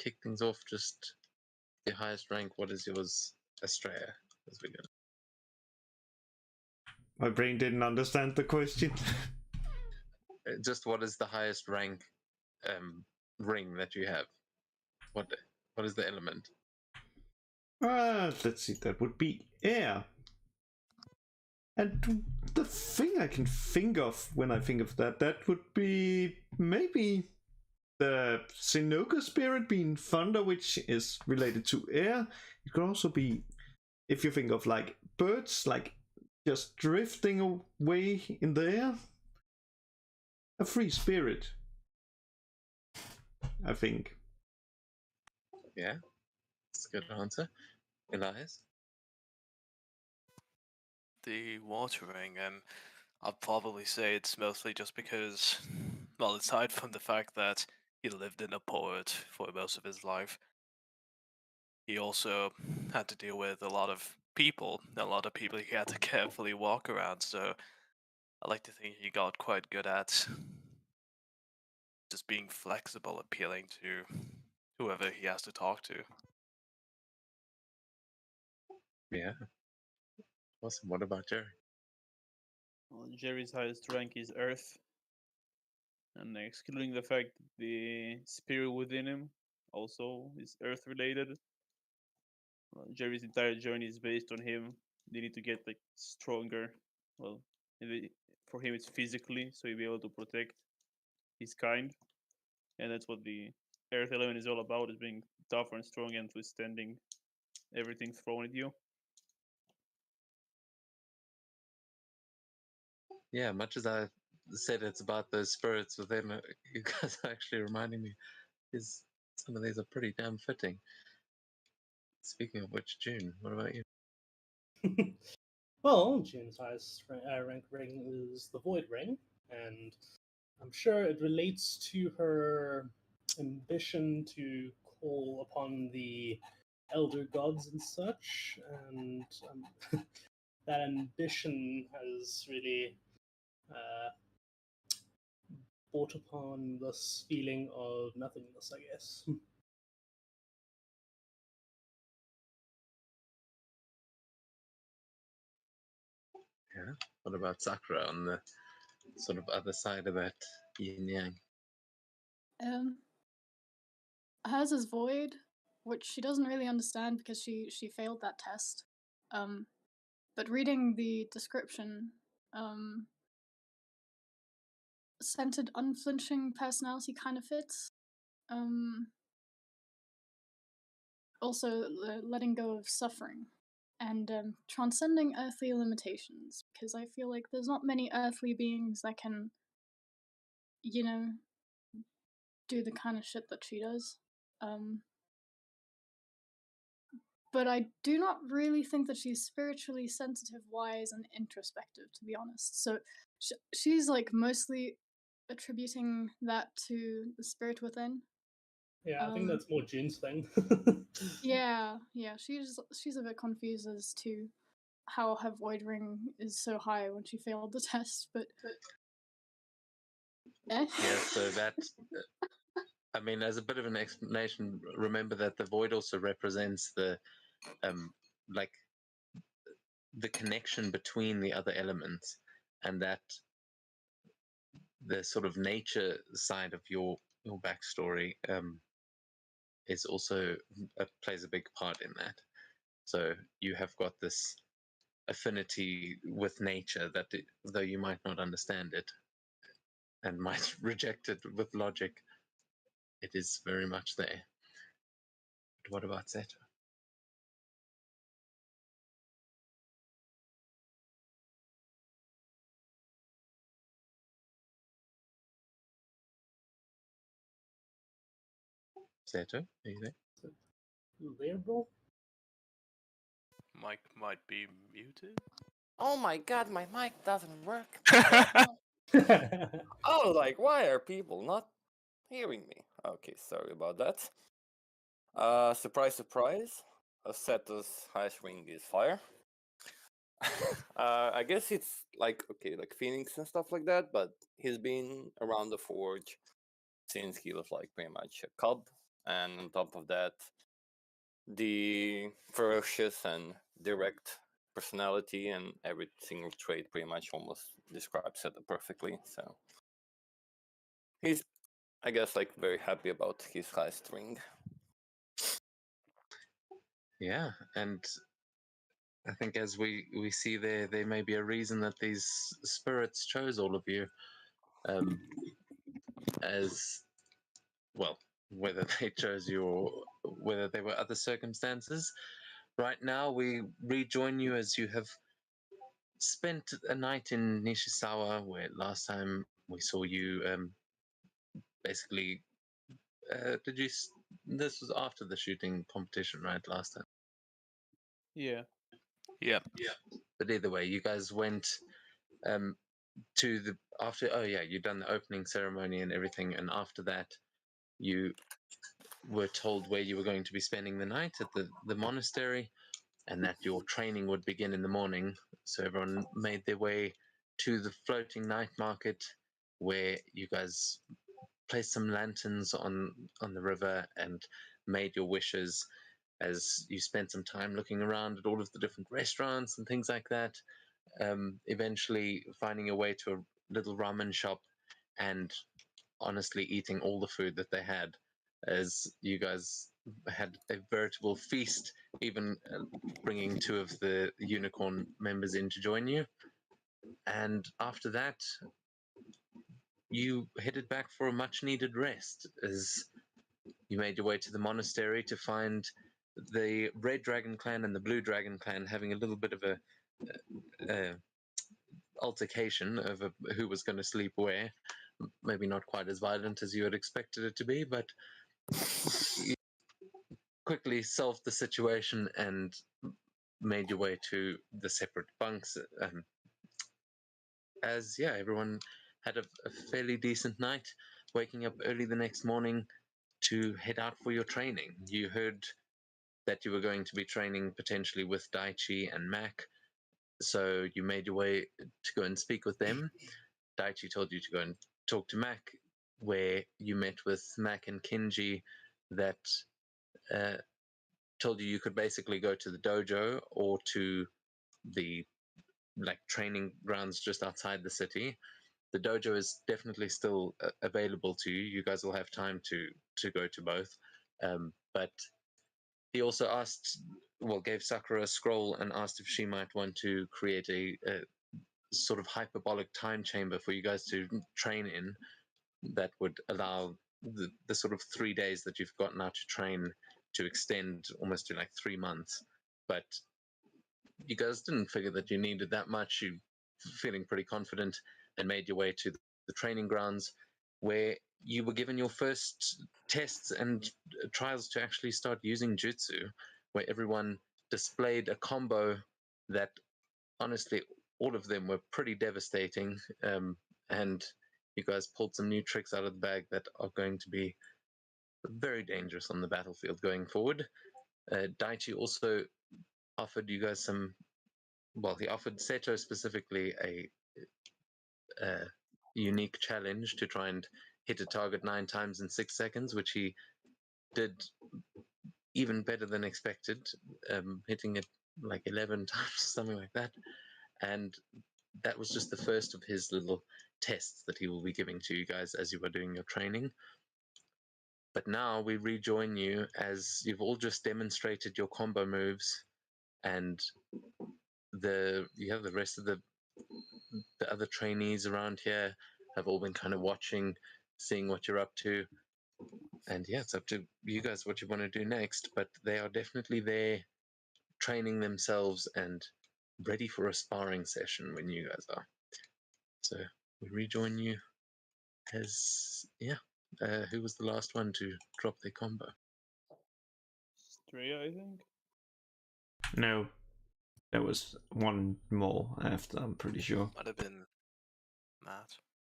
kick things off, just the highest rank. What is yours, Estrella? As we go. My brain didn't understand the question. Just what is the highest rank ring that you have? What is the element? Let's see, that would be air. And the thing I can think of when I think of that would be maybe the Sinoka spirit being thunder, which is related to air. It could also be, if you think of like birds, like just drifting away in the air. A free spirit, I think. Yeah, that's a good answer. Elias? The water ring, I'd probably say it's mostly just because, well, aside from the fact that he lived in a port for most of his life, he also had to deal with a lot of people he had to carefully walk around, so I like to think he got quite good at just being flexible, appealing to whoever he has to talk to. Yeah. Awesome. What about Jerry? Well, Jerry's highest rank is Earth. And excluding the fact that the spirit within him also is Earth related. Well, Jerry's entire journey is based on him. They need to get like stronger. Well, for him it's physically, so he'll be able to protect his kind. And that's what the Earth element is all about: is being tougher and strong and withstanding everything thrown at you. Yeah, much as I said it's about those spirits within, you guys are actually reminding me. Some of these are pretty damn fitting. Speaking of which, June, what about you? Well, June's highest rank ring is the Void Ring, and I'm sure it relates to her ambition to call upon the elder gods and such, and that ambition has really brought upon this feeling of nothingness, I guess. Yeah. What about Sakura on the sort of other side of that yin yang? Hers is void, which she doesn't really understand because she failed that test. But reading the description, centered, unflinching personality kind of fits. Also, letting go of suffering and transcending earthly limitations, because I feel like there's not many earthly beings that can, do the kind of shit that she does. But I do not really think that she's spiritually sensitive, wise, and introspective, to be honest. So she's like mostly attributing that to the spirit within. Yeah, I think that's more June's thing. Yeah, she's a bit confused as to how her void ring is so high when she failed the test, but Yeah, so that, I mean, as a bit of an explanation, remember that the void also represents the, like, the connection between the other elements, and that the sort of nature side of your backstory is also plays a big part in that. So you have got this affinity with nature that, though you might not understand it and might reject it with logic, it is very much there. But what about Zeta? Zeta, are you there? You there, bro? Mike might be muted. Oh my god, my mic doesn't work. Oh, like, why are people not hearing me? Okay, sorry about that. Surprise, surprise. Zeta's highest ring is fire. I guess it's like, okay, like Phoenix and stuff like that, but he's been around the forge since he was like pretty much a cub. and on top of that, the ferocious and direct personality, and every single trait pretty much almost describes it perfectly. So he's, I guess, like very happy about his highest ring. Yeah, and I think as we see there may be a reason that these spirits chose all of you, as well, whether they chose you or whether there were other circumstances. Right now, we rejoin you as you have spent a night in Nishisawa, where last time we saw you, basically, did you? This was after the shooting competition, right? Last time. Yeah. Yeah. But either way, you guys went to the after. Oh yeah, you'd done the opening ceremony and everything, and after that, you were told where you were going to be spending the night at the monastery, and that your training would begin in the morning. So everyone made their way to the floating night market, where you guys placed some lanterns on the river and made your wishes, as you spent some time looking around at all of the different restaurants and things like that. Eventually finding your way to a little ramen shop and honestly eating all the food that they had, as you guys had a veritable feast, even bringing two of the unicorn members in to join you. And after that, you headed back for a much needed rest, as you made your way to the monastery to find the Red Dragon Clan and the Blue Dragon Clan having a little bit of a altercation over who was going to sleep where. Maybe not quite as violent as you had expected it to be, but you quickly solved the situation and made your way to the separate bunks. As yeah, everyone had a fairly decent night, waking up early the next morning to head out for your training. You heard that you were going to be training potentially with Daichi and Mac, so you made your way to go and speak with them. Daichi told you to go and talk to Mac, where you met with Mac and Kinji, that told you could basically go to the dojo or to the training grounds just outside the city. The dojo is definitely still available to you. You guys will have time to go to both. But he also gave Sakura a scroll and asked if she might want to create a sort of hyperbolic time chamber for you guys to train in, that would allow the sort of 3 days that you've got now to train to extend almost to like 3 months. But you guys didn't figure that you needed that much. You feeling pretty confident and made your way to the training grounds, where you were given your first tests and trials to actually start using jutsu, where everyone displayed a combo that honestly all of them were pretty devastating, and you guys pulled some new tricks out of the bag that are going to be very dangerous on the battlefield going forward. Daichi also offered you guys some. Well, he offered Seto specifically a unique challenge to try and hit a target 9 times in 6 seconds, which he did even better than expected, hitting it like 11 times, something like that. And that was just the first of his little tests that he will be giving to you guys as you are doing your training. But now we rejoin you as you've all just demonstrated your combo moves, and the rest of the other trainees around here have all been kind of watching, seeing what you're up to. And yeah, it's up to you guys what you want to do next, but they are definitely there training themselves and ready for a sparring session when you guys are. So we rejoin you as, who was the last one to drop their combo? Straya, I think. No, there was one more after, I'm pretty sure. Might have been Matt.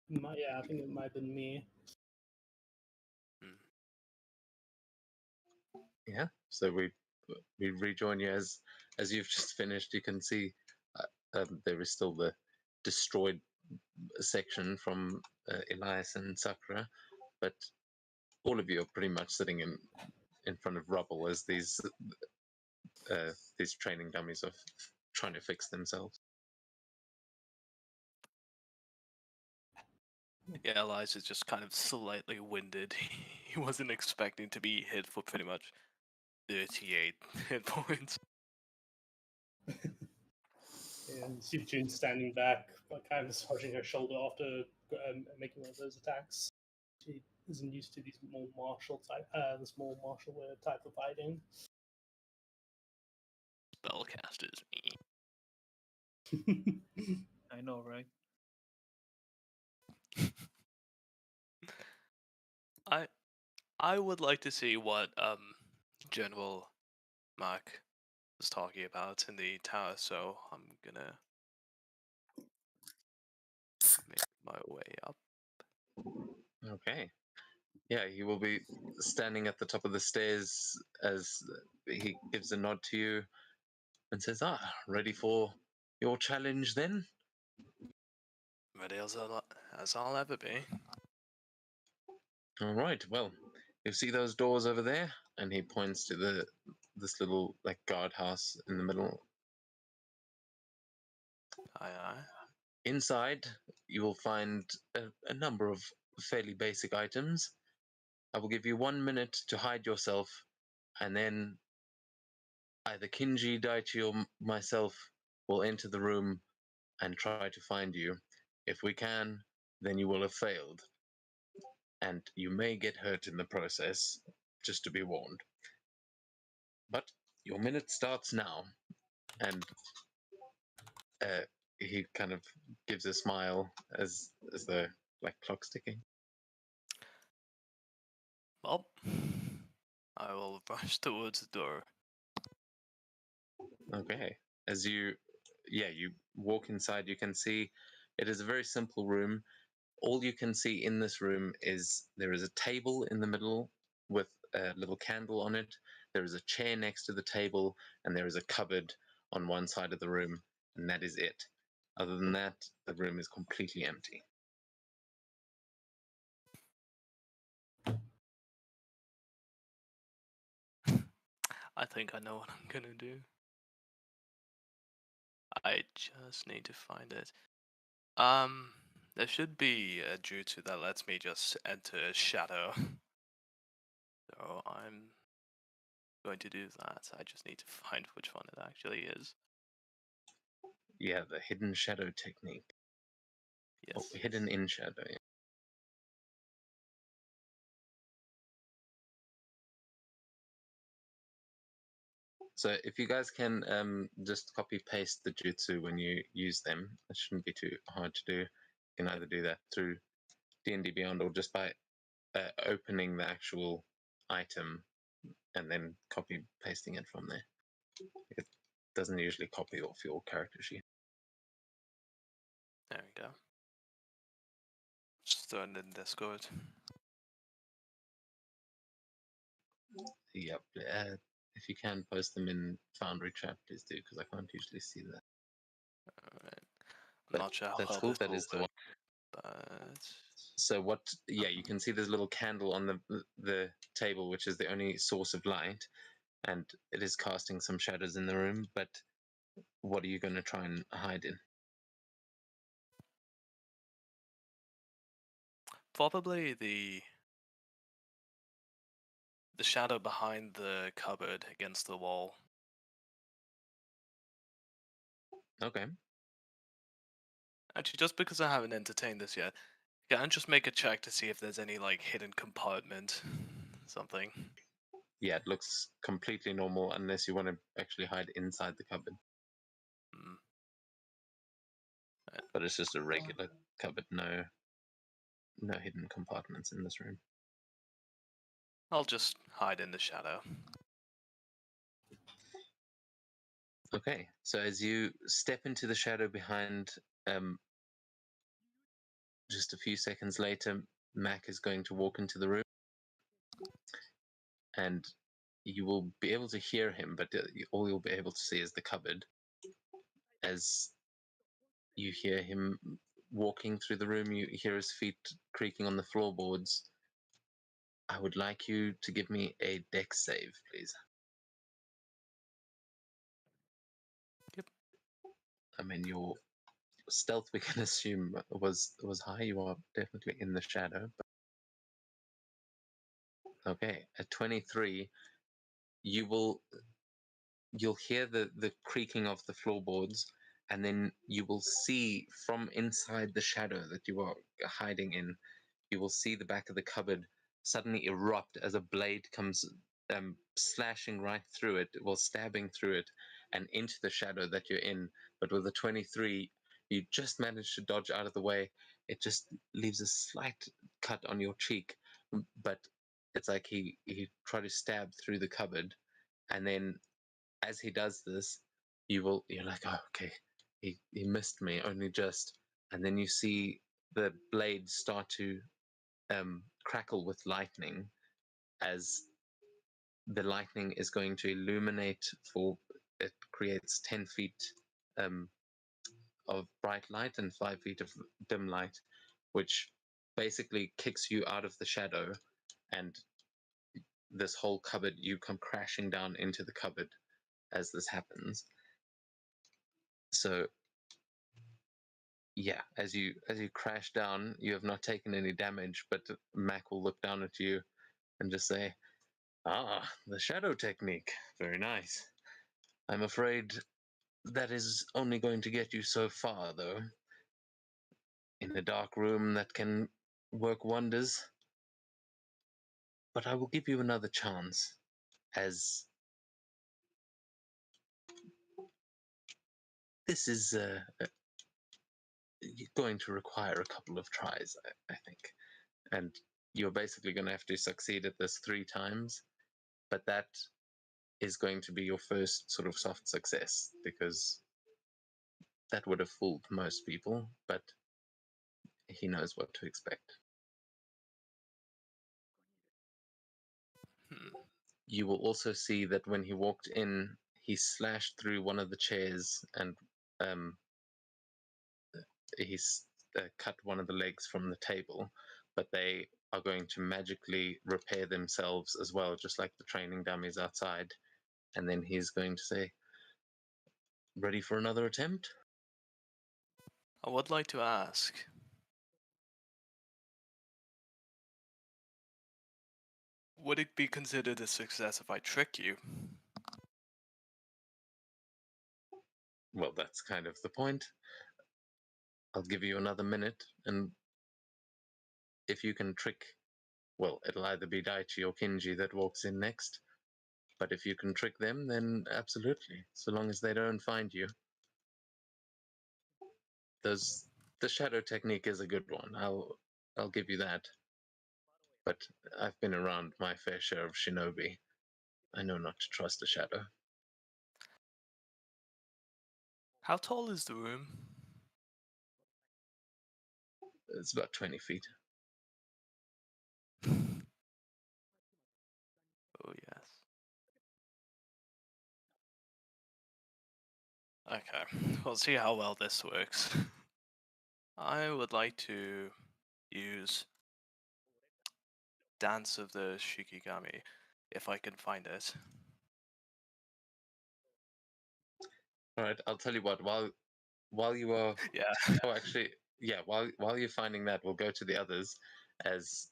Yeah, I think it might have been me. Yeah, so we rejoin you as you've just finished. You can see there is still the destroyed section from Elias and Sakura, but all of you are pretty much sitting in front of rubble as these training dummies are trying to fix themselves. Yeah, Elijah's just kind of slightly winded. He wasn't expecting to be hit for pretty much 38 hit points. And see June standing back, but kind of massaging her shoulder after making one of those attacks. She isn't used to these more martial type, this more martial type of fighting. Spellcasters, I know, right? I would like to see what General Mac was talking about in the tower, so I'm gonna make my way up. Okay. Yeah, he will be standing at the top of the stairs as he gives a nod to you and says, ready for your challenge then? Ready as I'll ever be. All right, well, you see those doors over there? And he points to this little like guardhouse in the middle. Aye, aye. Inside, you will find a number of fairly basic items. I will give you 1 minute to hide yourself, and then either Kinji, Daichi, or myself will enter the room and try to find you. If we can, then you will have failed. And you may get hurt in the process, just to be warned. But your minute starts now. And he kind of gives a smile as the clock's ticking. Well, I will rush towards the door. Okay. As you walk inside, you can see it is a very simple room. All you can see in this room is there is a table in the middle with a little candle on it. There is a chair next to the table, and there is a cupboard on one side of the room, and that is it. Other than that, the room is completely empty. I think I know what I'm gonna do. I just need to find it. There should be a jutsu that lets me just enter a shadow. So I'm going to do that. I just need to find which one it actually is. Yeah, the hidden shadow technique. Yes. Oh, hidden in shadow. Yeah. So if you guys can just copy paste the jutsu when you use them, it shouldn't be too hard to do. You can either do that through D&D Beyond or just by opening the actual item and then copy pasting it from there. It doesn't usually copy off your character sheet. There we go. Just throw it in Discord. Yep. If you can post them in Foundry chat, please do, because I can't usually see that. Alright. I'm But not sure how that's cool. this That will is the work, one. but So what? Yeah, you can see there's a little candle on the table, which is the only source of light, and it is casting some shadows in the room. But what are you going to try and hide in? probably the shadow behind the cupboard against the wall. Okay. Actually, just because I haven't entertained this yet, can I just make a check to see if there's any like hidden compartment, something? Yeah, it looks completely normal unless you want to actually hide inside the cupboard. Hmm. But it's just a regular cupboard, no hidden compartments in this room. I'll just hide in the shadow. Okay, so as you step into the shadow behind, just a few seconds later, Mac is going to walk into the room, and you will be able to hear him, but all you'll be able to see is the cupboard. As you hear him walking through the room, you hear his feet creaking on the floorboards, I would like you to give me a dex save, please. Yep. I mean, your stealth we can assume was high. You are definitely in the shadow. But... Okay, at 23, you'll hear the creaking of the floorboards, and then you will see from inside the shadow that you are hiding in, you will see the back of the cupboard suddenly erupt as a blade comes slashing right through it, well, stabbing through it and into the shadow that you're in. But with a 23, you just manage to dodge out of the way. It just leaves a slight cut on your cheek, but it's like he tried to stab through the cupboard, and then as he does this, you're like, oh, okay, he missed me only just, and then you see the blade start to crackle with lightning, as the lightning is going to illuminate it creates 10 feet of bright light and 5 feet of dim light, which basically kicks you out of the shadow, and this whole cupboard, you come crashing down into the cupboard as this happens. So yeah, as you crash down, you have not taken any damage, but Mac will look down at you and just say, "Ah, the shadow technique. Very nice. I'm afraid that is only going to get you so far, though. In a dark room, that can work wonders. But I will give you another chance, as this is going to require a couple of tries, I think. And you're basically going to have to succeed at this 3 times, but that is going to be your first sort of soft success, because that would have fooled most people, but he knows what to expect. You will also see that when he walked in, he slashed through one of the chairs, and he's cut one of the legs from the table, but they are going to magically repair themselves as well, just like the training dummies outside. And then he's going to say, "Ready for another attempt?" I would like to ask, would it be considered a success if I trick you? Well, that's kind of the point. I'll give you another minute, and if you can trick, well, it'll either be Daichi or Kinji that walks in next. But if you can trick them, then absolutely, so long as they don't find you. The shadow technique is a good one. I'll give you that. But I've been around my fair share of shinobi. I know not to trust a shadow. How tall is the room? It's about 20 feet. Oh, yes. Okay, we'll see how well this works. I would like to use Dance of the Shikigami, if I can find it. All right, I'll tell you what. While you are, Yeah. oh, actually, yeah. While you're finding that, we'll go to the others as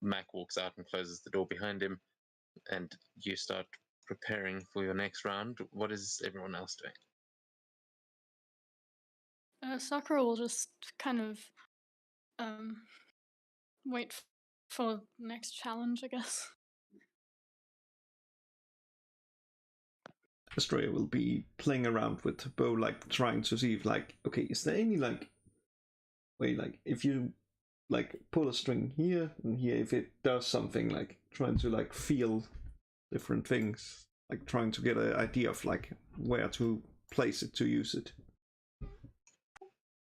Mac walks out and closes the door behind him, and you start preparing for your next round. What is everyone else doing? Sakura will just kind of wait for the next challenge, I guess. Estrella will be playing around with the bow, like trying to see if, like, okay, is there any like way, like if you like pull a string here and here, if it does something, like trying to like feel different things, like trying to get an idea of like where to place it to use it.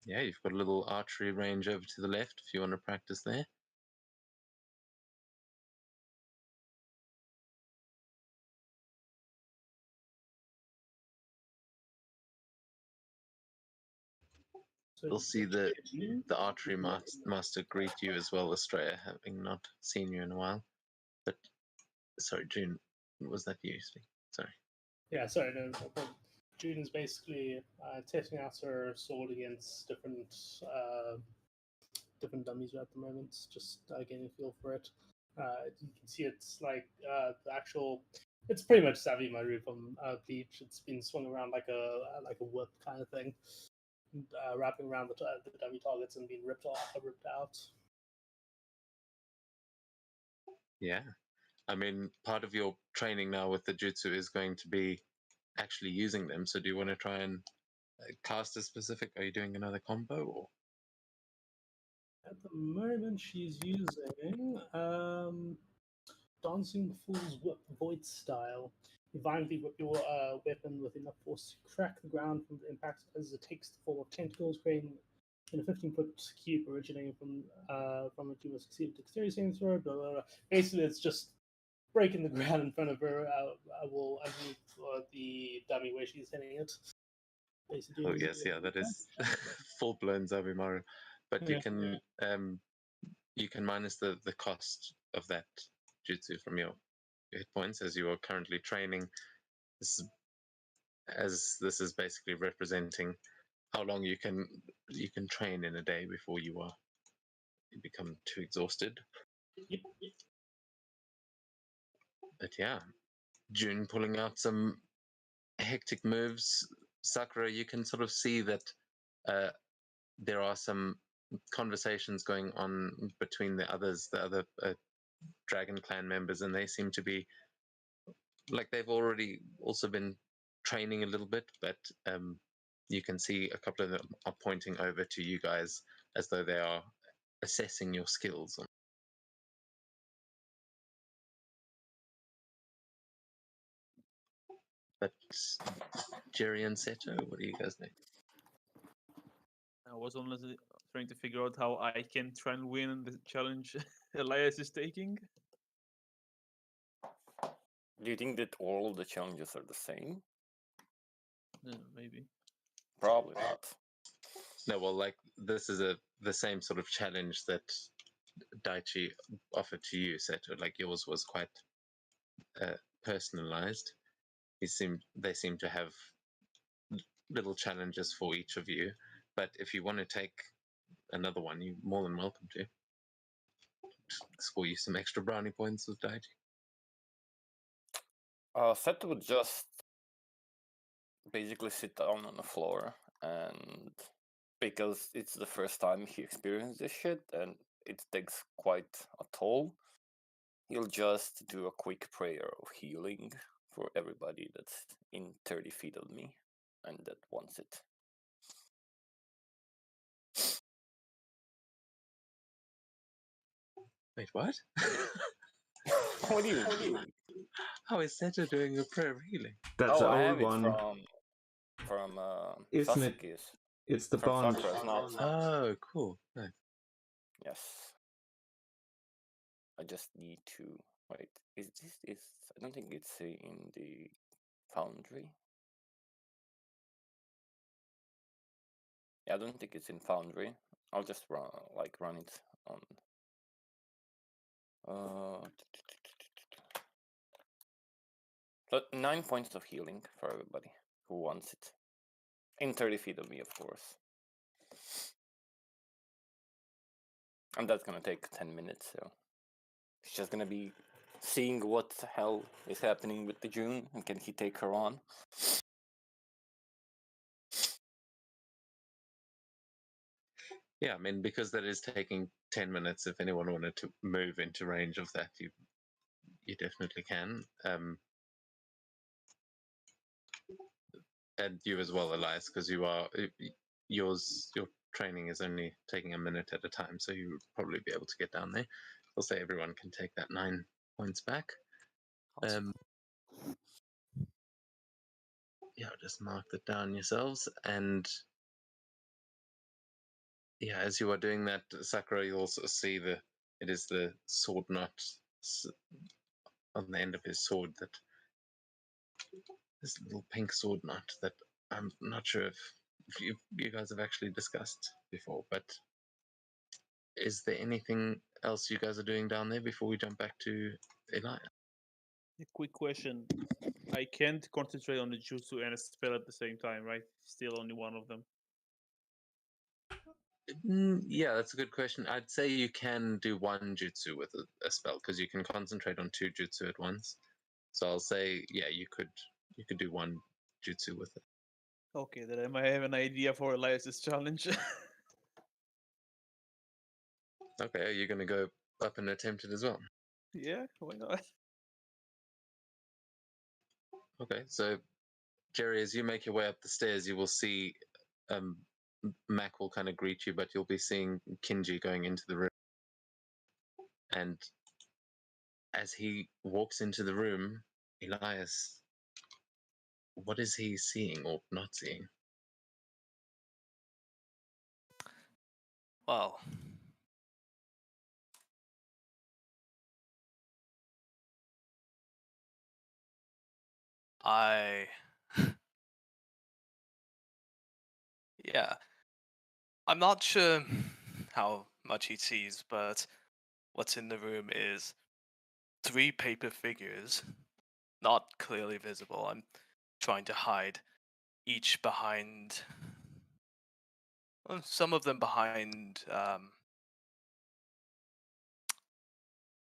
Yeah, you've got a little archery range over to the left if you want to practice there. So You'll see the archery master greet you as well, Estrella, having not seen you in a while. But sorry, June, was that you speaking? Sorry. Yeah, sorry, no problem. June is basically testing out her sword against different dummies at the moment, just getting a feel for it. You can see it's like the actual. It's pretty much Savvy Maru from Bleach. It's been swung around like a whip kind of thing, wrapping around the dummy targets and being ripped out. Yeah. I mean, part of your training now with the jutsu is going to be actually using them. So do you want to try and cast a specific? Are you doing another combo or? At the moment, she's using Dancing Fool's Whip Void style. You violently whip your weapon with enough force to crack the ground from the impact as it takes the form of tentacles, creating in a 15-foot cube originating from it. You will succeed at dexterity saving throw. Blah, blah, blah. Basically, it's just breaking the ground in front of her. I will unmute the dummy where she's hitting it. Basically, Oh yes, yeah, that is full blown Zabimaru. But Yeah. you can minus the cost of that jutsu from your hit points as you are currently training. This is basically representing how long you can train in a day before you become too exhausted. Yep. But yeah, June pulling out some hectic moves. Sakura, you can sort of see that there are some conversations going on between the other Dragon Clan members, and they seem to be like they've already also been training a little bit, but you can see a couple of them are pointing over to you guys as though they are assessing your skills. But Jerry and Seto, what do you guys think? I was honestly trying to figure out how I can try and win the challenge Elias is taking. Do you think that all the challenges are the same? Maybe. Probably not. No, well, like this is the same sort of challenge that Daichi offered to you, Seto. Like yours was quite personalized. They seem to have little challenges for each of you. But if you want to take another one, you're more than welcome to. Score you some extra brownie points with Daichi. Seto would just basically sit down on the floor, and because it's the first time he experienced this shit and it takes quite a toll, he'll just do a quick prayer of healing for everybody that's in 30 feet of me and that wants it. Wait, what? What do you mean? How is Seto doing a prayer of healing? That's I an have old it one. from Isn't it? Sasuke's. It's the From bond. Sakura's, not. Oh, cool. Nice. Yes. I just need to wait. Is I don't think it's in the Foundry. Yeah, I don't think it's in Foundry. I'll just run it on. So 9 points of healing for everybody who wants it. In 30 feet of me, of course. And that's gonna take 10 minutes, so it's just gonna be seeing what the hell is happening with the June and can he take her on. Yeah, I mean, because that is taking 10 minutes, if anyone wanted to move into range of that, you definitely can. And you as well, Elias, because your training is only taking a minute at a time, so you would probably be able to get down there. I'll say everyone can take that 9 points back. Yeah, just mark that down yourselves. And yeah, as you are doing that, Sakura, you also see it is the sword knot on the end of his sword, that this little pink sword knot that I'm not sure if you guys have actually discussed before, but is there anything else you guys are doing down there before we jump back to Elias. A quick question. I can't concentrate on the jutsu and a spell at the same time, right? Still only one of them. Yeah, that's a good question. I'd say you can do one jutsu with a spell because you can concentrate on 2 jutsu at once. So I'll say, yeah, you could do one jutsu with it. Okay, then I might have an idea for Elias's challenge. Okay, are you going to go up and attempt it as well? Yeah, why not? Okay, so Jerry, as you make your way up the stairs, you will see Mac will kind of greet you, but you'll be seeing Kinji going into the room. And as he walks into the room, Elias, what is he seeing or not seeing? Well, I yeah, I'm not sure how much he sees, but what's in the room is 3 paper figures, not clearly visible. I'm trying to hide each behind, well, some of them behind.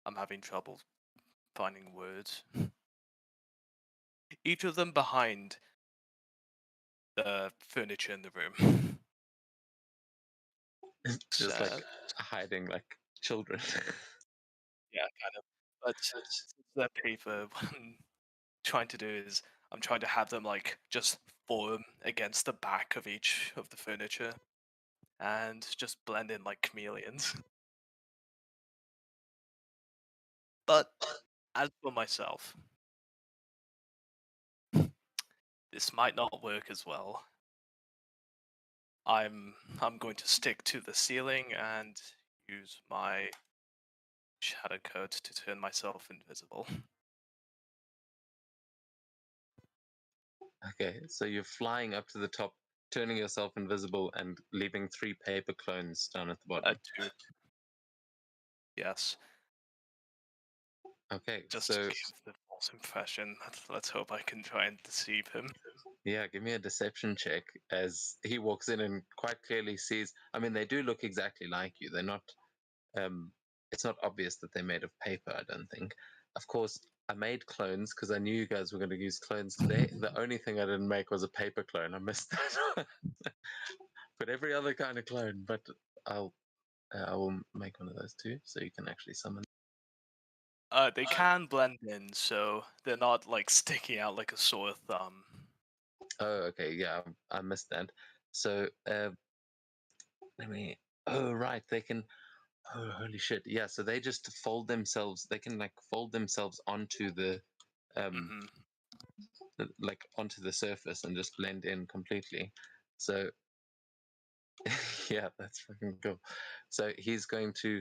I'm having trouble finding words. Each of them behind the furniture in the room. Just like Sad. hiding like children. Yeah, kind of. But since they're paper, what I'm trying to do is I'm trying to have them like just form against the back of each of the furniture and just blend in like chameleons. But as for myself, this might not work as well. I'm going to stick to the ceiling and use my shadow code to turn myself invisible. Okay, so you're flying up to the top, turning yourself invisible, and leaving 3 paper clones down at the bottom. Two. Yes, Okay, just so to give the false impression. Let's hope I can try and deceive him. yeah, give me a deception check as he walks in and quite clearly sees. I mean, they do look exactly like you. They're not. It's not obvious that they're made of paper. I don't think. Of course, I made clones because I knew you guys were going to use clones today. The only thing I didn't make was a paper clone. I missed that. But every other kind of clone. But I will make one of those too, so you can actually summon. They can blend in, so they're not like sticking out like a sore thumb. Oh, okay, yeah, I missed that. So let me. Oh, right, they can. Oh, holy shit! Yeah, so they just fold themselves. They can like fold themselves onto the like onto the surface and just blend in completely. So yeah, that's fucking cool. So he's going to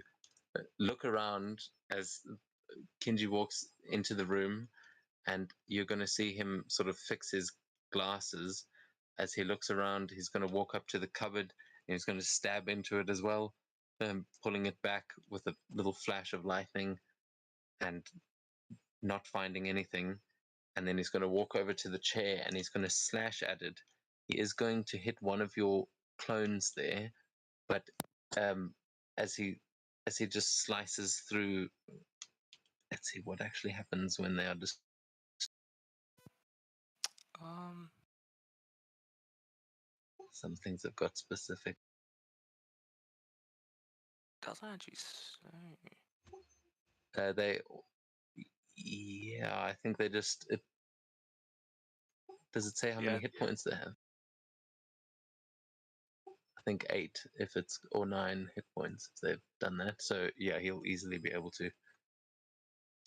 look around as Kinji walks into the room, and you're going to see him sort of fix his glasses as he looks around. He's going to walk up to the cupboard and he's going to stab into it as well, pulling it back with a little flash of lightning and not finding anything. And then he's going to walk over to the chair and he's going to slash at it. He is going to hit one of your clones there, but as he just slices through, let's see what actually happens when they are just. Some things have got specific. Doesn't actually say. They, yeah, I think they just. Does it say how many hit points they have? I think 8 if it's, or 9 hit points if they've done that. So yeah, he'll easily be able to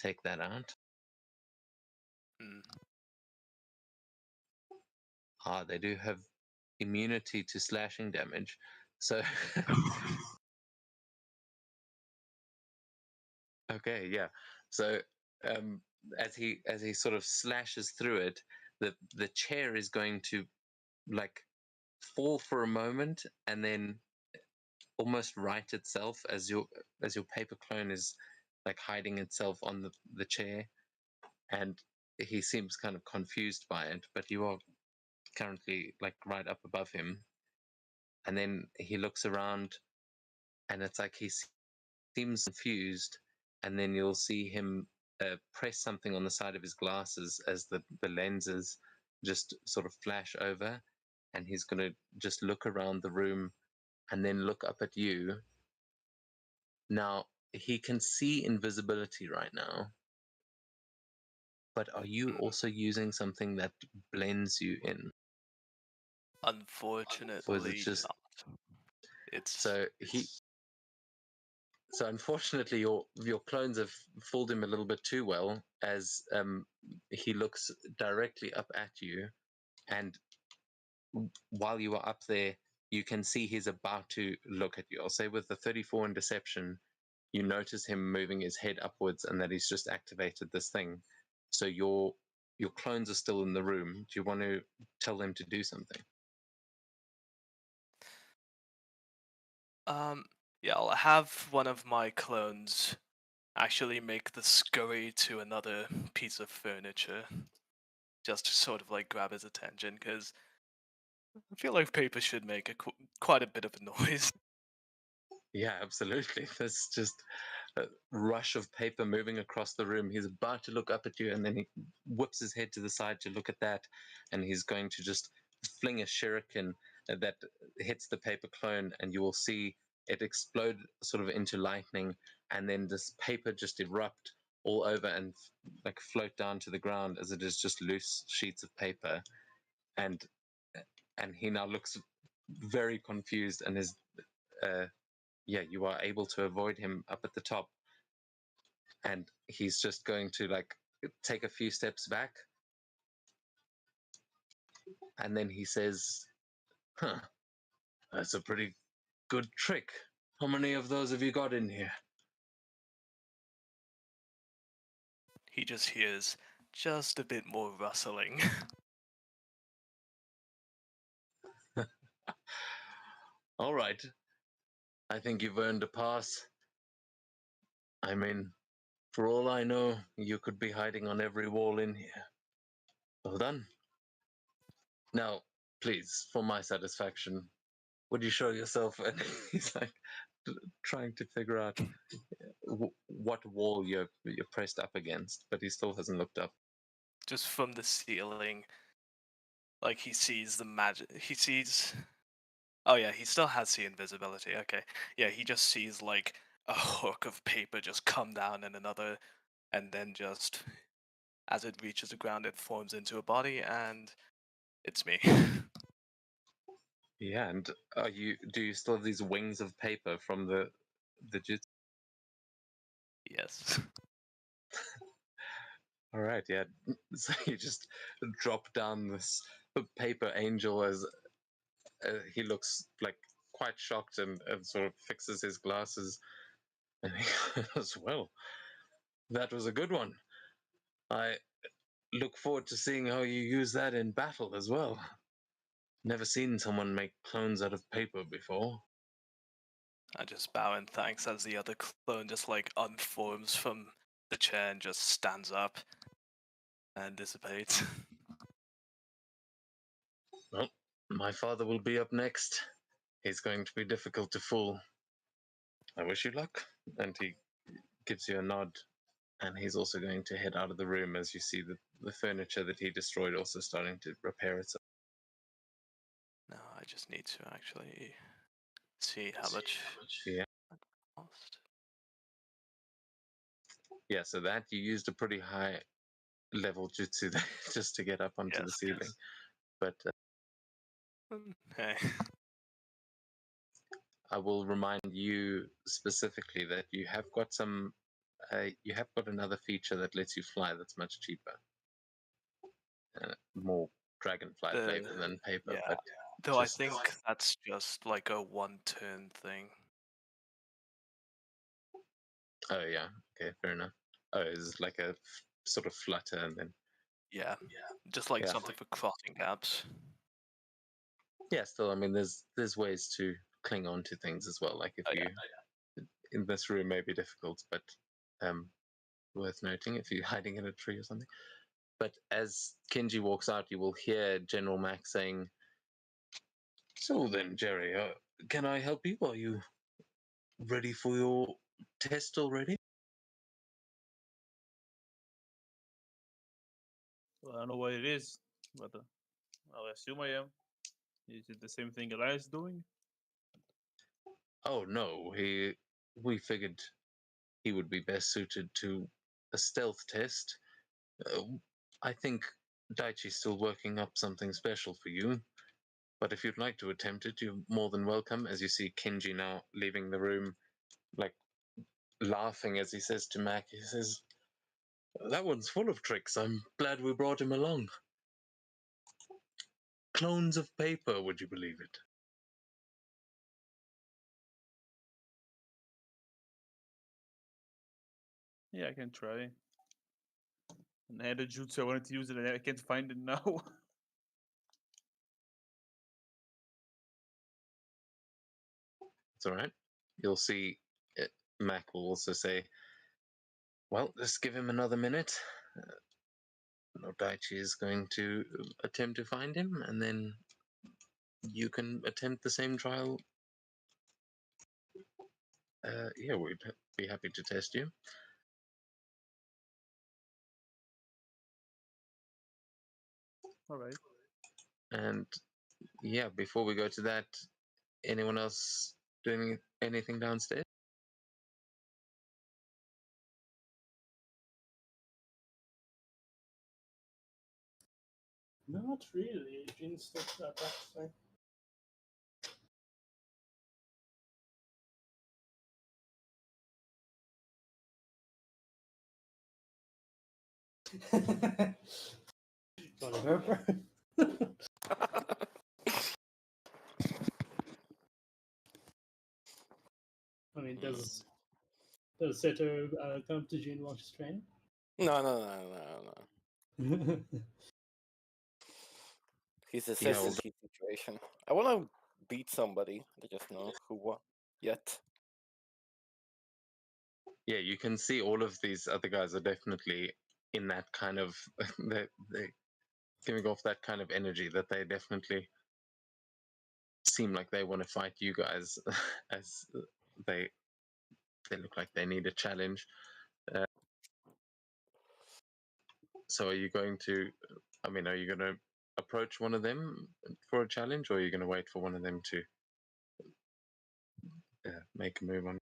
take that out. They do have immunity to slashing damage, so. Okay, yeah. So as he sort of slashes through it, the chair is going to like fall for a moment and then almost right itself as your paper clone is like hiding itself on the chair, and he seems kind of confused by it, but you are currently like right up above him. And then he looks around, and it's like he seems confused, and then you'll see him press something on the side of his glasses as the lenses just sort of flash over, and he's going to just look around the room and then look up at you. Now, he can see invisibility right now, but are you also using something that blends you in? Unfortunately, Or is it just not. It's so unfortunately your clones have fooled him a little bit too well, as he looks directly up at you, and while you are up there, you can see he's about to look at you. I'll say with the 34 in deception, you notice him moving his head upwards, and that he's just activated this thing. So your clones are still in the room. Do you want to tell them to do something? yeah, I'll have one of my clones actually make the scurry to another piece of furniture, just to sort of like grab his attention, because I feel like paper should make quite a bit of a noise. Yeah, absolutely. There's just a rush of paper moving across the room. He's about to look up at you, and then he whips his head to the side to look at that, and he's going to just fling a shuriken that hits the paper clone, and you will see it explode sort of into lightning, and then this paper just erupt all over and like float down to the ground as it is just loose sheets of paper, and he now looks very confused and is yeah, you are able to avoid him up at the top, and he's just going to like take a few steps back, and then he says, "Huh, that's a pretty good trick. How many of those have you got in here?" He just hears just a bit more rustling. All right, I think you've earned a pass. I mean, for all I know, you could be hiding on every wall in here. Well done. Now, please, for my satisfaction, would you show yourself? And he's like trying to figure out what wall you're pressed up against, but he still hasn't looked up. Just from the ceiling, like he sees the magic. He sees. Oh yeah, he still has the invisibility. Okay, yeah, he just sees like a hook of paper just come down in another, and then just as it reaches the ground, it forms into a body, and it's me. Yeah, and do you still have these wings of paper from the jutsu? Yes. All right, yeah. So you just drop down this paper angel as he looks like quite shocked and sort of fixes his glasses, and he goes, "Well, that was a good one. I look forward to seeing how you use that in battle as well. Never seen someone make clones out of paper before." I just bow in thanks as the other clone just like unforms from the chair and just stands up and dissipates. Well, my father will be up next. He's going to be difficult to fool. I wish you luck. And he gives you a nod, and he's also going to head out of the room as you see the furniture that he destroyed also starting to repair itself. No, I just need to actually see how much Yeah. it cost. Yeah, so that you used a pretty high level jutsu there just to get up onto the Yes, ceiling. yes. But Hey. I will remind you specifically that you have got another feature that lets you fly that's much cheaper. More dragonfly flavor than paper, Yeah. but Though I just- think that's just like a one-turn thing. Oh yeah, okay, fair enough. Oh, it's like a sort of flutter and then Yeah. Just like Yeah. something for crossing gaps. yeah. Still, I mean, there's ways to cling on to things as well. Like if Oh, you yeah. in this room may be difficult, but worth noting if you're hiding in a tree or something. But as Kenji walks out, you will hear General Mac saying, "So then, Jerry, can I help you? Are you ready for your test already?" Well, I don't know what it is, but I'll assume I am. Is it the same thing Elias doing? Oh no, we figured he would be best suited to a stealth test. I think Daichi's still working up something special for you, but if you'd like to attempt it, you're more than welcome. As you see Kenji now leaving the room, like laughing as he says to Mac, he says, "That one's full of tricks. I'm glad we brought him along. Clones of paper, would you believe it?" Yeah, I can try. And I had a jutsu I wanted to use it, and I can't find it now. It's all right. You'll see Mac will also say, "Well, just give him another minute. No, Daichi is going to attempt to find him, and then you can attempt the same trial. Yeah, we'd be happy to test you." All right. And yeah, before we go to that, anyone else doing anything downstairs? Not really. Jean stepped that back to say. Whatever. I mean, does Seto come to Jean while she's training? No. He's Yeah, assessing his situation. I want to beat somebody. I just know who what yet. yeah, you can see all of these other guys are definitely in that kind of they're giving off that kind of energy that they definitely seem like they want to fight you guys as they look like they need a challenge. So are you going to, I mean, are you going to approach one of them for a challenge, or are you going to wait for one of them to make a move on?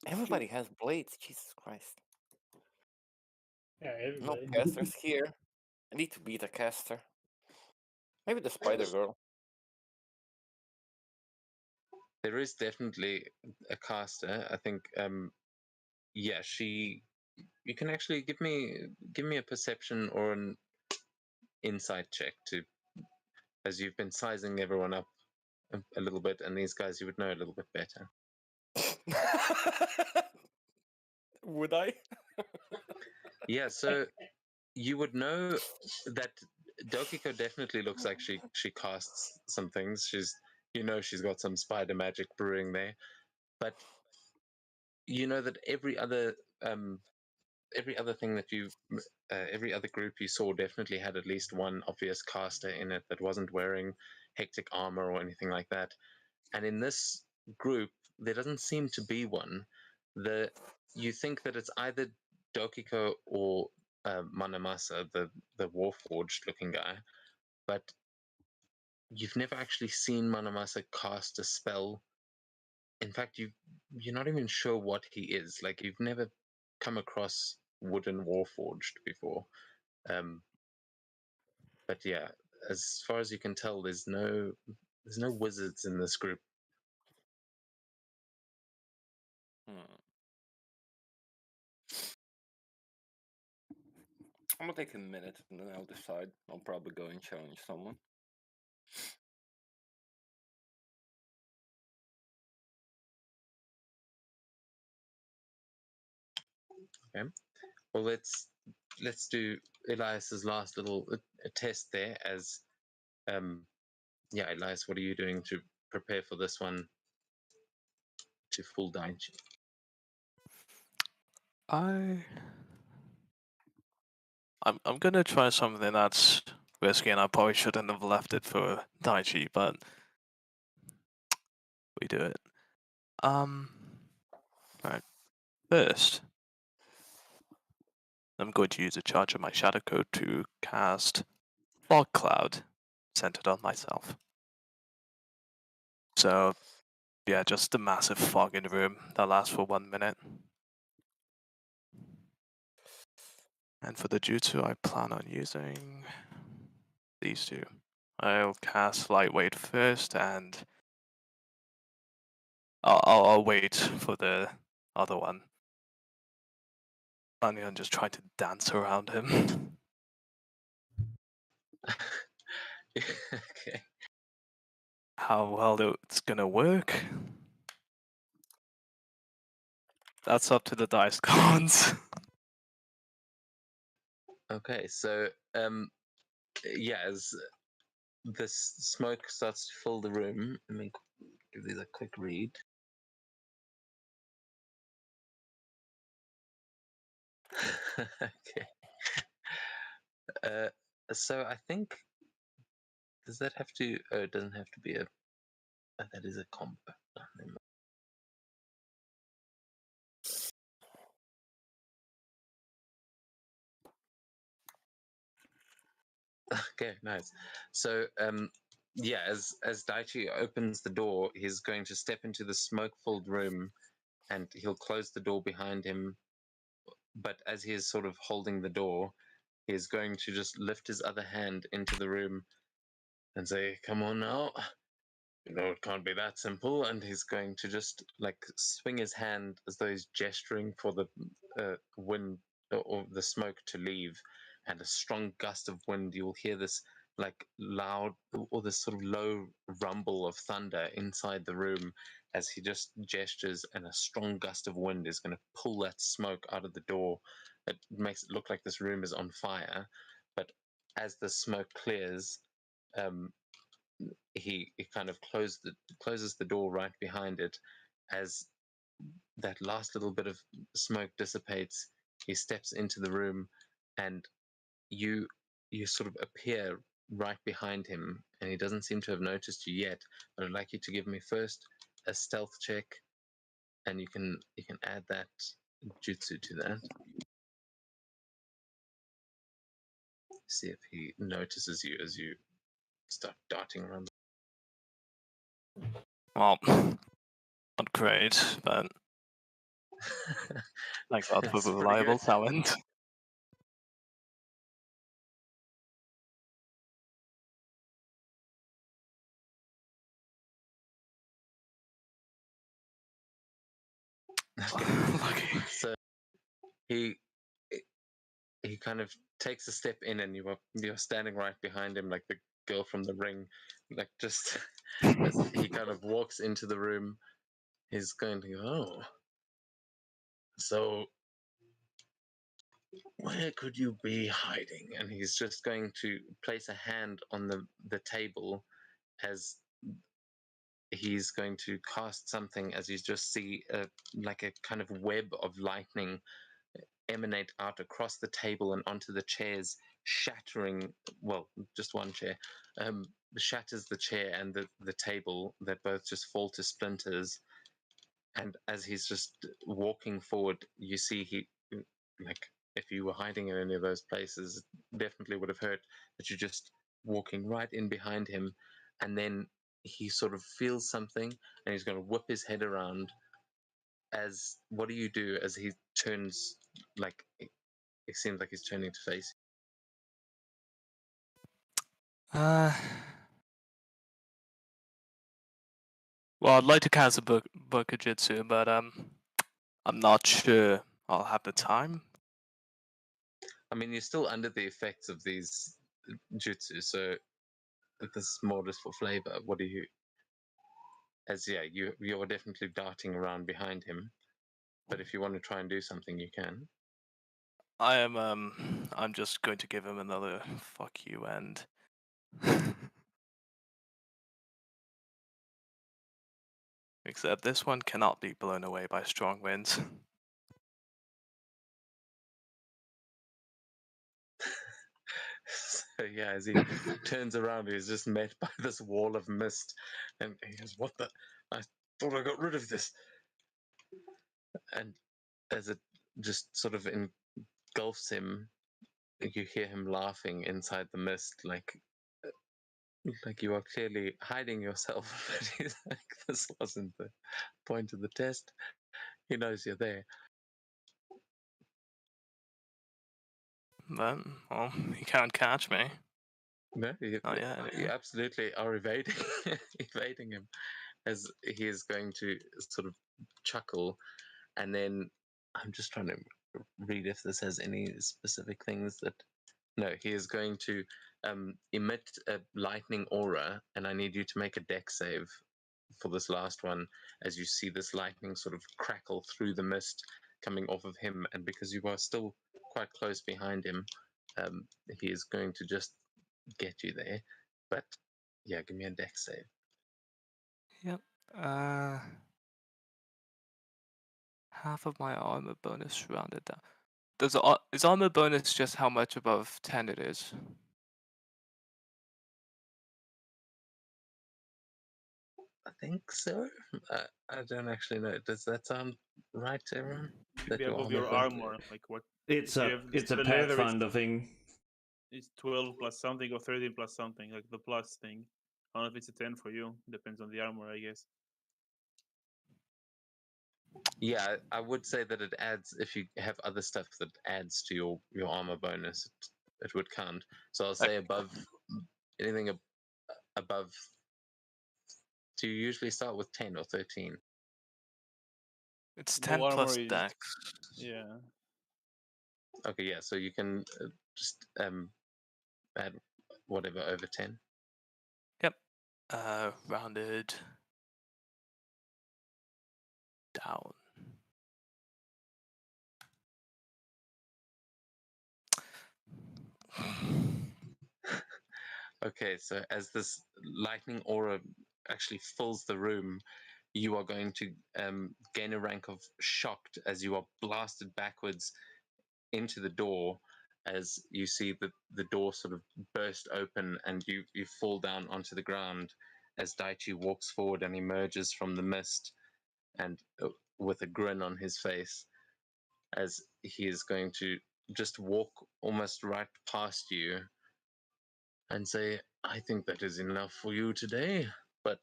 Everybody has blades. Jesus Christ. Yeah, No everybody. casters here. I need to beat a caster. Maybe the Spider Girl. There is definitely a caster. I think, yeah, she. You can actually give me a perception or an insight check to, as you've been sizing everyone up a little bit, and these guys you would know a little bit better. Would I? Yeah, so you would know that Dokiko definitely looks like she casts some things. She's got some spider magic brewing there, but you know that every other thing that every other group you saw definitely had at least one obvious caster in it that wasn't wearing hectic armor or anything like that. And in this group, there doesn't seem to be one. You think that it's either Dokiko or Manamasa, the Warforged looking guy, but you've never actually seen Manamasa cast a spell. In fact, you're not even sure what he is. Like, you've never come across Wooden Warforged before. But yeah, as far as you can tell, there's no wizards in this group. I'm gonna take a minute and then I'll decide. I'll probably go and challenge someone. Okay. Well, let's let's do Elias's last little test there. As yeah, Elias, what are you doing to prepare for this one to full Daichi? I'm gonna try something that's risky, and I probably shouldn't have left it for Daichi, but we do it. Alright. First, I'm going to use a charge of my Shadow Code to cast Fog Cloud centered on myself. So, yeah, just a massive fog in the room that lasts for 1 minute. And for the jutsu, I plan on using these two. I'll cast Lightweight first, and I'll wait for the other one. Planning on just trying to dance around him. Okay. How well it's gonna work? That's up to the dice gods. Okay, so yeah, as this smoke starts to fill the room, let me give these a quick read. Okay. So I think, does that have to? Oh, it doesn't have to be a. That is a comp. Oh, never mind. Okay, nice. So yeah, as Daichi opens the door, he's going to step into the smoke-filled room, and he'll close the door behind him. But as he is sort of holding the door, he's going to just lift his other hand into the room and say, "Come on now." You know, it can't be that simple. And he's going to just like swing his hand as though he's gesturing for the wind or the smoke to leave. And a strong gust of wind, you'll hear this like loud or this sort of low rumble of thunder inside the room as he just gestures, and a strong gust of wind is going to pull that smoke out of the door. It makes it look like this room is on fire. But as the smoke clears, um, he kind of closes the door right behind it. As that last little bit of smoke dissipates, he steps into the room, and you sort of appear right behind him, and he doesn't seem to have noticed you yet. But I'd like you to give me first a stealth check, and you can add that jutsu to that. See if he notices you as you start darting around. Well, not great, but thank God for That's the pretty reliable good. talent. Lucky. So he kind of takes a step in, and you're standing right behind him, like the girl from The Ring, like just as he kind of walks into the room. He's going to go, "Oh, so where could you be hiding?" And he's just going to place a hand on the table as he's going to cast something, as you just see like a kind of web of lightning emanate out across the table and onto the chairs, shattering, well, just one chair, shatters the chair and the table, that both just fall to splinters. And as he's just walking forward, you see like, if you were hiding in any of those places, definitely would have heard that you're just walking right in behind him. And then he sort of feels something, and he's going to whip his head around. As what do you do as he turns, like, it seems like he's turning to face? Well, I'd like to cast a Bokujutsu, but I'm not sure I'll have the time. I mean, you're still under the effects of these jutsu, so this is more just for flavor. What do you? As yeah, you're definitely darting around behind him, but if you want to try and do something, you can. I'm just going to give him another fuck you and except this one cannot be blown away by strong winds. So yeah, as he turns around, he's just met by this wall of mist, and he goes, "What the? I thought I got rid of this." And as it just sort of engulfs him, you hear him laughing inside the mist, like you are clearly hiding yourself. But he's like, "This wasn't the point of the test." He knows you're there. But well, he can't catch me. No, you, Oh yeah. you absolutely are evading evading him, as he is going to sort of chuckle, and then I'm just trying to read if this has any specific things that. No, he is going to emit a lightning aura, and I need you to make a dex save for this last one, as you see this lightning sort of crackle through the mist coming off of him, and because you are still quite close behind him, he is going to just get you there. But yeah, give me a dex save. Yep. Half of my armor bonus rounded down. Is armor bonus just how much above 10 it is? I think so. I don't actually know. Does that sound right, everyone? Should That be your above armor your bonus- armor. Like what? It's if a you have it's a the leather, Pathfinder thing. It's 12 plus something or 13 plus something, like the plus thing. I don't know if it's a 10 for you. Depends on the armor, I guess. Yeah, I would say that it adds, if you have other stuff that adds to your armor bonus, it would count. So I'll say above anything above. Do you usually start with 10 or 13? It's Low 10 plus armor is dex. yeah. Okay, yeah. So you can just add whatever over 10. Yep. Rounded down. Okay, so as this lightning aura actually fills the room, you are going to gain a rank of shocked as you are blasted backwards into the door, as you see the door sort of burst open and you fall down onto the ground as Daichi walks forward and emerges from the mist, and with a grin on his face, as he is going to just walk almost right past you and say, "I think that is enough for you today, but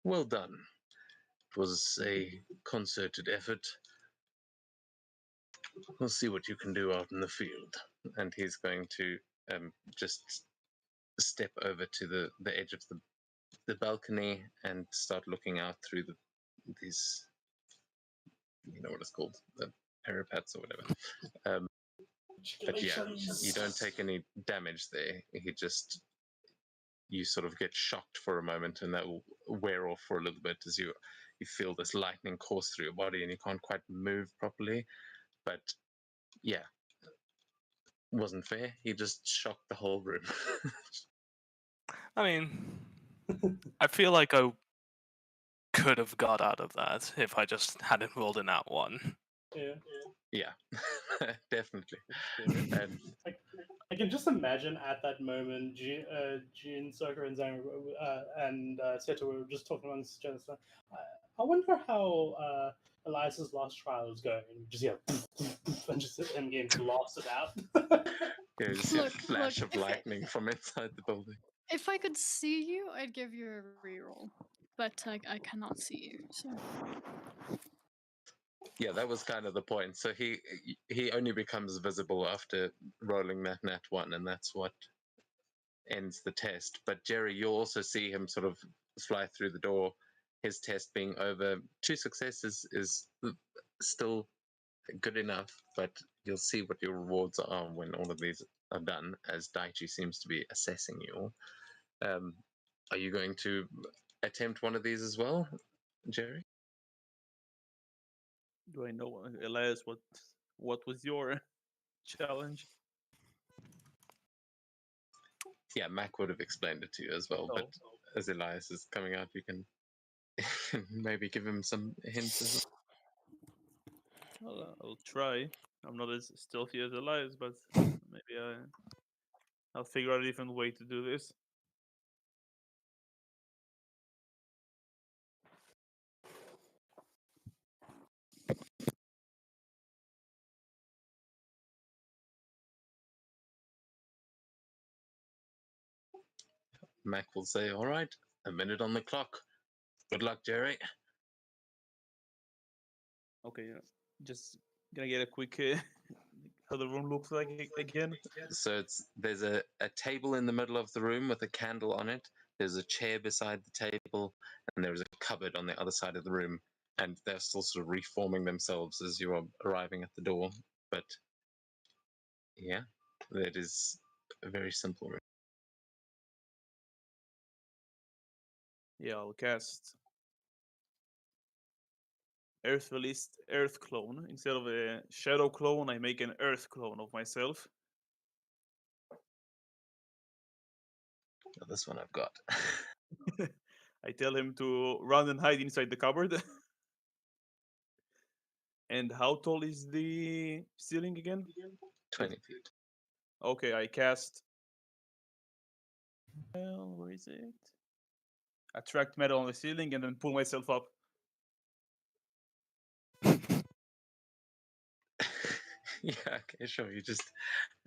well done. It was a concerted effort. We'll see what you can do out in the field." And he's going to just step over to the edge of the balcony and start looking out through these, you know what it's called, the parapets or whatever. But yeah, you don't take any damage there. You sort of get shocked for a moment, and that will wear off for a little bit as you feel this lightning course through your body and you can't quite move properly. But yeah, wasn't fair. He just shocked the whole room. I mean, I feel like I could have got out of that if I just hadn't rolled in that one. Yeah. Yeah, definitely. And I can just imagine at that moment, Jin, Soka, and Zhang and Seto were just talking amongst each other. I wonder how Elias's last trial is going. Just and just him getting blasted out. yeah, you see a Look, flash look, of lightning from inside the building. If I could see you, I'd give you a reroll, but I cannot see you. So Yeah, that was kind of the point. So he only becomes visible after rolling that nat 1, and that's what ends the test. But Jerry, you'll also see him sort of fly through the door, his test being over. 2 successes is still good enough, but you'll see what your rewards are when all of these are done, as Daichi seems to be assessing you all. Are you going to attempt one of these as well, Jerry? Do I know, Elias, what was your challenge? Yeah, Mac would have explained it to you as well, but Oh, as Elias is coming out, you can maybe give him some hints as well. well, I'll try. I'm not as stealthy as Elias, but maybe I'll figure out a different way to do this. Mac will say, "All right, a minute on the clock. Good luck, Jerry." Okay, just gonna get a quick how the room looks like again. So there's a table in the middle of the room with a candle on it. There's a chair beside the table, and there's a cupboard on the other side of the room. And they're still sort of reforming themselves as you are arriving at the door. But yeah, that is a very simple room. Yeah, I'll cast Earth released Earth clone. Instead of a shadow clone, I make an Earth clone of myself. Now, this one I've got. I tell him to run and hide inside the cupboard. And how tall is the ceiling again? 20 feet. Okay, I cast. Well, where is it? Attract metal on the ceiling and then pull myself up. Yeah, okay, sure. You just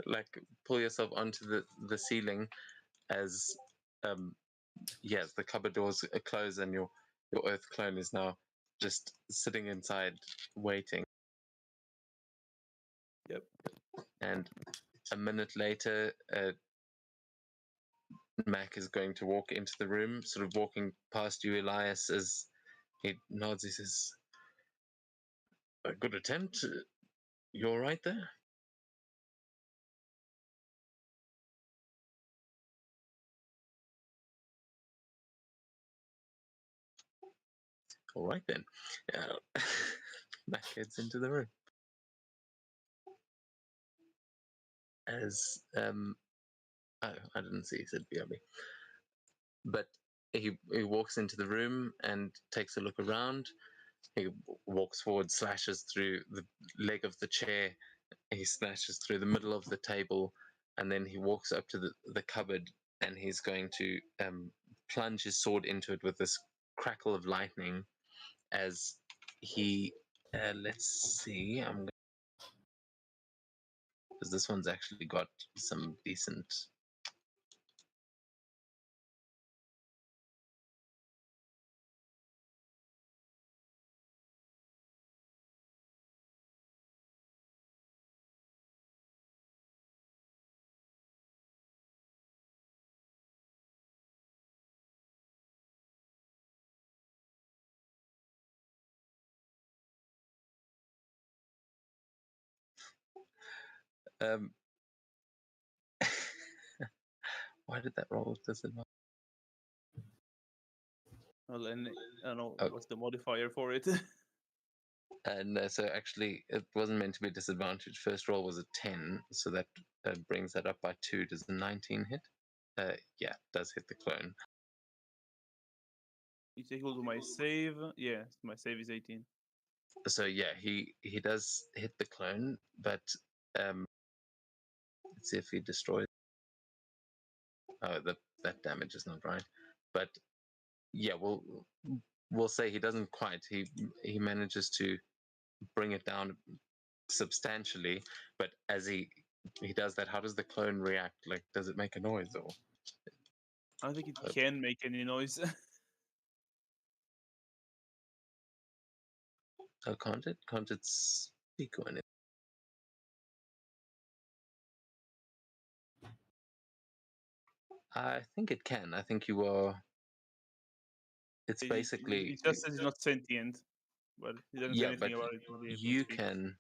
like pull yourself onto the ceiling as yes, the cupboard doors are closed and your Earth clone is now just sitting inside waiting. Yep. And a minute later, Mac is going to walk into the room, sort of walking past you, Elias, as he nods. He says, "A good attempt. You all right there?" All right then. Mac heads into the room. As oh, I didn't see. He said BRB. But he walks into the room and takes a look around. He walks forward, slashes through the leg of the chair. He slashes through the middle of the table, and then he walks up to the cupboard, and he's going to plunge his sword into it with this crackle of lightning. As he, let's see, because this one's actually got some decent. Um, why did that roll with disadvantage? Well, and I don't know Oh. what's the modifier for it. And so actually, it wasn't meant to be disadvantaged. First roll was a 10, so that brings that up by 2. Does the 19 hit? Yeah, it does hit the clone. It's equal to my save. Yeah, my save is 18. So yeah, he does hit the clone, but let's see if he destroys. Oh, that damage is not right. But yeah, we'll say he doesn't quite. He manages to bring it down substantially, but as he does that, how does the clone react? Like, does it make a noise or? I don't think it Oh. can make any noise. Oh, can't it? Can't it speak or anything? I think it can. I think you are. It's basically. It just says it's not sentient, but it doesn't say Yeah, anything but about it. To be able to you speak. can.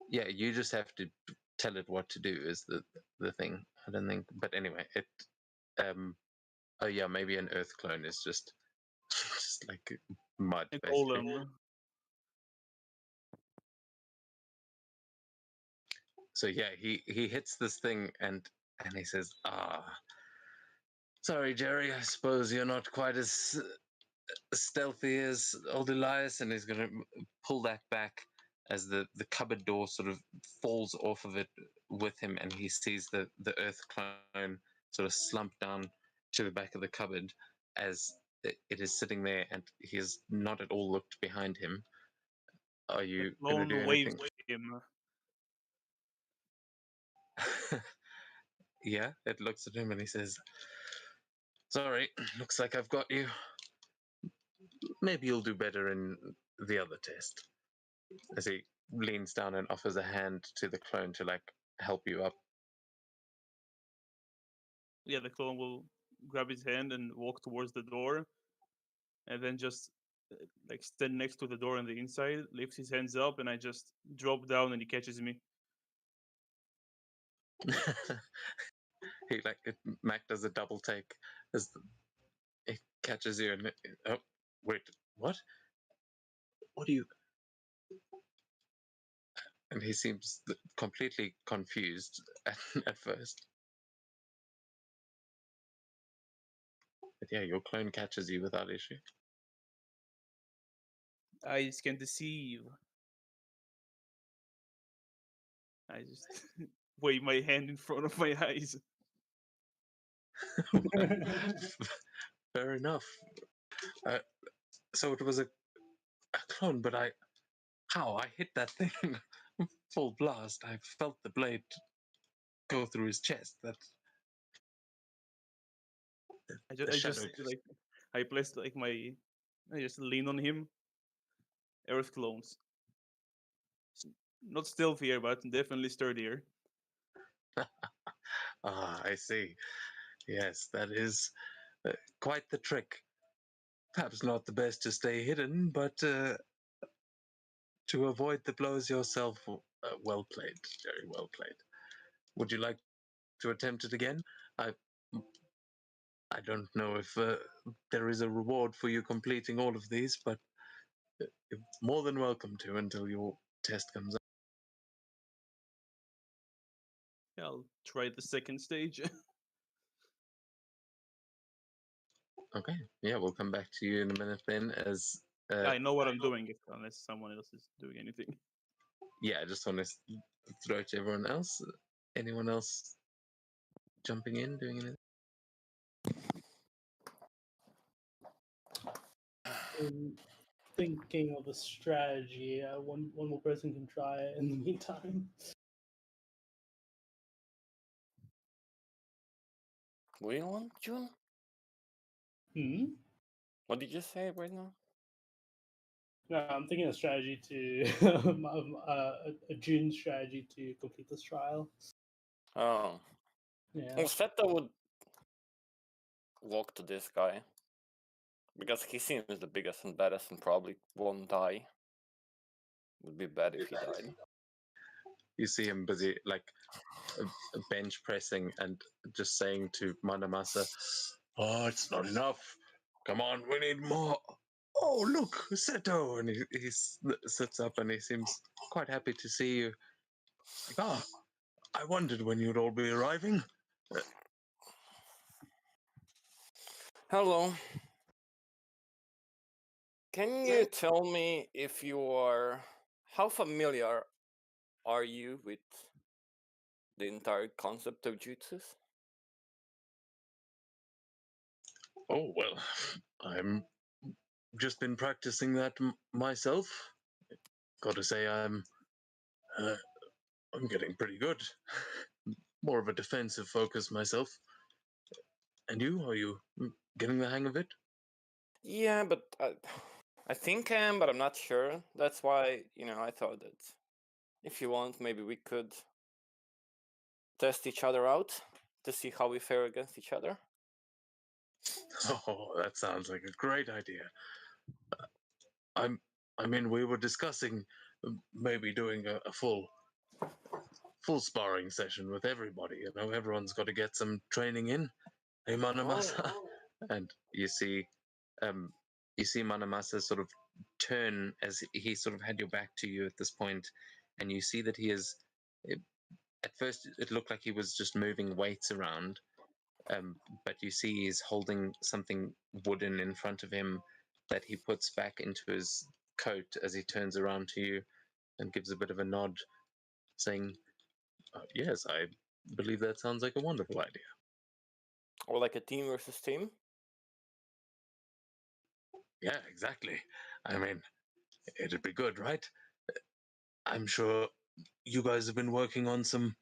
Yeah, you just have to tell it what to do. Is the thing? I don't think. But anyway, it. Oh yeah, maybe an Earth clone is just just like mud, A basically. golem. So yeah, he hits this thing and he says, sorry, Jerry, I suppose you're not quite as stealthy as old Elias. And he's going to pull that back as the cupboard door sort of falls off of it with him, and he sees the earth clone sort of slump down to the back of the cupboard as it is sitting there, and he has not at all looked behind him. Are you going to do Clone waves anything? him. Yeah, it looks at him and he says, sorry, looks like I've got you. Maybe you'll do better in the other test. As he leans down and offers a hand to the clone to like help you up. Yeah, the clone will grab his hand and walk towards the door, and then just like stand next to the door on the inside, lifts his hands up, and I just drop down, and he catches me. He like Mac does a double take as he catches you and oh wait, what do you? And he seems completely confused at first. But yeah, your clone catches you without issue. Eyes can deceive. I just wave my hand in front of my eyes. Fair enough. So it was a clone, but I hit that thing full blast. I felt the blade go through his chest. That I the just shadow. like I placed like I just lean on him. Earth clones. Not stealthier, but definitely sturdier. I see. Yes, that is quite the trick. Perhaps not the best to stay hidden, but to avoid the blows yourself. Well played, Jerry. Well played. Would you like to attempt it again? I don't know if there is a reward for you completing all of these, but you're more than welcome to until your test comes up. Yeah, I'll try the second stage. Okay. Yeah, we'll come back to you in a minute then. As I know what I'm doing, unless someone else is doing anything. yeah, I just want to throw it to everyone else. Anyone else jumping in, doing anything? Thinking of a strategy. One more person can try it in the meantime. What do you want, June? Hmm. What did you say right now? No, I'm thinking of a strategy to a June strategy to complete this trial. Oh. Yeah. Well, Seta would walk to this guy. Because he seems the biggest and baddest and probably won't die. Would be bad if he died. You see him busy, like bench pressing and just saying to Manamasa, "Oh, it's not enough. Come on, we need more. Oh, look, Seto!" And he sits up and he seems quite happy to see you. Like, oh, I wondered when you'd all be arriving. Hello. Can you tell me if you are... How familiar are you with the entire concept of jutsus? Oh, well, I'm just been practicing that myself. Gotta say, I'm getting pretty good. More of a defensive focus myself. And you, are you getting the hang of it? Yeah, but I think I am, but I'm not sure. That's why, I thought that if you want, maybe we could test each other out to see how we fare against each other. Oh, that sounds like a great idea. I mean, we were discussing maybe doing a full sparring session with everybody. Everyone's got to get some training in. Hey, Manamasa. And you see Manamasa sort of turn as he sort of had your back to you at this point, and you see that he is at first it looked like he was just moving weights around, but you see he's holding something wooden in front of him that he puts back into his coat as he turns around to you and gives a bit of a nod, saying, yes, I believe that sounds like a wonderful idea. Or like a team versus team? Yeah, exactly. I mean, it'd be good, right? I'm sure you guys have been working on some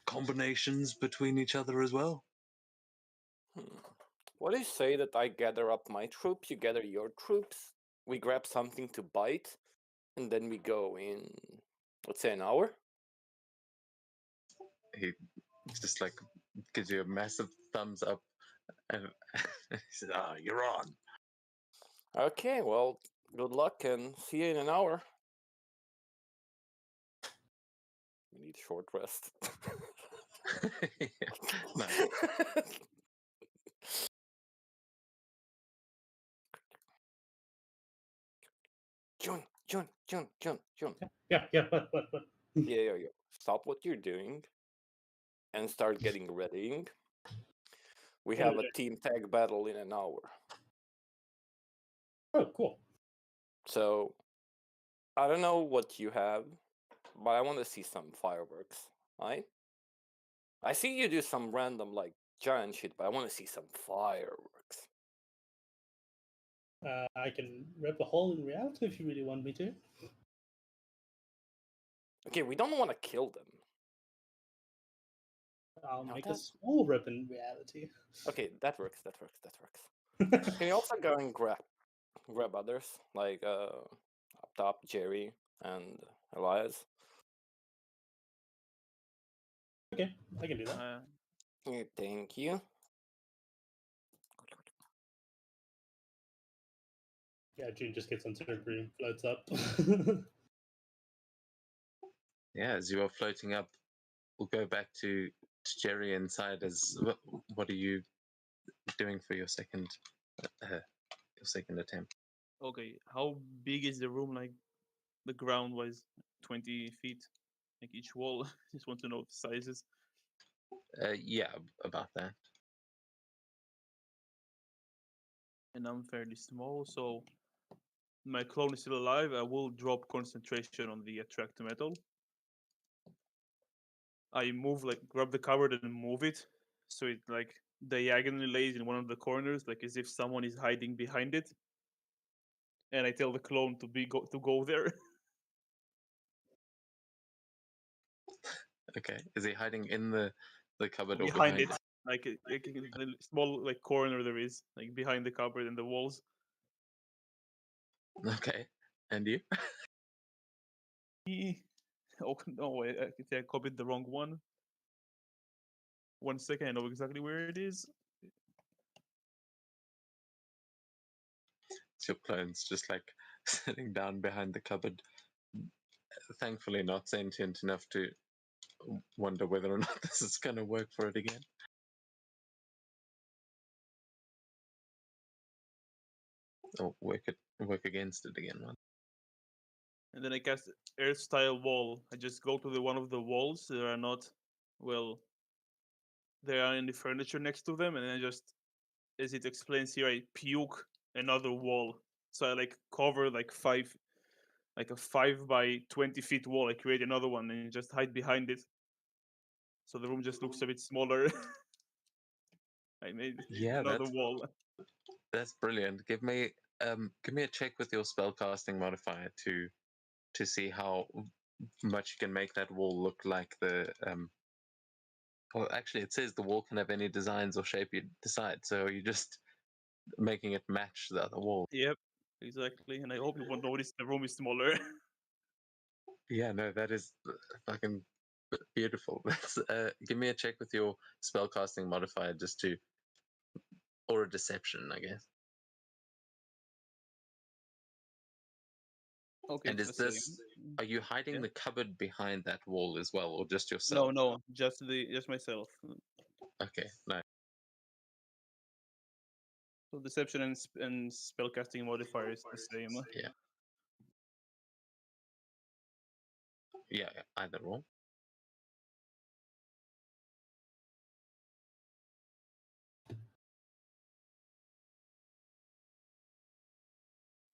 combinations between each other as well. What do you say that I gather up my troops, you gather your troops, we grab something to bite, and then we go in, let's say, an hour? He just like gives you a massive thumbs up and he says, you're on. Okay, well, good luck and see you in an hour. We need short rest. Nice. Jun. Yeah. What? Yeah. Stop what you're doing and start getting ready. We have a team tag battle in an hour. Oh, cool. So, I don't know what you have, but I want to see some fireworks, right? I see you do some random, like, giant shit, but I want to see some fireworks. I can rip a hole in reality if you really want me to. Okay, we don't want to kill them. I'll Now make a that- small rip in reality. Okay, that works. Can you also go and grab others, like up top, Jerry and Elias? Okay, I can do that. Yeah, thank you. Yeah, June just gets on surgery, floats up. Yeah, as you are floating up, we'll go back to Jerry inside. As what are you doing for your second attempt? Okay, how big is the room? Like the ground was 20 feet, like each wall. Just want to know the sizes. Yeah, about that. And I'm fairly small, so my clone is still alive. I will drop concentration on the attract metal. I move, like, grab the cupboard and move it, so it like diagonally lays in one of the corners, like as if someone is hiding behind it. And I tell the clone to go there. Okay, is he hiding in the cupboard or behind behind it, like the small like corner there is, like behind the cupboard and the walls. Okay, and you? Oh no, I copied the wrong one. 1 second, I know exactly where it is. It's your clone's just like sitting down behind the cupboard, thankfully not sentient enough to wonder whether or not this is going to work for it again. Or work against it again. And then I cast Earth Style Wall. I just go to one of the walls that are not, well, there are any furniture next to them, and then I just, as it explains here, I puke another wall. So I like cover like a 5 by 20 feet wall. I create another one and just hide behind it. So the room just looks a bit smaller. I made another wall. That's brilliant. Give me a check with your spellcasting modifier to see how much you can make that wall look like the well, actually it says the wall can have any designs or shape you decide, so you're just making it match the other wall. Yep, exactly. And I hope you won't notice the room is smaller. Yeah, no, that is fucking beautiful. That's give me a check with your spellcasting modifier just to, or a deception, I guess. Okay, And it's is the this? same. Are you hiding Yeah. the cupboard behind that wall as well, or just yourself? No, just myself. Okay, nice. So deception and spellcasting modifier is the same. Yeah. Yeah, either or.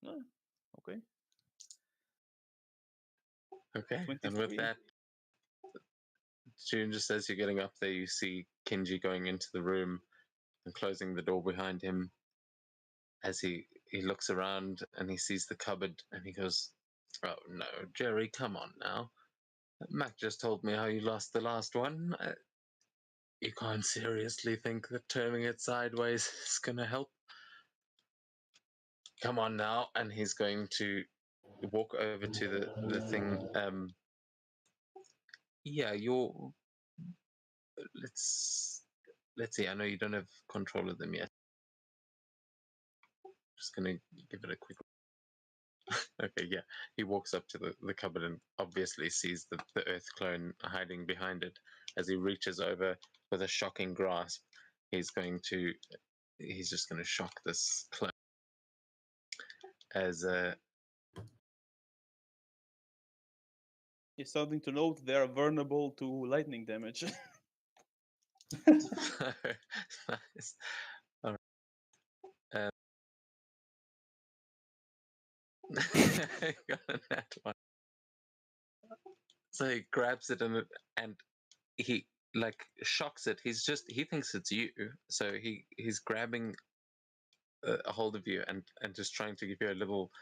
Okay. Okay, and with 23. that, June, just as you're getting up there, you see Kinji going into the room and closing the door behind him. As he looks around and he sees the cupboard and he goes, "Oh no, Jerry, come on now. Mac just told me how you lost the last one. You can't seriously think that turning it sideways is gonna help. Come on now." And he's going to walk over to the thing. Yeah, you're. Let's see. I know you don't have control of them yet. Just gonna give it a quick. Okay, yeah. He walks up to the cupboard and obviously sees the Earth clone hiding behind it. As he reaches over with a shocking grasp, he's just going to shock this clone. As It's something to note, they are vulnerable to lightning damage. nice. All right. Got a nat one. So he grabs it and he like shocks it. He thinks it's you, so he's grabbing a hold of you and just trying to give you a little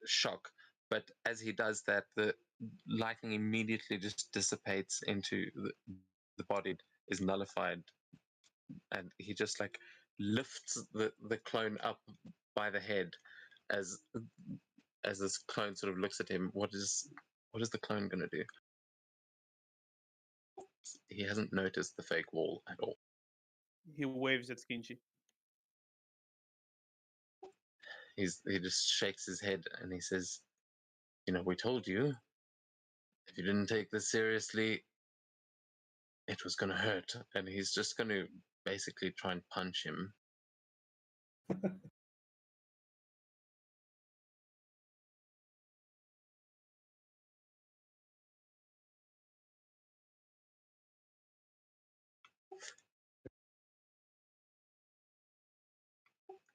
shock. But as he does that, the lightning immediately just dissipates into the body, is nullified, and he just like lifts the clone up by the head as this clone sort of looks at him. What is the clone going to do? He hasn't noticed the fake wall at all. He waves at Kinji. He just shakes his head and he says, we told you, if you didn't take this seriously, it was going to hurt. And he's just going to basically try and punch him.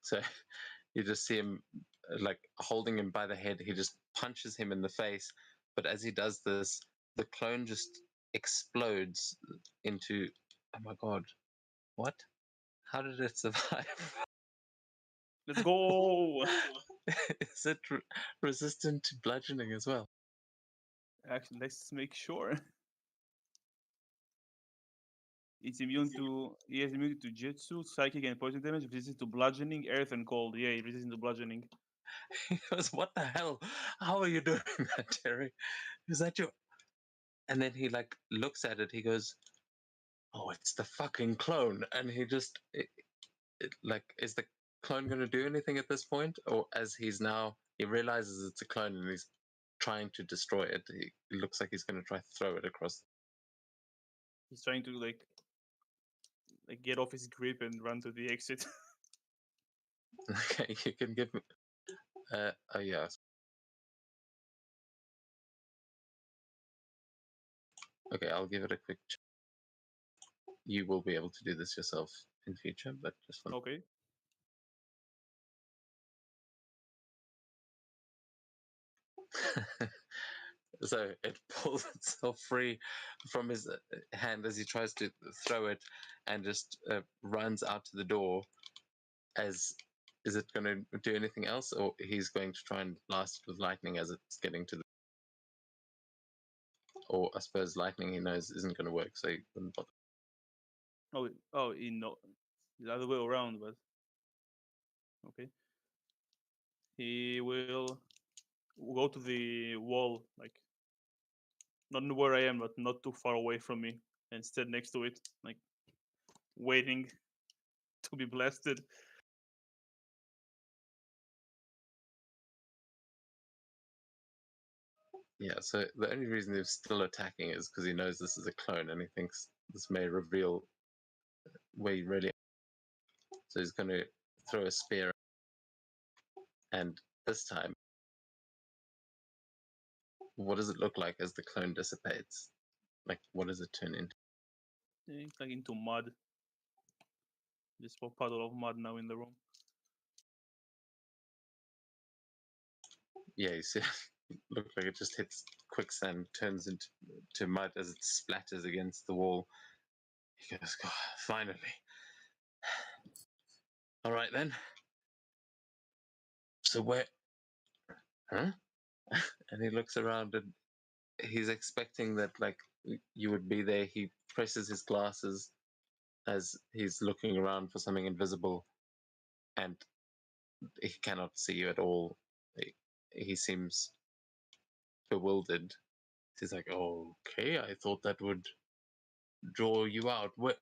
So you just see him like holding him by the head. He just punches him in the face. But as he does this, the clone just explodes into, oh my God, what? How did it survive? Let's go! Is it resistant to bludgeoning as well? Actually, let's make sure. He has immunity to Jutsu, Psychic, and Poison damage, resistant to bludgeoning, Earth, and Cold. Yeah, resistant to bludgeoning. He goes, "What the hell? How are you doing that, Terry? Is that your..." And then he like looks at it. He goes, "Oh, it's the fucking clone." And he just like, is the clone going to do anything at this point? Or as he realizes it's a clone and he's trying to destroy it. It looks like he's going to try to throw it across. He's trying to like get off his grip and run to the exit. Okay, you can give me. Oh yeah. Okay, I'll give it a quick check. You will be able to do this yourself in future, but just for Okay. So it pulls itself free from his hand as he tries to throw it, and just runs out to the door. Is it going to do anything else, or he's going to try and blast it with lightning as it's getting to the? Or I suppose lightning he knows isn't going to work, so he wouldn't bother. The other way around, but okay. He will go to the wall, like not where I am, but not too far away from me, and stand next to it, like waiting to be blasted. Yeah, so the only reason he's still attacking is because he knows this is a clone and he thinks this may reveal where he really is. So he's going to throw a spear, and this time, what does it look like as the clone dissipates? Like, what does it turn into? It's like into mud. Just a puddle of mud now in the room. yeah, you see, look like it just hits quicksand, turns into mud as it splatters against the wall. He goes, God, finally. All right then. So where? Huh? And he looks around and he's expecting that like you would be there. He presses his glasses as he's looking around for something invisible, and he cannot see you at all. He seems bewildered. He's like, "Okay, I thought that would draw you out. Where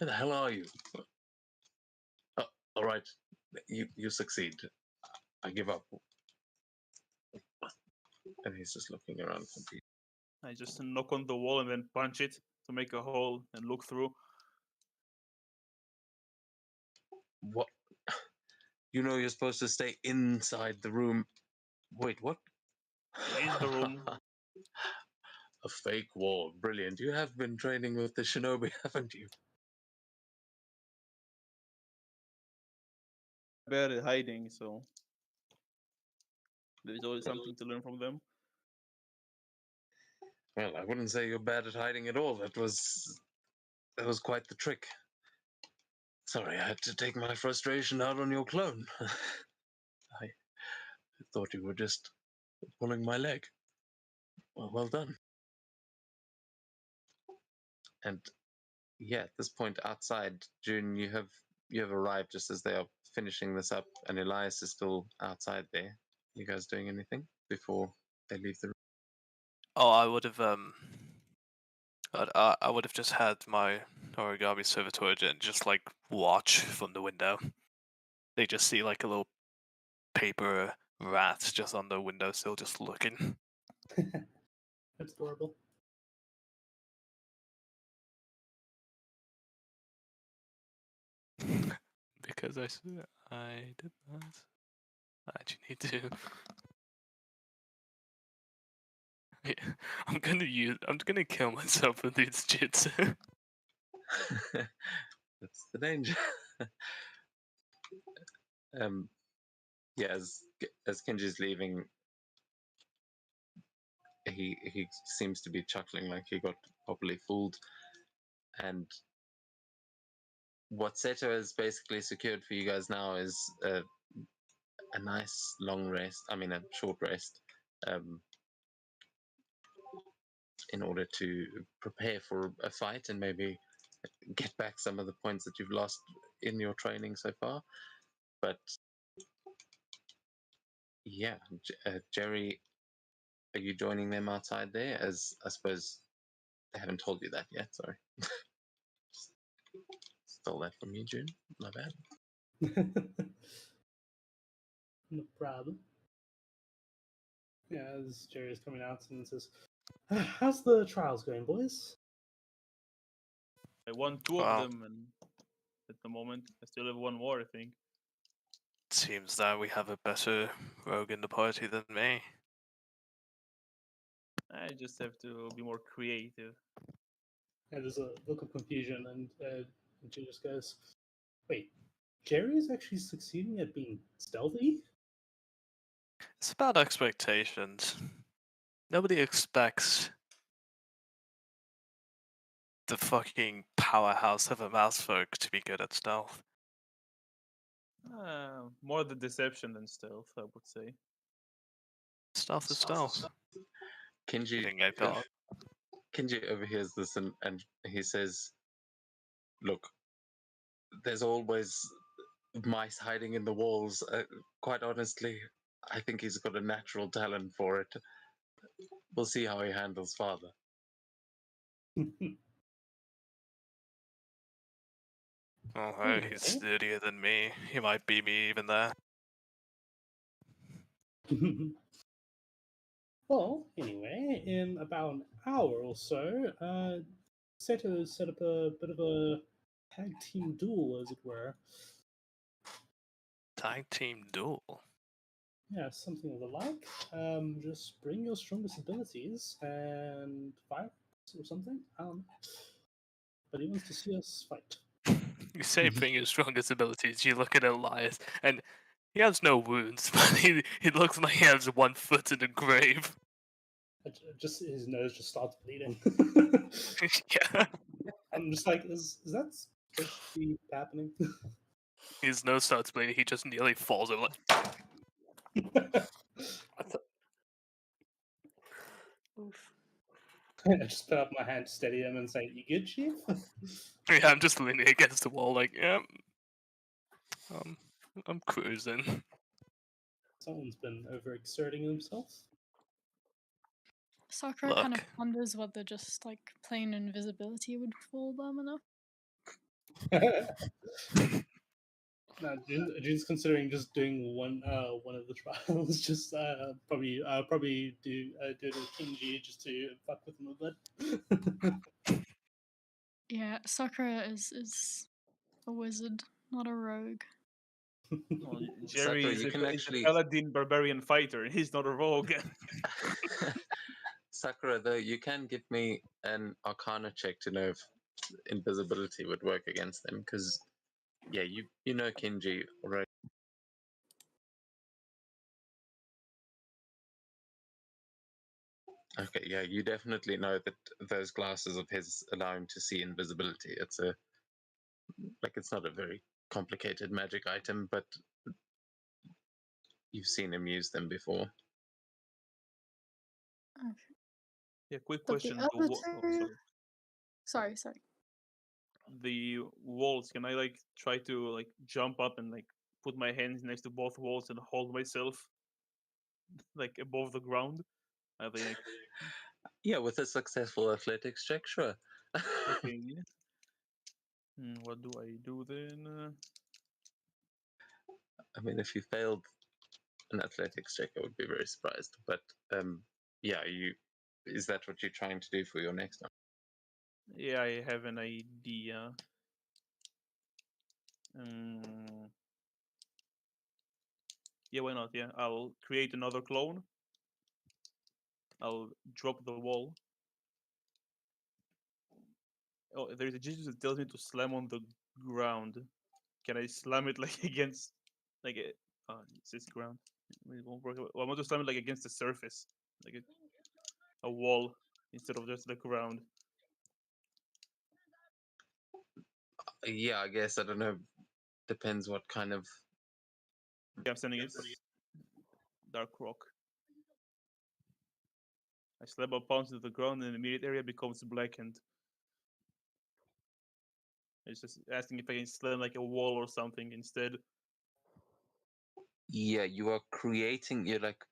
the hell are you?" Oh, all right, you succeed. I give up. And he's just looking around confused. I just knock on the wall and then punch it to make a hole and look through. What? You know you're supposed to stay inside the room. Wait, what? It is the room. A fake wall. Brilliant. You have been training with the shinobi, haven't you? Bad at hiding, so there's always something to learn from them. Well, I wouldn't say you're bad at hiding at all. That was quite the trick. Sorry, I had to take my frustration out on your clone. I thought you were just pulling my leg. Well done. And yeah, at this point outside, June, you have arrived just as they are finishing this up, and Elias is still outside there. You guys doing anything before they leave the room? Oh, I would have I would have just had my origami servitor and just like watch from the window. They just see like a little paper rat just on the windowsill, just looking. That's adorable. Because I did that. I actually need to. I'm gonna kill myself with these jitsu. That's the danger. Yeah, as Kenji's leaving, he seems to be chuckling like he got properly fooled. And what Seto has basically secured for you guys now is a nice long rest. I mean, a short rest, in order to prepare for a fight and maybe get back some of the points that you've lost in your training so far. But yeah, Jerry, are you joining them outside there? As I suppose they haven't told you that yet. Sorry. Stole that from you, June. My bad. No problem. Yeah, as Jerry is coming out and says, "How's the trials going, boys?" I won two Wow. of them, and at the moment, I still have one more, I think. Seems that we have a better rogue in the party than me. I just have to be more creative. And there's a look of confusion, and she just goes, "Wait, Jerry is actually succeeding at being stealthy?" It's about expectations. Nobody expects the fucking powerhouse of a mousefolk to be good at stealth. More the deception than stealth, I would say. Stealth is stealth. Kenji, Think I thought. Kenji overhears this and he says, "Look, there's always mice hiding in the walls. Quite honestly, I think he's got a natural talent for it. We'll see how he handles father." Oh, hey, he's sturdier than me. He might beat me even there. Well, anyway, in about an hour or so, Seto set up a bit of a tag team duel, as it were. Tag team duel. Yeah, something of the like. Just bring your strongest abilities and fight or something. I don't know. But he wants to see us fight. You say bring your strongest abilities. You look at Elias, and He has no wounds, but he looks like he has 1 foot in the grave. Just his nose just starts bleeding. Yeah, I'm just like, is that supposed to be happening? his nose starts bleeding. He just nearly falls over. I just put up my hand to steady him and say, "You good, Chief?" Yeah, I'm just leaning against the wall, like, yeah, I'm cruising. Someone's been overexerting himself. Sakura kind of Look. wonders whether just like plain invisibility would fool them enough. No, June's considering just doing one of the trials. Just probably do it with King G just to fuck with him a bit. Yeah, Sakura is a wizard, not a rogue. Well, Jerry Sakura, is you a, can is a actually paladin barbarian fighter. He's not a rogue. Sakura, though, you can give me an Arcana check to know if invisibility would work against them, because yeah, you know Kenji already. Okay, yeah, you definitely know that those glasses of his allow him to see invisibility. It's not a very complicated magic item, but you've seen him use them before. Yeah, quick But the question. other Oh, two, sorry. sorry. The walls. Can I like try to like jump up and like put my hands next to both walls and hold myself like above the ground? Are they like Yeah, with a successful athletics check, sure. okay? Yeah. What do I do then? I mean, if you failed an athletics check, I would be very surprised. But yeah, is that what you're trying to do for your next one? Yeah, I have an idea. Um, yeah, why not? Yeah, I'll create another clone. I'll drop the wall. Oh, there's a Jesus that tells me to slam on the ground. Can I slam it like against like it says ground? It won't work. Well, I want to slam it like against the surface, like a wall instead of just the ground. Yeah, I guess I don't know. Depends what kind of. Yeah, I'm sending it. Dark rock. I slam a bounce into the ground, and the immediate area becomes blackened. It's just asking if I can slam like a wall or something instead. Yeah, you are creating. You're like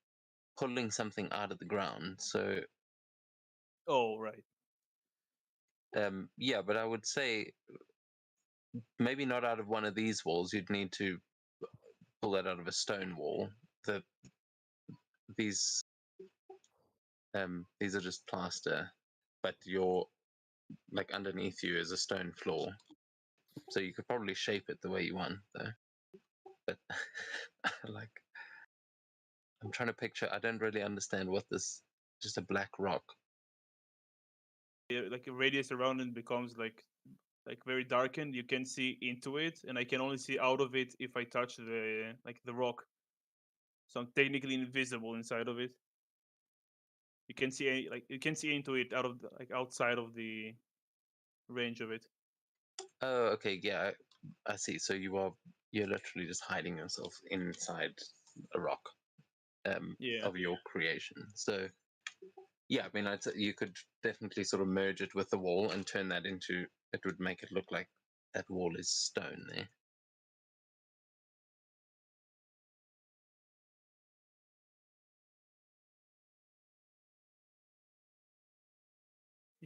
pulling something out of the ground. So Oh, right. yeah, but I would say maybe not out of one of these walls. You'd need to pull that out of a stone wall. These these are just plaster, but you're like underneath you is a stone floor, so you could probably shape it the way you want, though. But like, I'm trying to picture. I don't really understand what this. Just a black rock. Yeah, like a radius around it becomes like very darkened. You can see into it, and I can only see out of it if I touch the rock. So I'm technically invisible inside of it. You can see you can see into it out of outside of the range of it. Oh, okay, yeah, I see. So you're literally just hiding yourself inside a rock Yeah. of your creation. So yeah, I mean, you could definitely sort of merge it with the wall and turn that into. It would make it look like that wall is stone there.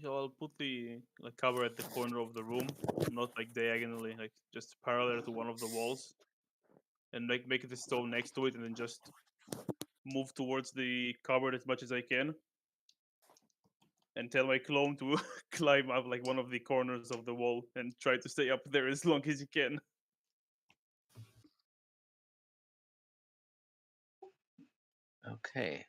So I'll put the cover at the corner of the room, not like diagonally, like just parallel to one of the walls, and like make the stone next to it, and then just move towards the cupboard as much as I can, and tell my clone to climb up like one of the corners of the wall and try to stay up there as long as he can. Okay.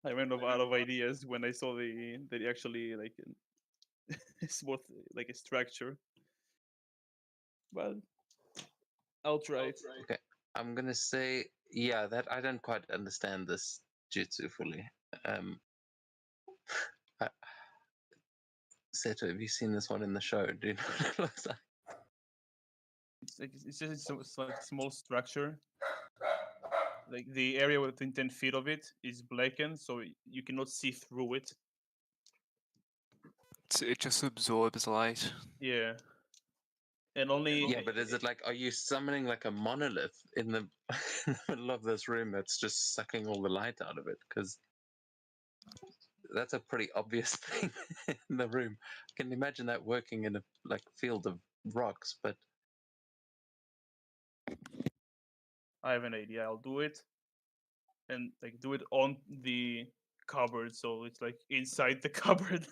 I ran out of ideas when I saw that actually like it's both like a structure, but I'll try it. Okay, I'm gonna say that I don't quite understand this jutsu fully. I, Seto, have you seen this one in the show? Do you know what it looks like? It's like a small structure. Like the area within 10 feet of it is blackened, so you cannot see through it. It just absorbs light. Yeah. And only Yeah, but is it like, are you summoning like a monolith in the, in the middle of this room that's just sucking all the light out of it? Because that's a pretty obvious thing in the room. I can imagine that working in a like field of rocks, but I have an idea. I'll do it, and like do it on the cupboard, so it's like inside the cupboard.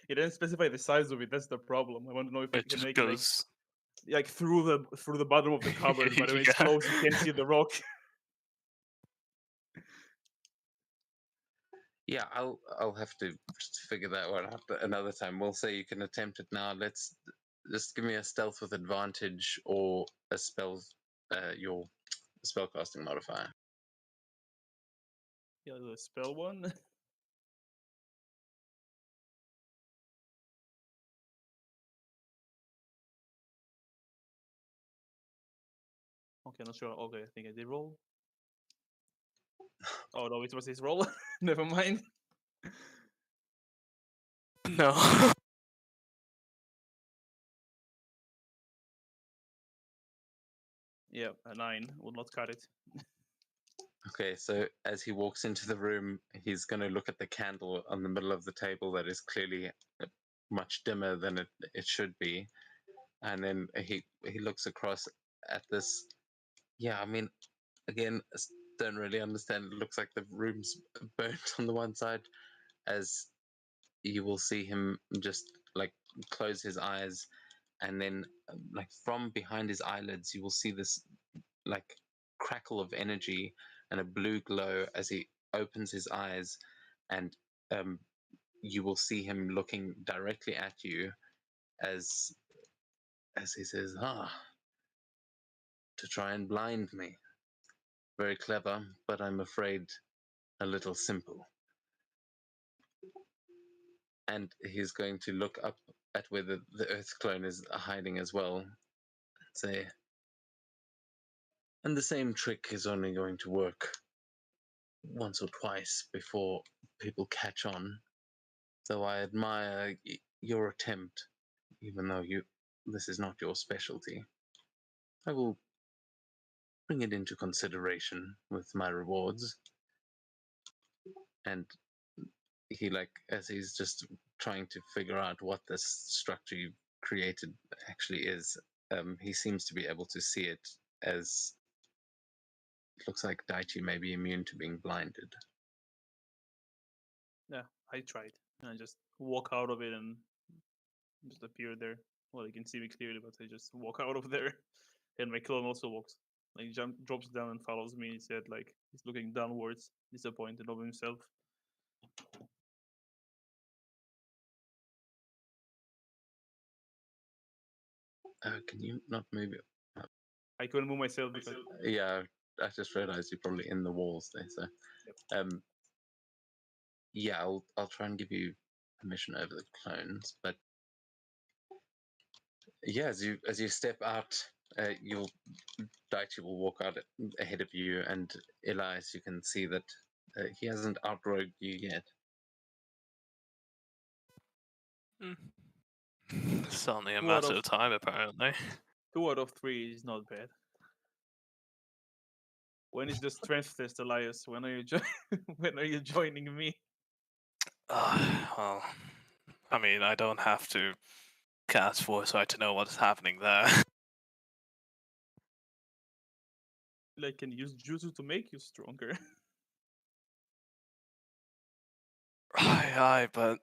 It doesn't specify the size of it. That's the problem. I want to know if I It can just make goes. it like through the bottom of the cupboard, but when it's Yeah. closed, you can't see the rock. yeah, I'll have to figure that one out another time. We'll say you can attempt it now. Let's just give me a stealth with advantage or a spell, your spellcasting modifier. Yeah, the spell one. Okay, not sure. Okay, I think I did roll. Oh no, it was his roll. Never mind. No. Yeah, a 9 will not cut it. Okay, so as he walks into the room, he's going to look at the candle on the middle of the table that is clearly much dimmer than it should be, and then he looks across at this. Yeah, I mean, again, don't really understand. It looks like the room's burnt on the one side, as you will see him just like close his eyes, and then like from behind his eyelids, you will see this like crackle of energy and a blue glow as he opens his eyes, and you will see him looking directly at you as he says, to try and blind me. Very clever, but I'm afraid a little simple. And he's going to look up at where the Earth clone is hiding as well, and say, and the same trick is only going to work once or twice before people catch on. Though I admire your attempt, even though this is not your specialty. I will bring it into consideration with my rewards. And he, like, as he's just trying to figure out what this structure you've created actually is, he seems to be able to see it as it looks like Daichi may be immune to being blinded. Yeah, I tried. And I just walk out of it and just appear there. Well, you can see me clearly, but I just walk out of there. And my clone also walks, like drops down and follows me. He said, like he's looking downwards, disappointed of himself. Can you not move it? I couldn't move myself because Yeah, I just realized you're probably in the walls there. So, Yep. Yeah, I'll try and give you permission over the clones, but yeah, as you step out, Daichi will walk out ahead of you, and Elias, you can see that he hasn't outrogued you yet. It's only a What matter of- of time, apparently. 2 out of 3 is not bad. When is the strength test, Elias? When are you when are you joining me? Well, I mean, I don't have to cast foresight to know what's happening there. Like, can use jutsu to make you stronger. Aye, but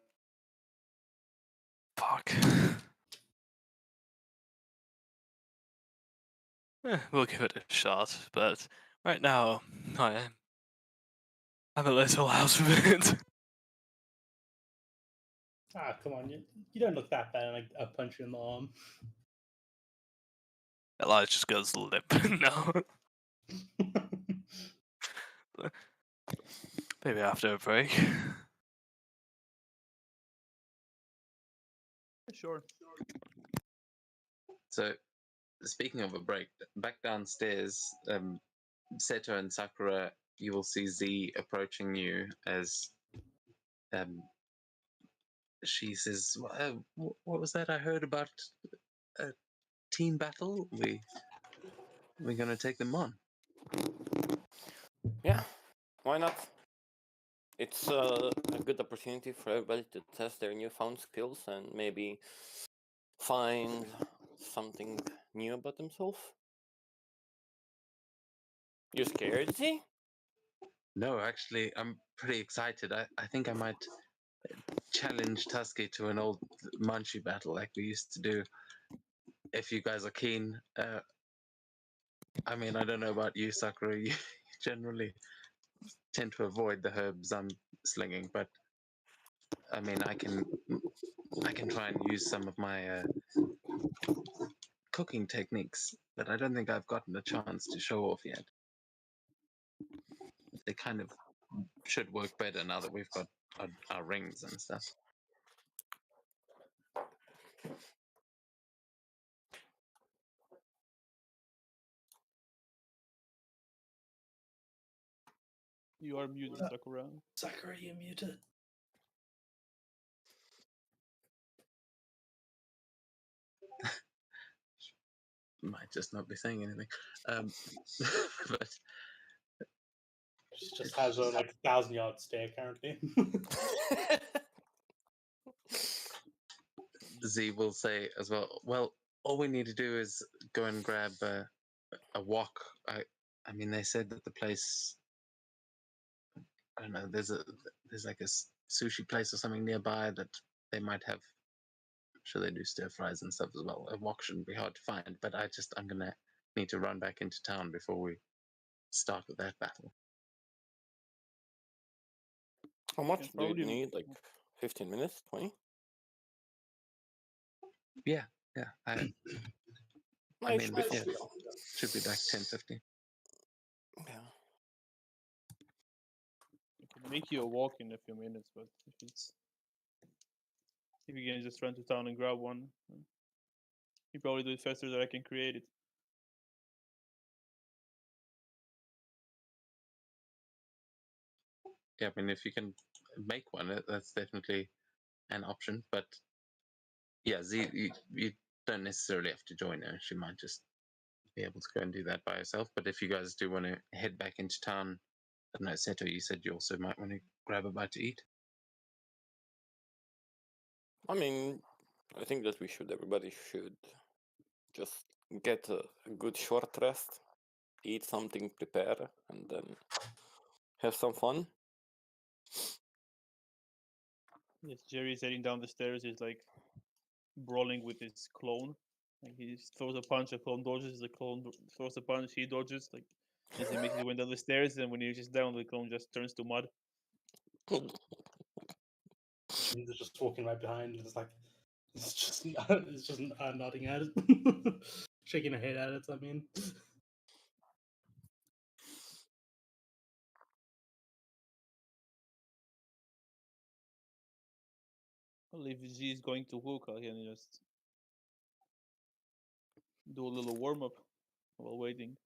fuck. We'll give it a shot, but right now I'm a little out of it. Ah, come on, you don't look that bad, and I punch you in the arm. Elijah just goes limp. No. Maybe after a break. Sure. So, speaking of a break, back downstairs, Seto and Sakura, you will see Z approaching you as she says, "What was that I heard about a team battle? We're gonna take them on." Yeah, why not? It's a good opportunity for everybody to test their newfound skills and maybe find something new about themselves. You scared, Z? No, actually, I'm pretty excited. I think I might challenge Tusky to an old Munchie battle like we used to do. If you guys are keen, I mean, I don't know about you, Sakura. You generally tend to avoid the herbs I'm slinging, but I mean, I can try and use some of my cooking techniques that I don't think I've gotten a chance to show off yet. They kind of should work better now that we've got our rings and stuff. You are muted, Sakura. Sakura, you're muted. Might just not be saying anything. But She just has her like 1,000-yard stare currently. Z will say as well, well, all we need to do is go and grab a wok. I mean, they said that the place, I don't know, there's like a sushi place or something nearby that they might have. I'm sure they do stir fries and stuff as well. A wok shouldn't be hard to find, but I'm gonna need to run back into town before we start with that battle. How much Can do you probably- need? Like 15 minutes? 20? Yeah. I No, I it mean, should be yeah, fine. should be like 10:50. Yeah. I can make you a walk in a few minutes, but if you can just run to town and grab one, you probably do it faster than I can create it. Yeah, I mean, if you can make one, that's definitely an option. But yeah, Z, you don't necessarily have to join her. She might just be able to go and do that by herself. But if you guys do want to head back into town, I don't know, Seto, you said you also might want to grab a bite to eat. I mean, I think that everybody should just get a good short rest, eat something, prepare, and then have some fun. Yes, Jerry is heading down the stairs. He's like brawling with his clone. Like he throws a punch, the clone dodges. The clone throws a punch, he dodges. Like as he makes his way down the stairs, and when he reaches down, the clone just turns to mud. She's just walking right behind. It's like it's just nodding at it, shaking her head at it. I mean, Well, if Z is going to hook, I can just do a little warm up while waiting.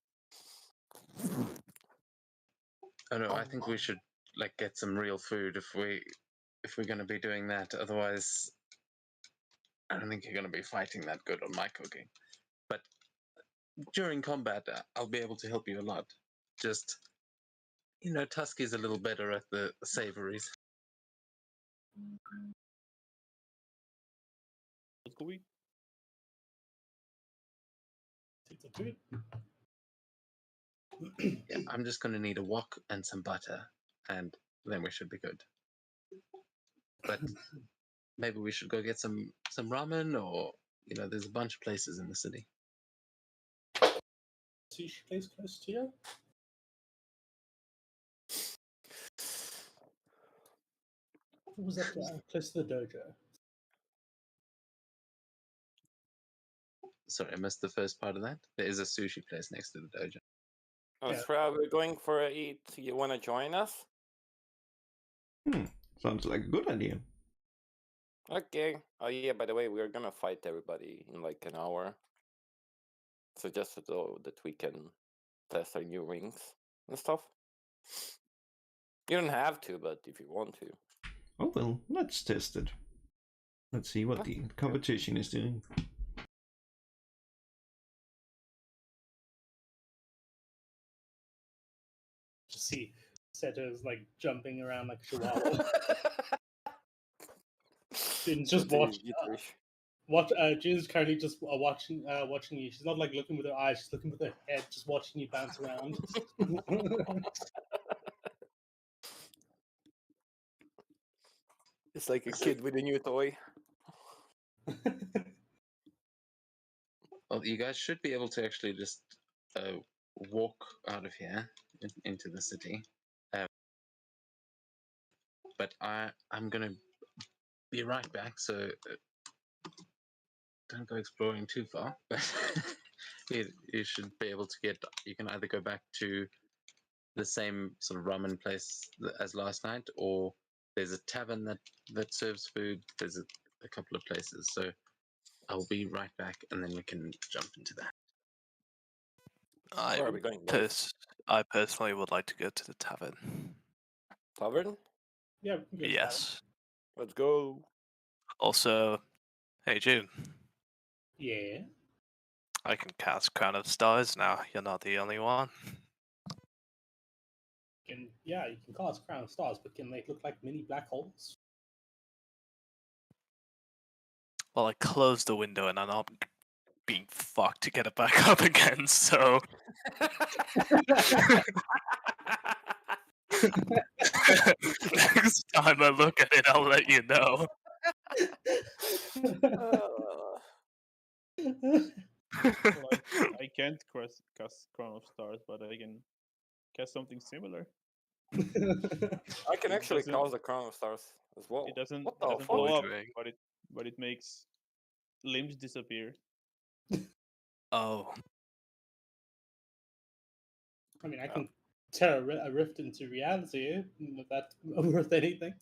Oh no, I think we should like get some real food if we're going to be doing that. Otherwise, I don't think you're going to be fighting that good on my cooking. But during combat, I'll be able to help you a lot. Just Tusky's a little better at the savories. Let's go eat. take the food. Yeah, I'm just going to need a wok and some butter, and then we should be good. But maybe we should go get some ramen, or there's a bunch of places in the city. Sushi place close to you. What was that close to the dojo? sorry, I missed the first part of that. There is a sushi place next to the dojo. Oh, Yeah. Shreya, we're going for a eat. You want to join us? Sounds like a good idea. Okay. Oh yeah, by the way, we're gonna fight everybody in like an hour. So just so that we can test our new rings and stuff. You don't have to, but if you want to. Oh well, let's test it. Let's see what the competition is doing. Just see Seto's like jumping around like a chihuahua. Jin's just Jin's currently just watching you. She's not like looking with her eyes, she's looking with her head, just watching you bounce around. It's like a kid with a new toy. Well, you guys should be able to actually just walk out of here into the city. But I'm gonna be right back, so don't go exploring too far. But you should be able to get. You can either go back to the same sort of ramen place as last night, or there's a tavern that serves food. There's a couple of places, so I'll be right back, and then we can jump into that. Where are we going, guys? I personally would like to go to the tavern. Tavern? Yeah, we can go to Yes. Let's go. Also, hey June, that. Yeah. I can cast Crown of Stars now. You're not the only one. You can cast Crown of Stars, but can they look like mini black holes? Well, I closed the window and I'm not being fucked to get it back up again, so next time I look at it, I'll let you know. Well, I can't cast Crown of Stars, but I can cast something similar. I can actually doesn't- cause the Crown of Stars as well. It doesn't, What it the doesn't fuck? blow up, Doing? but it makes limbs disappear. Oh, I mean, I can tear a rift into reality. If that's worth anything.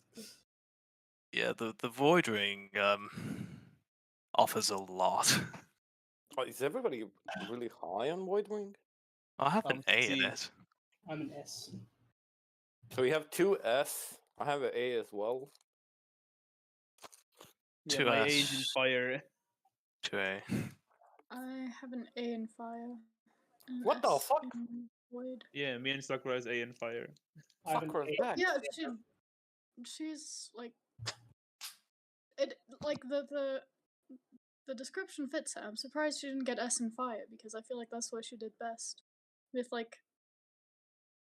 yeah, the Void Ring offers a lot. Oh, is everybody really high on Void Ring? I have an A in see. it. I'm an S. So we have two S. I have an A as well. Yeah, Two my A is in S. fire. 2A. I have an A in fire. and an What the S fuck? in void. Yeah, me and Sakura is A in fire. I have an Sakura's A. back. Yeah, she's like it. Like the description fits her. I'm surprised she didn't get S in fire because I feel like that's what she did best, with like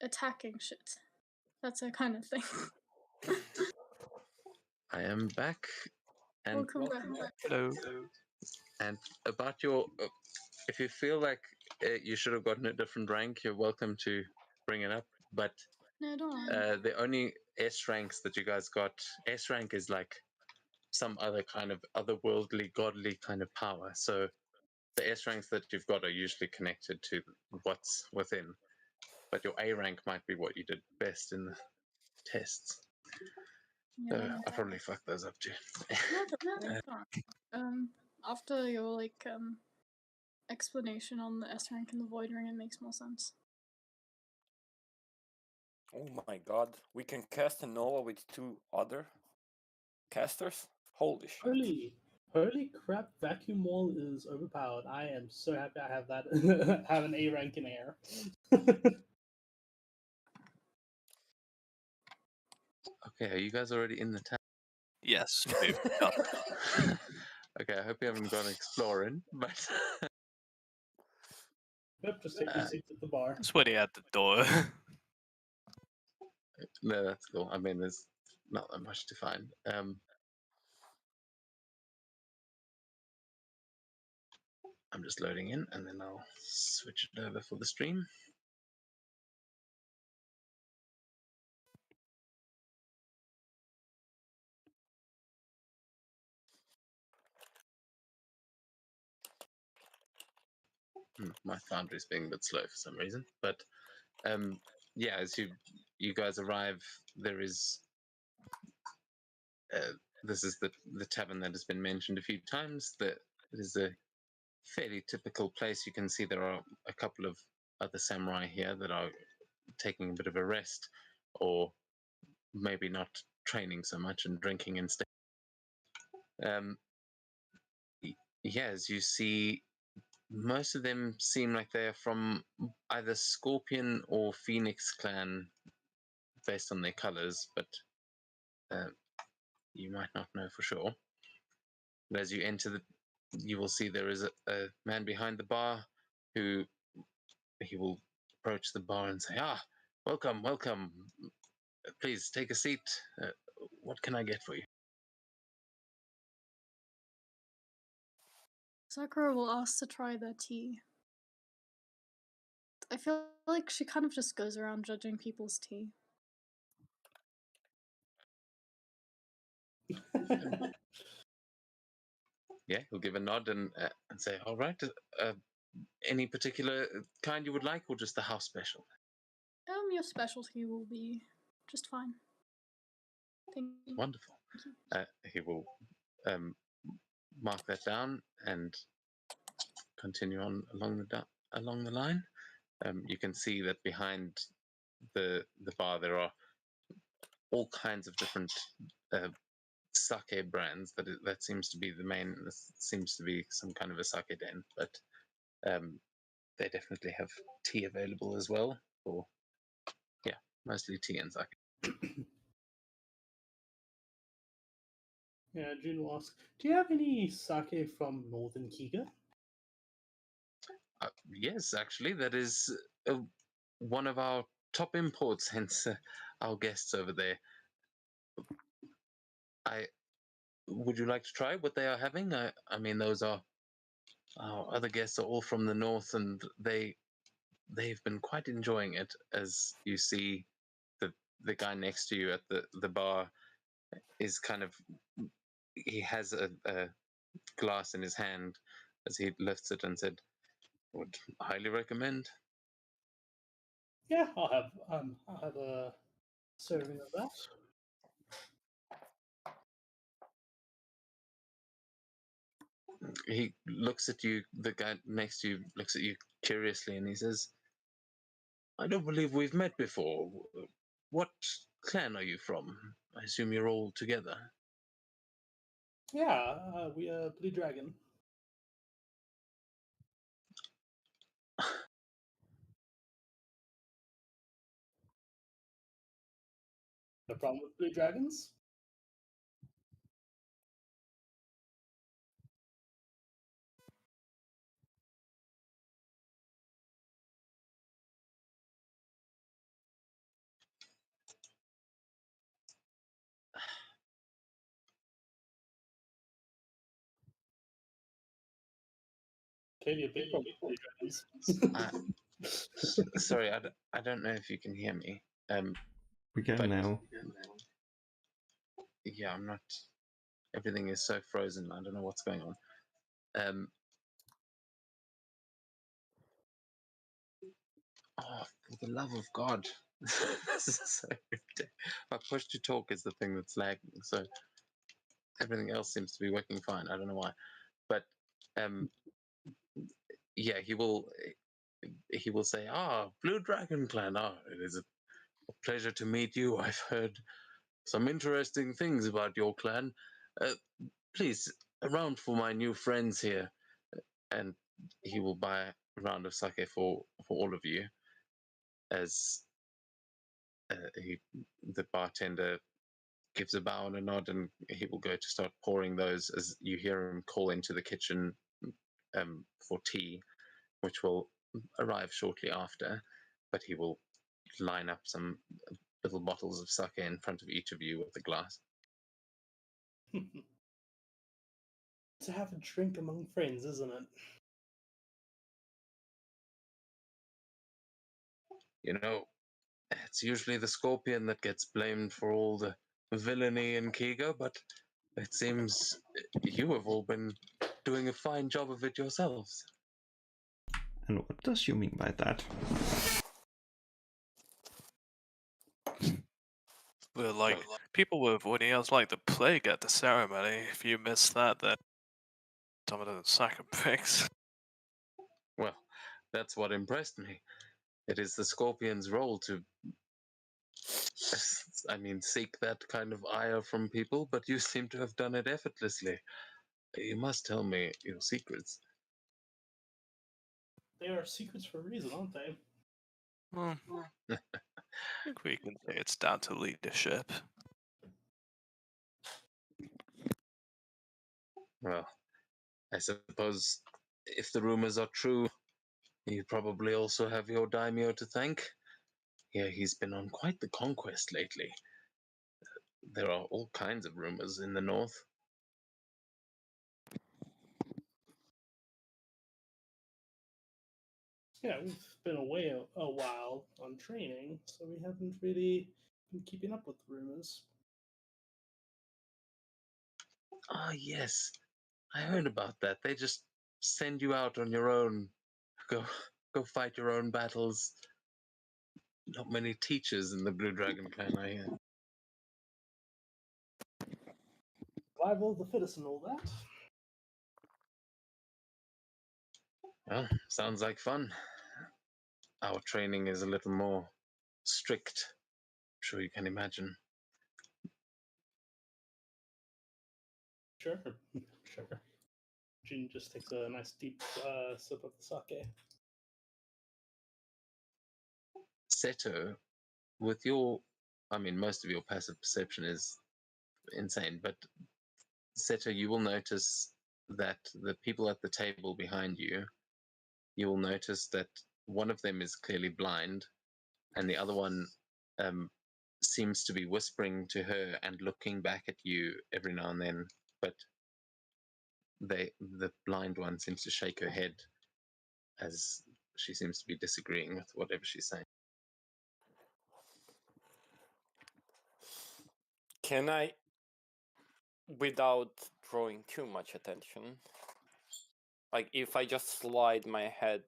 attacking shit. That's her kind of thing. I am back, and Welcome back. Hello. and about your, if you feel like you should have gotten a different rank, you're welcome to bring it up. But No, don't worry. the only S ranks that you guys got, S rank is like some other kind of otherworldly, godly kind of power. So the S ranks that you've got are usually connected to what's within. But your A rank might be what you did best in the tests. So Yeah. I probably fucked those up too. No, don't worry. After your like explanation on the S rank and the void ring, it makes more sense. Oh my god. We can cast a Nova with two other casters? Holy shit. Holy crap, Vacuum Wall is overpowered. I am so happy I have that have an A rank in air. Okay, are you guys already in the town? Yes. we've got- Okay, I hope you haven't gone exploring, but Yep, just take your seats at the bar. It's waiting at the door. no, that's cool. I mean, there's not that much to find. I'm just loading in, and then I'll switch it over for the stream. My foundry's being a bit slow for some reason, but yeah, as you guys arrive, there is this is the tavern that has been mentioned a few times. That it is a fairly typical place. You can see there are a couple of other samurai here that are taking a bit of a rest, or maybe not training so much and drinking instead. Yeah, as you see, most of them seem like they are from either Scorpion or Phoenix clan, based on their colors, but you might not know for sure. But as you enter you will see there is a man behind the bar who he will approach the bar and say, "Ah, welcome, welcome. Please take a seat. What can I get for you?" Sakura will ask to try their tea. I feel like she kind of just goes around judging people's tea. Yeah, he'll give a nod and say, "All right. Any particular kind you would like, or just the house special?" Your specialty will be just fine. Thank you. Wonderful. He will mark that down and continue on along the line. You can see that behind the bar there are all kinds of different sake brands. That seems to be the main. This seems to be some kind of a sake den, but they definitely have tea available as well. Or yeah, mostly tea and sake. Yeah, June will ask, do you have any sake from Northern Kiga? Yes, actually, that is one of our top imports. Hence, our guests over there. Would you like to try what they are having? I mean, those are our other guests are all from the north, and they've been quite enjoying it. As you see, the guy next to you at the bar is kind of he has a glass in his hand as he lifts it and said, "Would highly recommend." Yeah, I'll have a serving of that. He looks at you. The guy next to you looks at you curiously, and he says, "I don't believe we've met before. What clan are you from? I assume you're all together." Yeah, we Blue Dragon. No problem with Blue Dragons? Clearly a big problem with Blue Dragons. Sorry, I don't know if you can hear me. We can But- now. Yeah, I'm not. Everything is so frozen. I don't know what's going on. Oh, for the love of God! This is so ridiculous. My push to talk is the thing that's lagging. So everything else seems to be working fine. I don't know why, but yeah, he will say, "Ah, Blue Dragon Clan. Ah, it is a pleasure to meet you. I've heard some interesting things about your clan. Please, a round for my new friends here." And he will buy a round of sake for all of you. As the bartender gives a bow and a nod, and he will go to start pouring those. As you hear him call into the kitchen for tea, which will arrive shortly after. But he will line up some little bottles of sake in front of each of you with a glass. To have a drink among friends, isn't it? You know, it's usually the Scorpion that gets blamed for all the villainy in Kiga, but it seems you have all been doing a fine job of it yourselves. And what does you mean by that? Well, like, people were avoiding us like the plague at the ceremony. If you missed that, then some of the sack of bricks. Well, that's what impressed me. It is the Scorpion's role to, I mean, seek that kind of ire from people, but you seem to have done it effortlessly. You must tell me your secrets. They are secrets for a reason, aren't they? Well, I think we can say it's down to leadership. Well, I suppose if the rumors are true, you probably also have your daimyo to thank. Yeah, he's been on quite the conquest lately. There are all kinds of rumors in the north. Yeah, we've been away a while on training, so we haven't really been keeping up with rumors. Ah, yes. I heard about that. They just send you out on your own. Go fight your own battles. Not many teachers in the Blue Dragon clan, I hear. Survival of the fittest and all that. Well, sounds like fun. Our training is a little more strict. I'm sure you can imagine. Sure, sure. Jin just takes a nice deep sip of the sake. Seto, with your, I mean, most of your passive perception is insane, but Seto, you will notice that the people at the table behind you, you will notice that one of them is clearly blind, and the other one seems to be whispering to her and looking back at you every now and then, but the blind one seems to shake her head as she seems to be disagreeing with whatever she's saying. Can I, without drawing too much attention, like if I just slide my head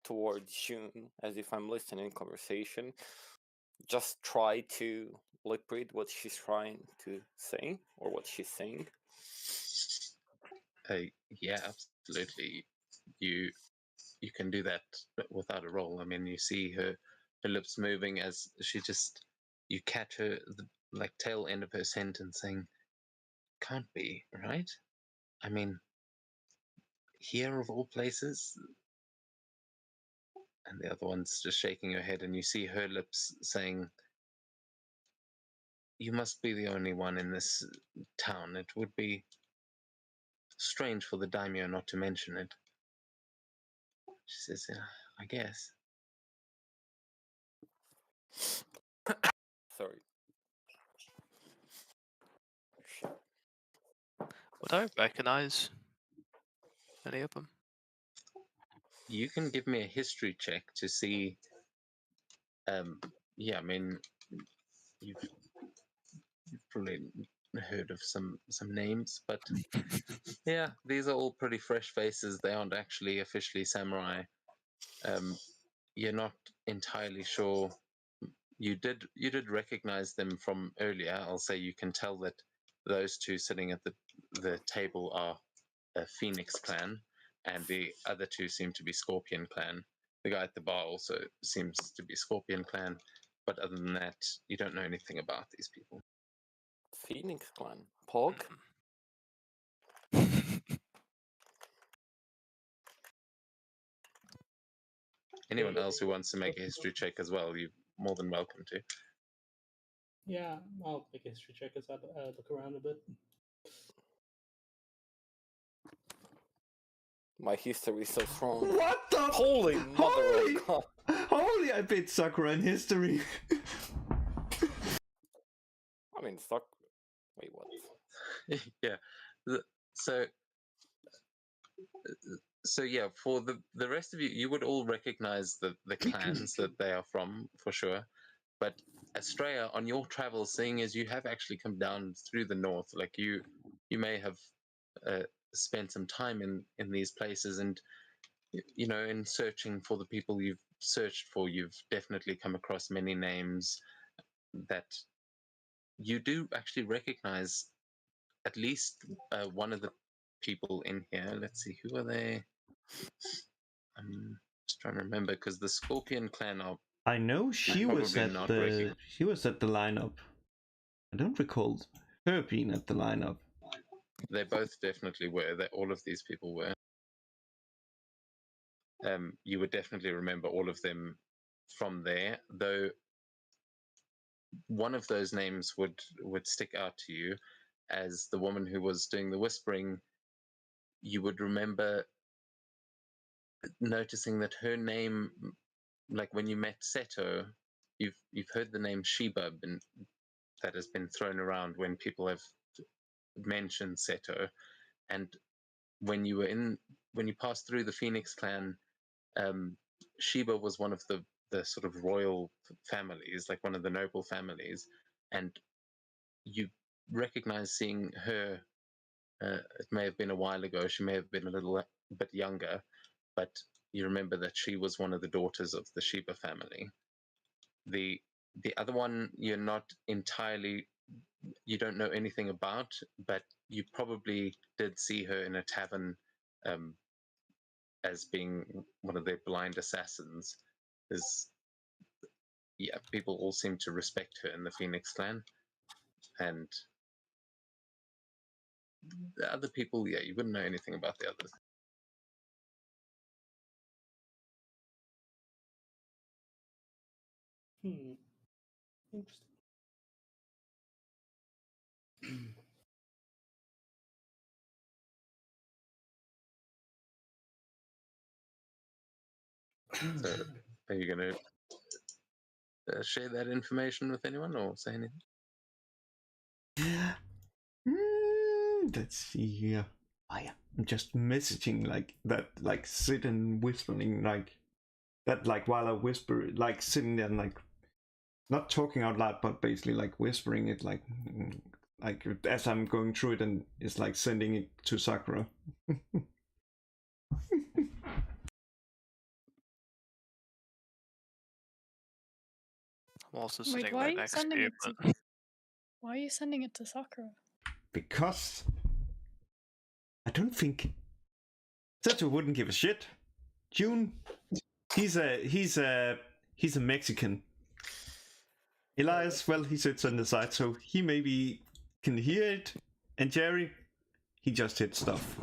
towards June as if I'm listening to conversation, just try to lip read what she's trying to say or what she's saying? Yeah, absolutely. You can do that without a roll. I mean, you see her lips moving as she just, you catch her like tail end of her sentence saying, "Can't be, right? I mean, here of all places." And the other one's just shaking her head, and you see her lips saying, "You must be the only one in this town. It would be strange for the daimyo not to mention it." She says, "Yeah, I guess." Sorry. Would I recognize any of them? You can give me a history check to see. Yeah, I mean, you've probably heard of some names, but yeah, these are all pretty fresh faces. They aren't actually officially samurai. You're not entirely sure. You did recognize them from earlier. I'll say you can tell that those two sitting at the table are a Phoenix clan, and the other two seem to be Scorpion clan. The guy at the bar also seems to be Scorpion clan, but other than that, you don't know anything about these people. Phoenix clan. Pog? Anyone else who wants to make a history check as well, you're more than welcome to. Yeah, I'll make a history check as I look around a bit. My history is so strong. What the? Holy mother of God. Holy, I beat Sakura in history. I mean, fuck. Wait, what? Yeah. So yeah, for the rest of you, you would all recognize the clans that they are from for sure. But Estrella, on your travels, seeing as you have actually come down through the north, like you may have spent some time in these places, and you know, in searching for the people you've searched for, you've definitely come across many names that you do actually recognize at least one of the people in here. Let's see, who are they? I'm just trying to remember because the Scorpion clan are I know she was probably at not the lineup. I don't recall her being at the lineup. They both definitely were. That all of these people were. You would definitely remember all of them from there, though. One of those names would stick out to you as the woman who was doing the whispering. You would remember noticing that her name, like when you met Seto, you've heard the name Sheba that has been thrown around when people have mentioned Seto, and when you passed through the Phoenix clan, Sheba was one of the sort of royal families, like one of the noble families, and you recognize seeing her. It may have been a while ago. She may have been a little bit younger, but you remember that she was one of the daughters of the Sheba family. The other one you're not entirely, you don't know anything about, but you probably did see her in a tavern as being one of their blind assassins. Is Yeah, people all seem to respect her in the Phoenix clan, and the other people, yeah, you wouldn't know anything about the others. Interesting. So, are you going to share that information with anyone or say anything? Let's see here. Oh yeah, I'm just messaging like that, like sitting whispering like that, like while I whisper, like sitting there and like not talking out loud, but basically like whispering it, like as I'm going through it, and it's like sending it to Sakura. I'm also Wait, sitting why are right you next to sending you. it to? But Why are you sending it to Sakura? Because I don't think Seto wouldn't give a shit. June, he's a Mexican. Elias, well, he sits on the side, so he maybe can hear it. And Jerry, he just hits stuff.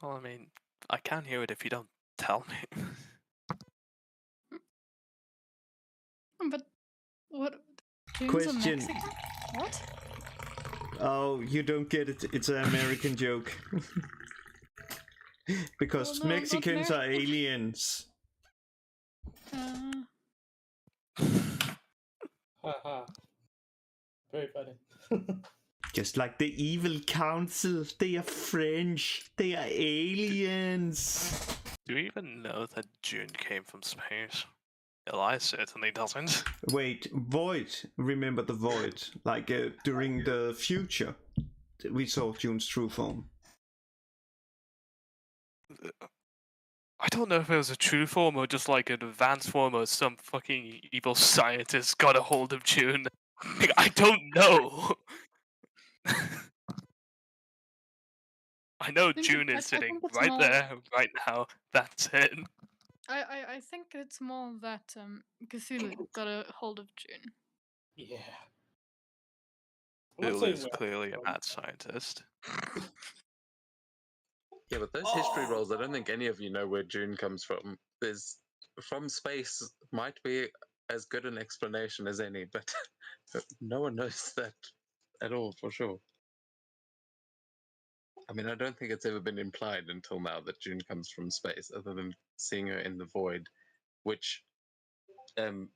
well, I mean, I can hear it if you don't tell me. But what? June's Question. a Mexican? What? Oh, you don't get it. It's an American joke. Because Well, no, not Mexicans are American. aliens. Haha. Very funny. Just like the evil council, they are French. They are aliens. Do you even know that June came from space? Elias certainly doesn't. Wait, Void. Remember the Void? Like during the future, we saw June's true form. I don't know if it was a true form or just like an advanced form or some fucking evil scientist got a hold of June. Like, I don't know. I know June is sitting it's right more- there, right now. That's it. I think it's more that Cthulhu got a hold of June. Yeah. I'm not Bill saying is we're- clearly a mad scientist. Yeah, but those history rolls, I don't think any of you know where June comes from. There's from space might be as good an explanation as any, but no one knows that at all for sure. I mean, I don't think it's ever been implied until now that June comes from space, other than seeing her in the void, which,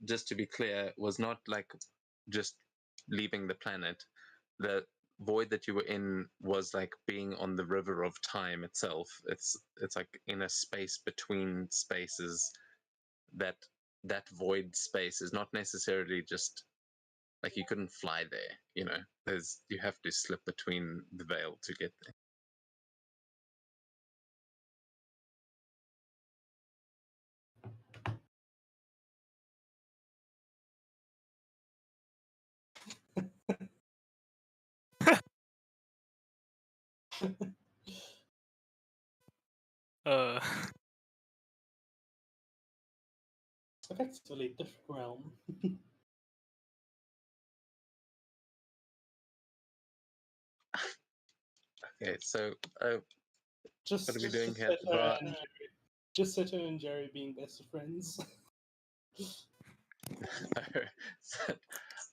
just to be clear, was not like just leaving the planet. The void that you were in was like being on the river of time itself. It's like in a space between spaces. That void space is not necessarily just like you couldn't fly there. You know, you have to slip between the veil to get there. Uh, Effectively, a different realm. Okay, so Just, what are we doing here? Seto and Jerry, just Seto and Jerry being best friends.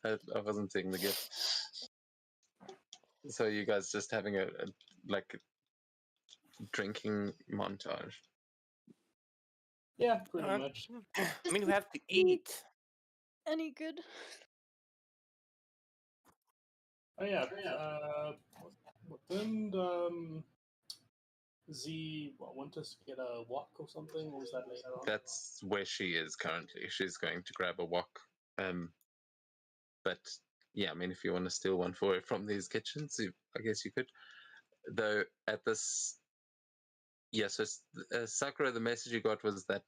I wasn't seeing the gift. So you guys just having a like drinking montage. Yeah, pretty much. I mean, we have to eat. Any good? Oh yeah. Didn't Z want us to get a walk or something, or was that later on? That's where she is currently. She's going to grab a wok. But yeah, I mean, if you want to steal one for her from these kitchens, I guess you could. Though at this, yes, Sakura, the message you got was that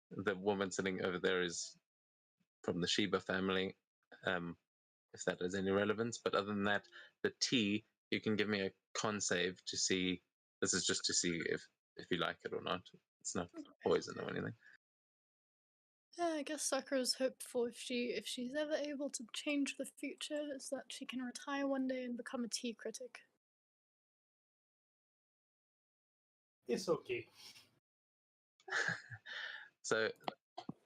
the woman sitting over there is from the Shiba family. If that has any relevance, but other than that, the tea, you can give me a con save to see. This is just to see if you like it or not. It's not poison or anything. Yeah, I guess Sakura's hopeful if she's ever able to change the future is that she can retire one day and become a tea critic. It's okay. So,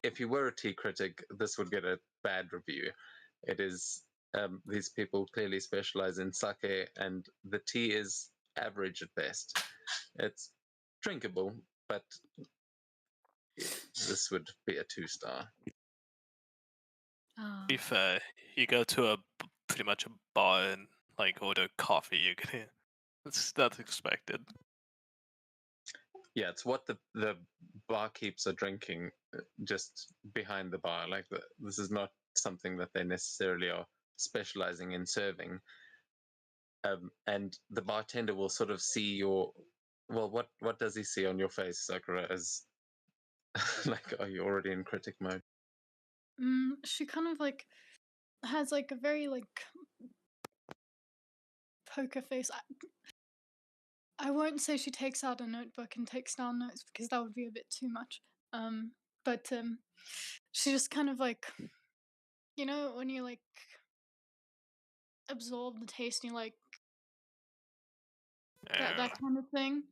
if you were a tea critic, this would get a bad review. It is these people clearly specialize in sake, and the tea is average at best. It's drinkable, but this would be a 2-star. Ah. to be fair, you go to pretty much a bar and like order coffee, you can. That's expected. Yeah, it's what the barkeeps are drinking just behind the bar. Like this is not something that they necessarily are specializing in serving. And the bartender will sort of see your. Well, what does he see on your face, Sakura? As like, are you already in critic mode? She kind of like has like a very like poker face. I won't say she takes out a notebook and takes down notes because that would be a bit too much. But she just kind of like, you know, when you like absorb the taste and you like that kind of thing.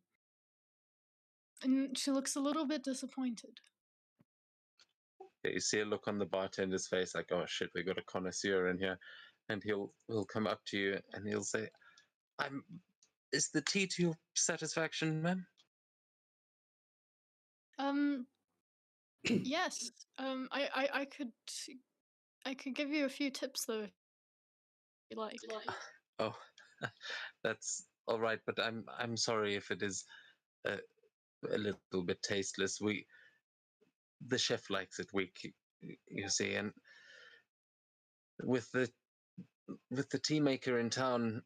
And she looks a little bit disappointed. Yeah, you see a look on the bartender's face, like, oh shit, we got a connoisseur in here, and he'll come up to you and he'll say, Is the tea to your satisfaction, ma'am? Yes. I could give you a few tips though, if you like. Oh, that's all right, but I'm sorry if it is a little bit tasteless. The chef likes it weak, you see, and with the tea maker in town,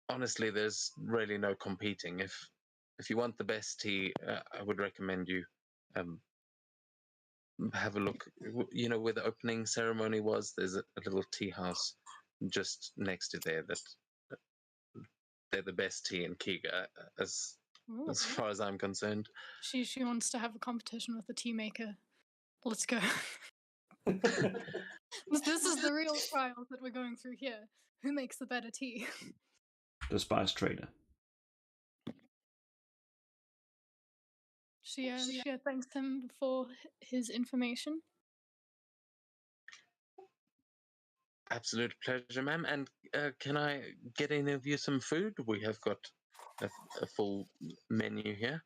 honestly, there's really no competing. If you want the best tea, I would recommend you have a look. You know where the opening ceremony was. There's a little tea house just next to there that they're the best tea in Kiga, as Ooh. far as I'm concerned. She wants to have a competition with the tea maker. Let's go. This is the real trials that we're going through here. Who makes the better tea? The spice trader. She thanks him for his information. Absolute pleasure, ma'am. And can I get any of you some food? We have got a full menu here.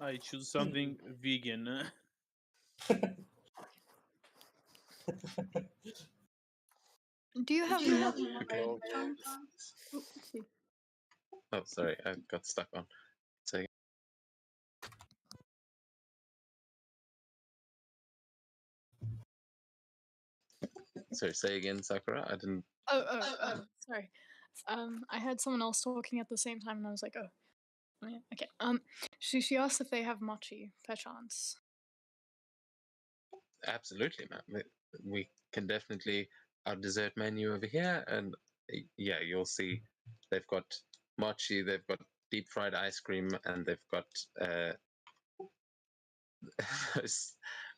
I choose something vegan. Do you have any Okay. Oh, sorry, I got stuck on. So, sorry, say again, Sakura. I didn't. Oh, sorry. I had someone else talking at the same time, and I was like, oh, yeah, okay. She asked if they have mochi, perchance. Absolutely, ma'am. We can definitely our dessert menu over here, and yeah, you'll see they've got mochi, they've got deep fried ice cream, and they've got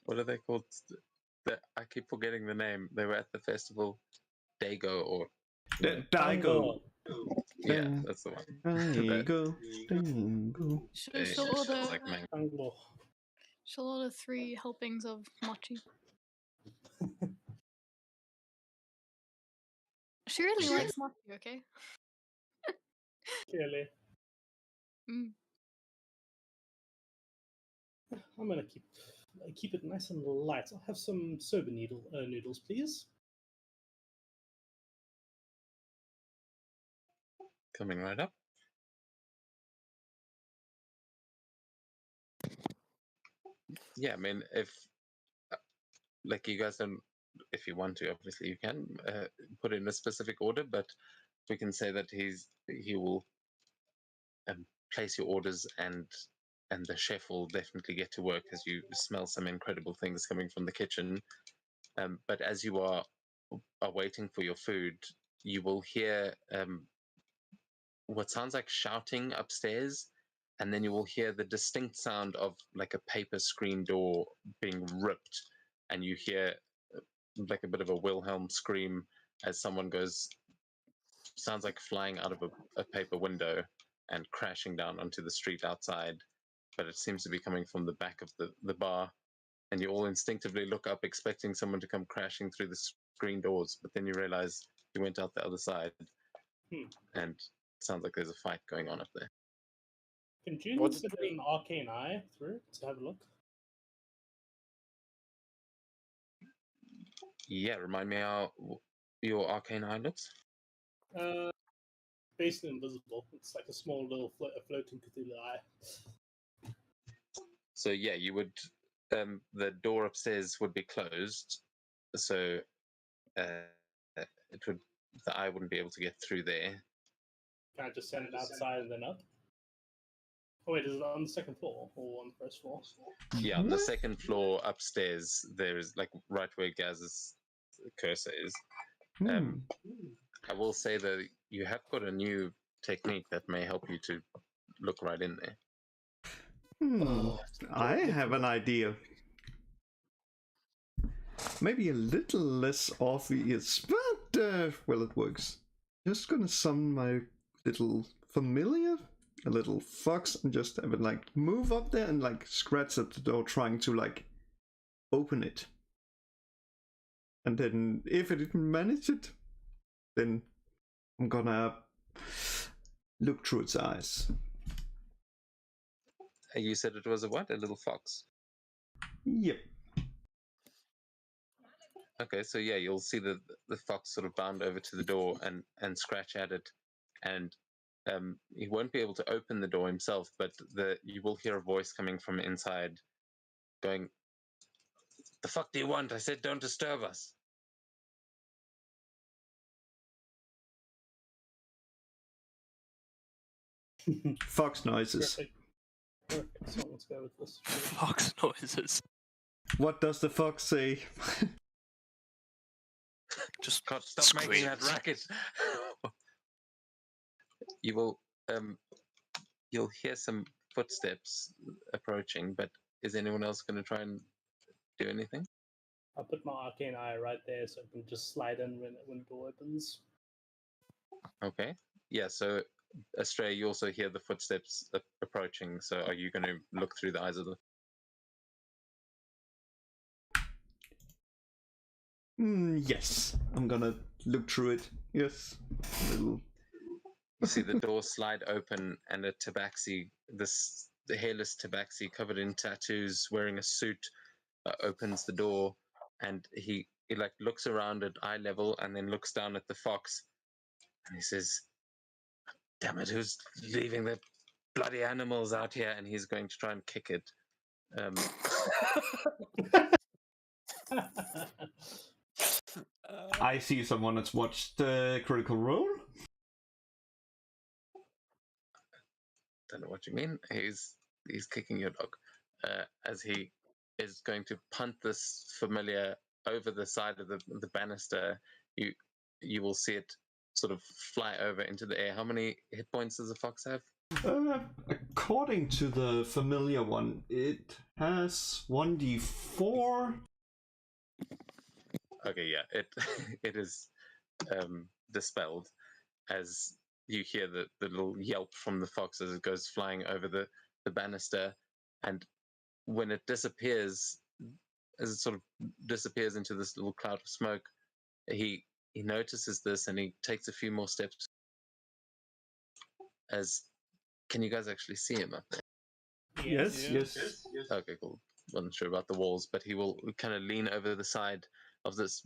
what are they called? I keep forgetting the name. They were at the festival, Dago or Daigo. yeah, that's the one. Daigo. Daigo. She'll order. Like mango. Bangalore. She'll order 3 helpings of mochi. She really likes mochi. Okay. Clearly. Mm. I'm gonna keep it nice and light. I'll have some soba noodles, please. Coming right up. Yeah, I mean, if like you guys don't, if you want to, obviously you can put in a specific order, but we can say that he will place your orders, and the chef will definitely get to work as you smell some incredible things coming from the kitchen. But as you are waiting for your food, you will hear what sounds like shouting upstairs, and then you will hear the distinct sound of like a paper screen door being ripped, and you hear like a bit of a Wilhelm scream as someone sounds like flying out of a paper window and crashing down onto the street outside, but it seems to be coming from the back of the bar, and you all instinctively look up expecting someone to come crashing through the screen doors, but then you realize you went out the other side, and it sounds like there's a fight going on up there. Can June What's put an arcane eye through to have a look? Yeah, remind me how your arcane eye looks. Basically invisible. It's like a small little floating Cthulhu eye. So yeah, you would the door upstairs would be closed, so it would the eye wouldn't be able to get through there. Can I just send it outside and then up? Oh wait, is it on the second floor or on the first floor? Yeah, on the second floor upstairs, there is like right where Gaz's cursor is. I will say that you have got a new technique that may help you to look right in there. I have an idea. Maybe a little less obvious, but well, it works. Just gonna summon my little familiar, a little fox, and just have it like move up there and like scratch at the door, trying to like open it. And then if it didn't manage it, then I'm gonna look through its eyes. You said it was a what? A little fox? Yep. Okay, so yeah, you'll see the fox sort of bound over to the door and scratch at it, and he won't be able to open the door himself, but you will hear a voice coming from inside going, "The fuck do you want? I said don't disturb us." Fox noises. Perfect. So let's go with this. Fox noises. What does the fox say? Just God, stop making that screams. racket. You will you'll hear some footsteps approaching, but is anyone else going to try and do anything? I'll put my arcane eye right there so I can just slide in when the door opens. Okay. Yeah, so Astray, you also hear the footsteps approaching, so are you going to look through the eyes of the... Yes, I'm gonna look through it. Yes. Little... You see the door slide open, and a tabaxi, the hairless tabaxi covered in tattoos, wearing a suit, opens the door, and he like looks around at eye level and then looks down at the fox, and he says, "Damn it, who's leaving the bloody animals out here?" And he's going to try and kick it. I see someone that's watched Critical Role. Don't know what you mean. He's kicking your dog as he is going to punt this familiar over the side of the banister. You will see it sort of fly over into the air. How many hit points does a fox have? According to the familiar one, it has 1d4. Okay, yeah, it it is dispelled as you hear the little yelp from the fox as it goes flying over the banister, and when it disappears, as it sort of disappears into this little cloud of smoke, he notices this and he takes a few more steps. As can you guys actually see him up there? Yes, Yeah. yes. Okay, cool. Wasn't sure about the walls, but he will kind of lean over the side of this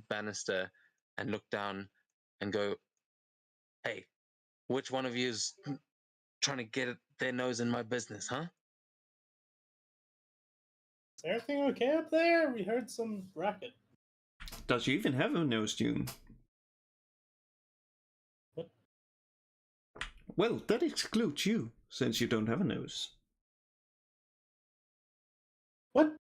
banister and look down and go, "Hey, which one of you is trying to get their nose in my business, huh?" Is everything okay up there? We heard some racket. Does you even have a nose, June? What? Well, that excludes you, since you don't have a nose. What?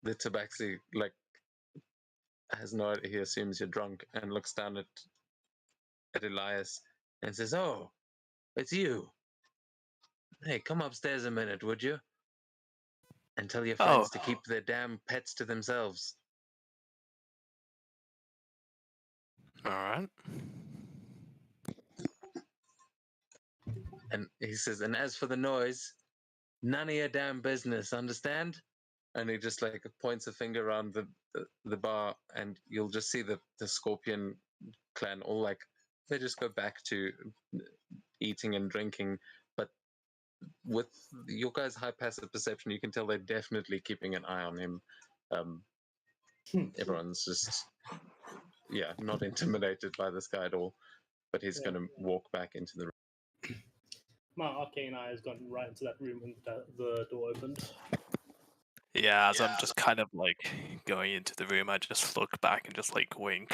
the tabaxi like has no idea. He assumes you're drunk and looks down at Elias and says, "Oh, it's you. Hey, come upstairs a minute, would you? And tell your friends to keep their damn pets to themselves." All right. And he says, "And as for the noise, none of your damn business, understand?" And he just like points a finger around the bar, and you'll just see the Scorpion clan all like they just go back to eating and drinking. But with your guys' high passive perception, you can tell they're definitely keeping an eye on him. Everyone's just not intimidated by this guy at all. But he's going to walk back into the room. My arcane eye has gone right into that room when the door opened. Yeah, as I'm just kind of like going into the room, I just look back and just like wink.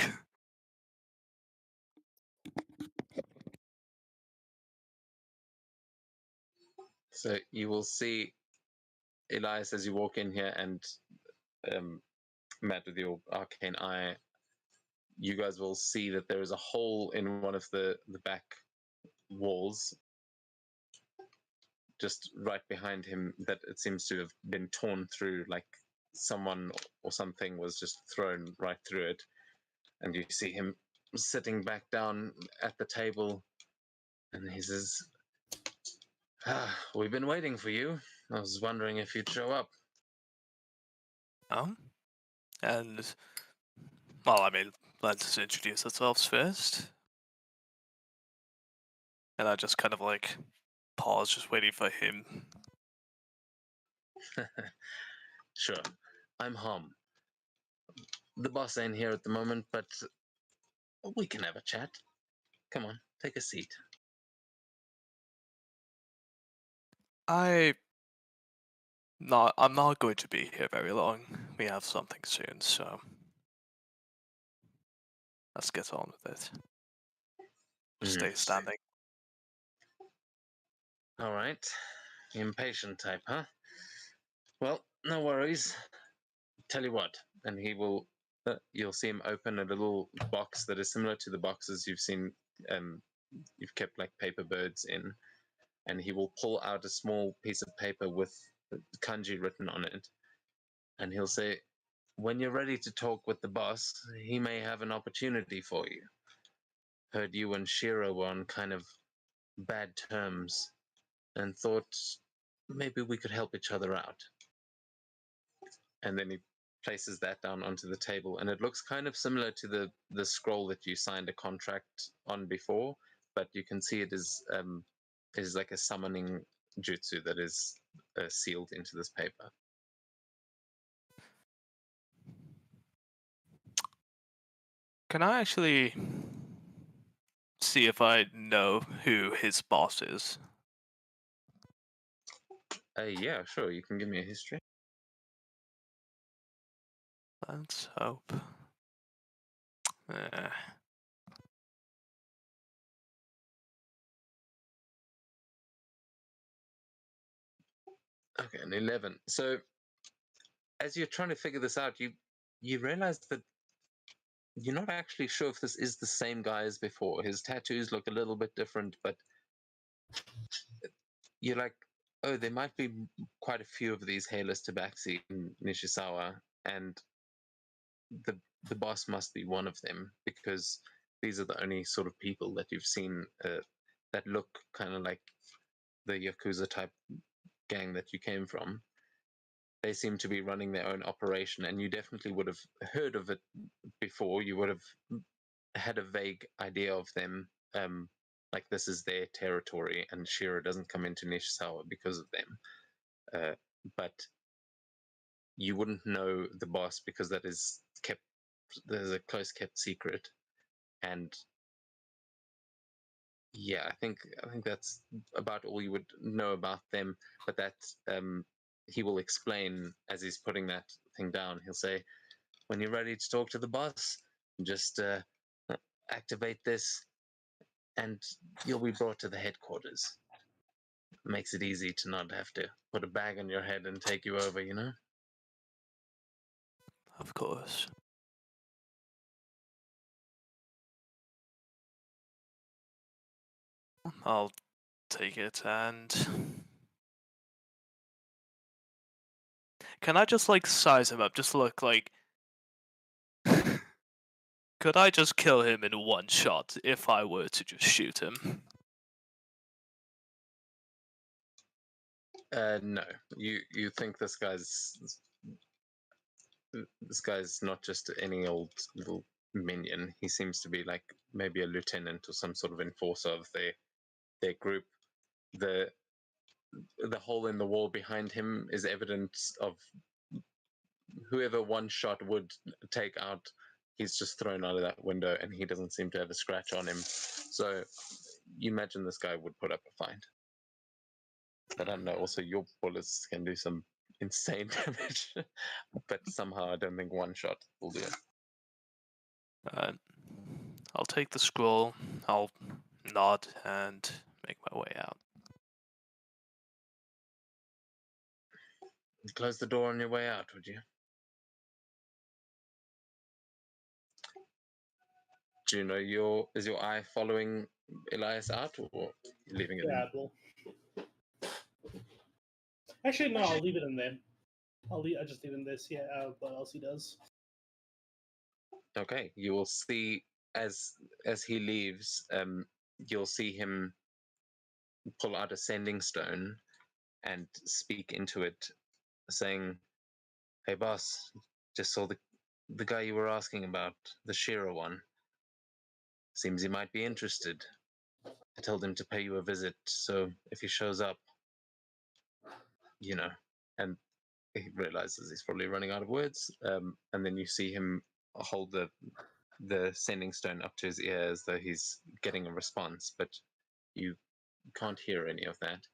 So you will see Elias as you walk in here, and Matt, with your arcane eye, you guys will see that there is a hole in one of the back walls, just right behind him, that it seems to have been torn through, like someone or something was just thrown right through it. And you see him sitting back down at the table, and he says, "We've been waiting for you. I was wondering if you'd show up." And well, I mean, let's introduce ourselves first. And I just kind of like pause, just waiting for him. Sure. I'm Hom. The boss ain't here at the moment, but we can have a chat. Come on, take a seat. I'm not going to be here very long. We have something soon, so let's get on with it. Stay standing. All right. Impatient type, huh? Well, no worries. Tell you what, and he will. You'll see him open a little box that is similar to the boxes you've seen. You've kept like paper birds in, and he will pull out a small piece of paper with kanji written on it, and he'll say, "When you're ready to talk with the boss, he may have an opportunity for you. Heard you and Shira were on kind of bad terms, and thought maybe we could help each other out." And then he places that down onto the table, and it looks kind of similar to the scroll that you signed a contract on before, but you can see it is like a summoning jutsu that is sealed into this paper. Can I actually see if I know who his boss is? Yeah, sure. You can give me a history. Let's hope. Okay, an 11. So as you're trying to figure this out, you realize that you're not actually sure if this is the same guy as before. His tattoos look a little bit different, but you're like, oh, there might be quite a few of these hairless tabaxi in Nishizawa, and the boss must be one of them, because these are the only sort of people that you've seen that look kind of like the Yakuza type gang that you came from. They seem to be running their own operation, and you definitely would have heard of it before. You would have had a vague idea of them, like this is their territory, and Shira doesn't come into Nishizawa because of them. But you wouldn't know the boss, because that is kept. There's a close kept secret, and yeah, I think that's about all you would know about them. But that he will explain as he's putting that thing down. He'll say, "When you're ready to talk to the boss, just activate this, and you'll be brought to the headquarters." Makes it easy to not have to put a bag on your head and take you over, you know? Of course. I'll take it, and can I just like size him up? Just look like, could I just kill him in one shot if I were to just shoot him? No, you think this guy's not just any old little minion. He seems to be like maybe a lieutenant or some sort of enforcer of their group. The hole in the wall behind him is evidence of whoever one shot would take out. He's just thrown out of that window, and he doesn't seem to have a scratch on him. So you imagine this guy would put up a fight. But I don't know, also your bullets can do some insane damage. But somehow I don't think one shot will do it. I'll take the scroll, I'll nod and make my way out. Close the door on your way out, would you? Juno, is your eye following Elias out, or leaving it Yeah, in? well. Actually, no, I'll leave it in there. I just leave it in there, see what else he does. Okay, you will see as he leaves, you'll see him pull out a sending stone and speak into it, saying, "Hey, boss, just saw the guy you were asking about, the Shira one. Seems he might be interested. I told him to pay you a visit, so if he shows up, you know." And he realizes he's probably running out of words, and then you see him hold the sending stone up to his ear as though he's getting a response, but you can't hear any of that.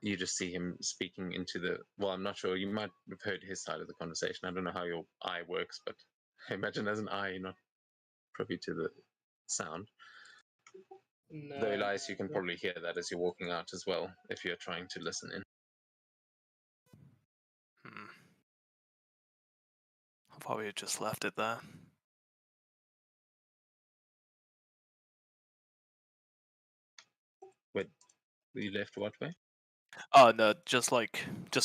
You just see him speaking into the. Well, I'm not sure. You might have heard his side of the conversation. I don't know how your eye works, but I imagine as an eye, you're not privy to the sound. No, Though, Elias, you can probably hear that as you're walking out as well, if you're trying to listen in. I probably have just left it there. Wait, you left what way? Oh no, just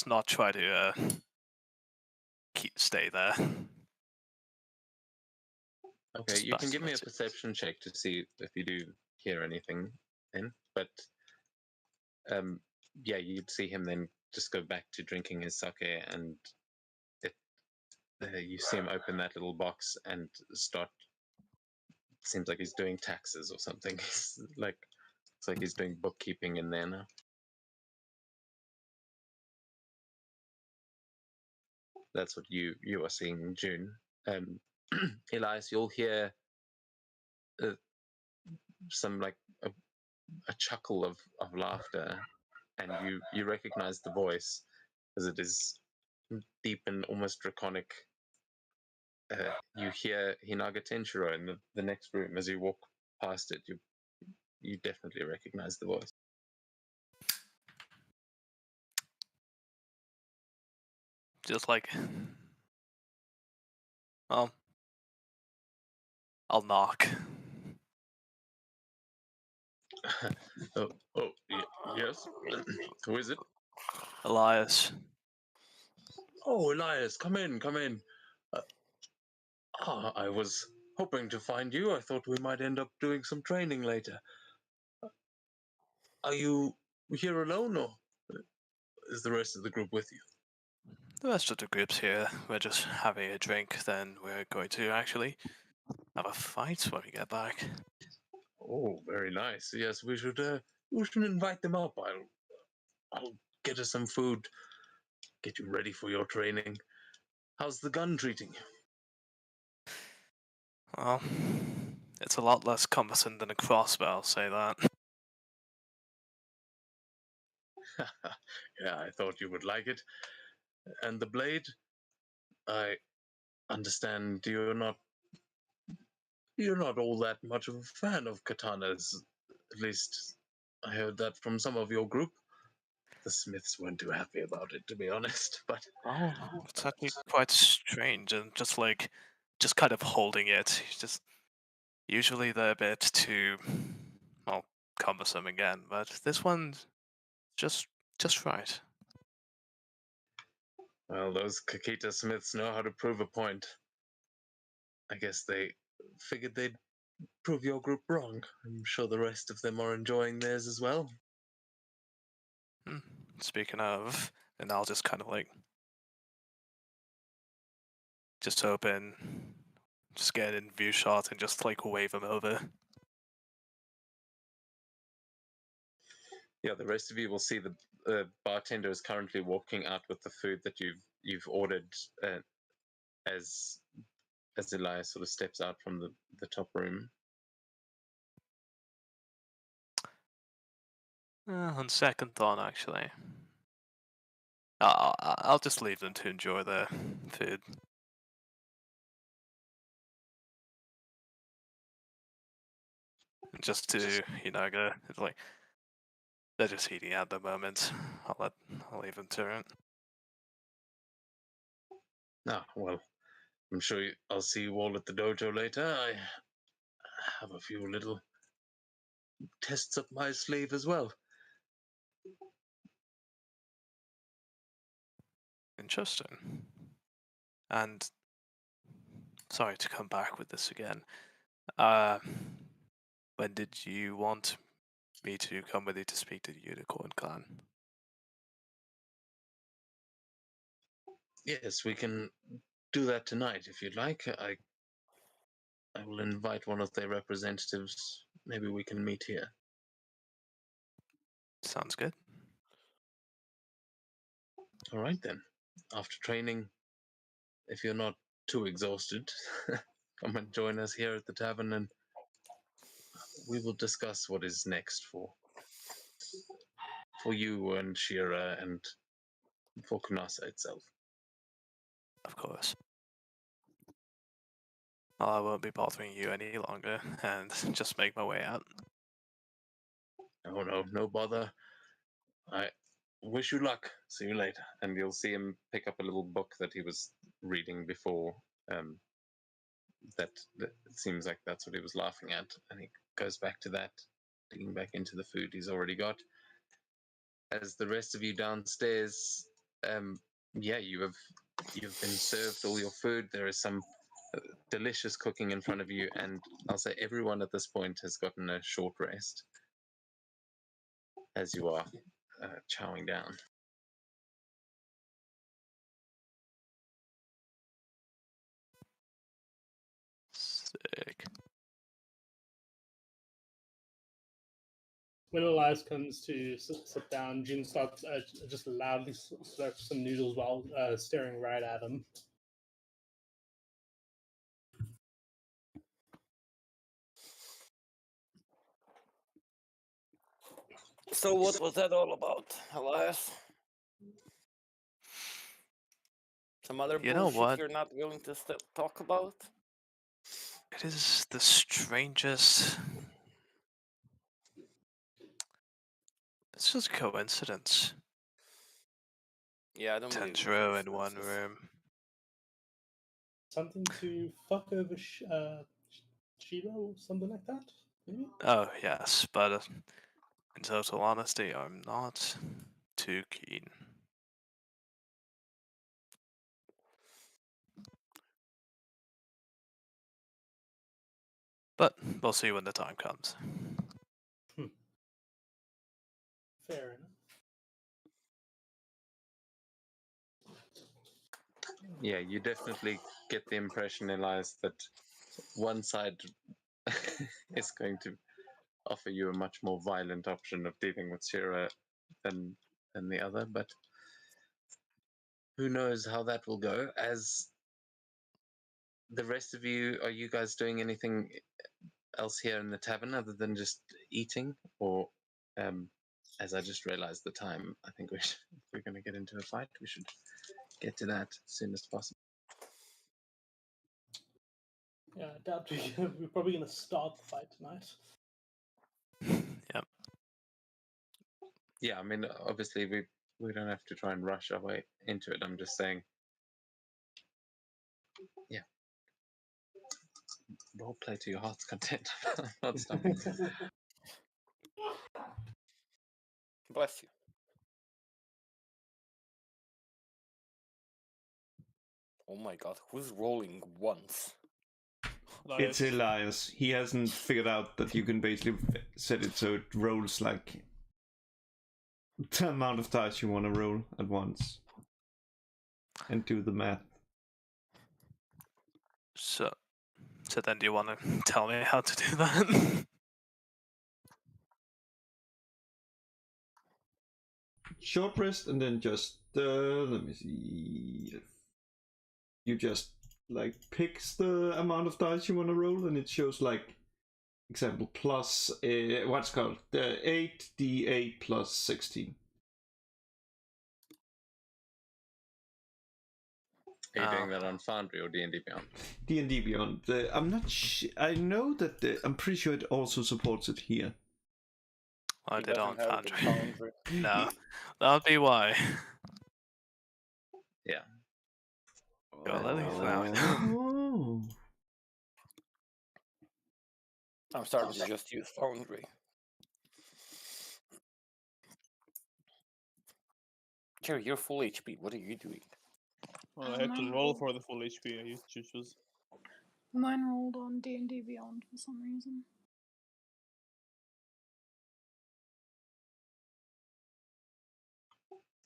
not try to stay there. Okay, Just you can give me a back to it. perception check to see if you do hear anything then. But yeah, you'd see him then just go back to drinking his sake, and you see him open that little box and start. Seems like he's doing taxes or something. It's like he's doing bookkeeping in there now. That's what you are seeing, June. Elias, you'll hear some like a chuckle of laughter, and you recognize the voice as it is deep and almost draconic. You hear Hinaga Tenshiro in the next room. As you walk past it, you definitely recognize the voice. just like, well, I'll knock. Yes. Who is it? Elias. Oh, Elias, come in, come in. I was hoping to find you. I thought we might end up doing some training later. Are you here alone, or is the rest of the group with you? The rest of the group's here. We're just having a drink. Then we're going to actually have a fight when we get back. Oh, very nice. Yes, we should invite them up. I'll get us some food, get you ready for your training. How's the gun treating you? Well, it's a lot less cumbersome than a crossbow, I'll say that. Yeah, I thought you would like it. And the blade? I understand you're not all that much of a fan of katanas. At least I heard that from some of your group. The Smiths weren't too happy about it, to be honest, but Oh, it's actually quite strange and just kind of holding it. Just usually they're a bit too, well, cumbersome again, but this one's just right. well, those Kakita Smiths know how to prove a point. I guess they figured they'd prove your group wrong. I'm sure the rest of them are enjoying theirs as well. Speaking of, and I'll just kind of just open, just get in view shot and just wave them over. Yeah, the rest of you will see the bartender is currently walking out with the food that you've ordered as Elias sort of steps out from the top room. On second thought, actually, I'll just leave them to enjoy their food. Just to, go, it's they're just eating at the moment. I'll leave them to it. Well, I'm sure I'll see you all at the dojo later. I have a few little tests up my sleeve as well. Interesting. And sorry to come back with this again. When did you want me to come with you to speak to the Unicorn Clan? Yes, we can do that tonight if you'd like. I will invite one of their representatives. Maybe we can meet here. Sounds good. All right then. After training, if you're not too exhausted, come and join us here at the tavern, and we will discuss what is next for you and Shira and for Kunasa itself. Of course. Well, I won't be bothering you any longer, and just make my way out. Oh no bother. I wish you luck. See you later. And you'll see him pick up a little book that he was reading before. That it seems like that's what he was laughing at, and he goes back to that, digging back into the food he's already got. As the rest of you downstairs, you've been served all your food. There is some delicious cooking in front of you, and I'll say everyone at this point has gotten a short rest as you are chowing down. Sick. When Elias comes to sit down, Jin starts just loudly slurps some noodles while staring right at him. So what was that all about, Elias? Some other You know bullshit what? you're not willing to talk about? It is the strangest. It's just coincidence. Yeah, I don't believe Tanjiro it's in one senseless. room. Something to fuck over Shiva or something like that, maybe? Oh, yes, but in total honesty, I'm not too keen. But we'll see when the time comes. Fair enough. Yeah, you definitely get the impression, Elias, that one side is going to offer you a much more violent option of dealing with Shira than the other, but who knows how that will go. As the rest of you, are you guys doing anything else here in the tavern other than just eating? Or as I just realized the time, I think if we're going to get into a fight, we should get to that as soon as possible. Yeah, I doubt we're probably going to start the fight tonight. Yep. Yeah, I mean, obviously we don't have to try and rush our way into it. I'm just saying, yeah, role play to your heart's content. I'm not stopping. Bless you. Oh my god, who's rolling once? It's Elias. He hasn't figured out that you can basically set it so it rolls like the amount of dice you want to roll at once. And do the math. So then do you want to tell me how to do that? Short rest and then just, let me see. You just like picks the amount of dice you want to roll and it shows like, example, plus, what's called, 8d8 plus 16. Are you doing that on Foundry or D&D Beyond? D&D Beyond. I'm not I know that I'm pretty sure it also supports it here. I He did on doesn't have it in Foundry. Foundry. No, that would be why. Yeah. Well, at least now. Oh. I'm starting to just use Foundry. Jerry, you're full HP. What are you doing? Well, I had to roll for the full HP. I used to choose. Mine rolled on D&D Beyond for some reason.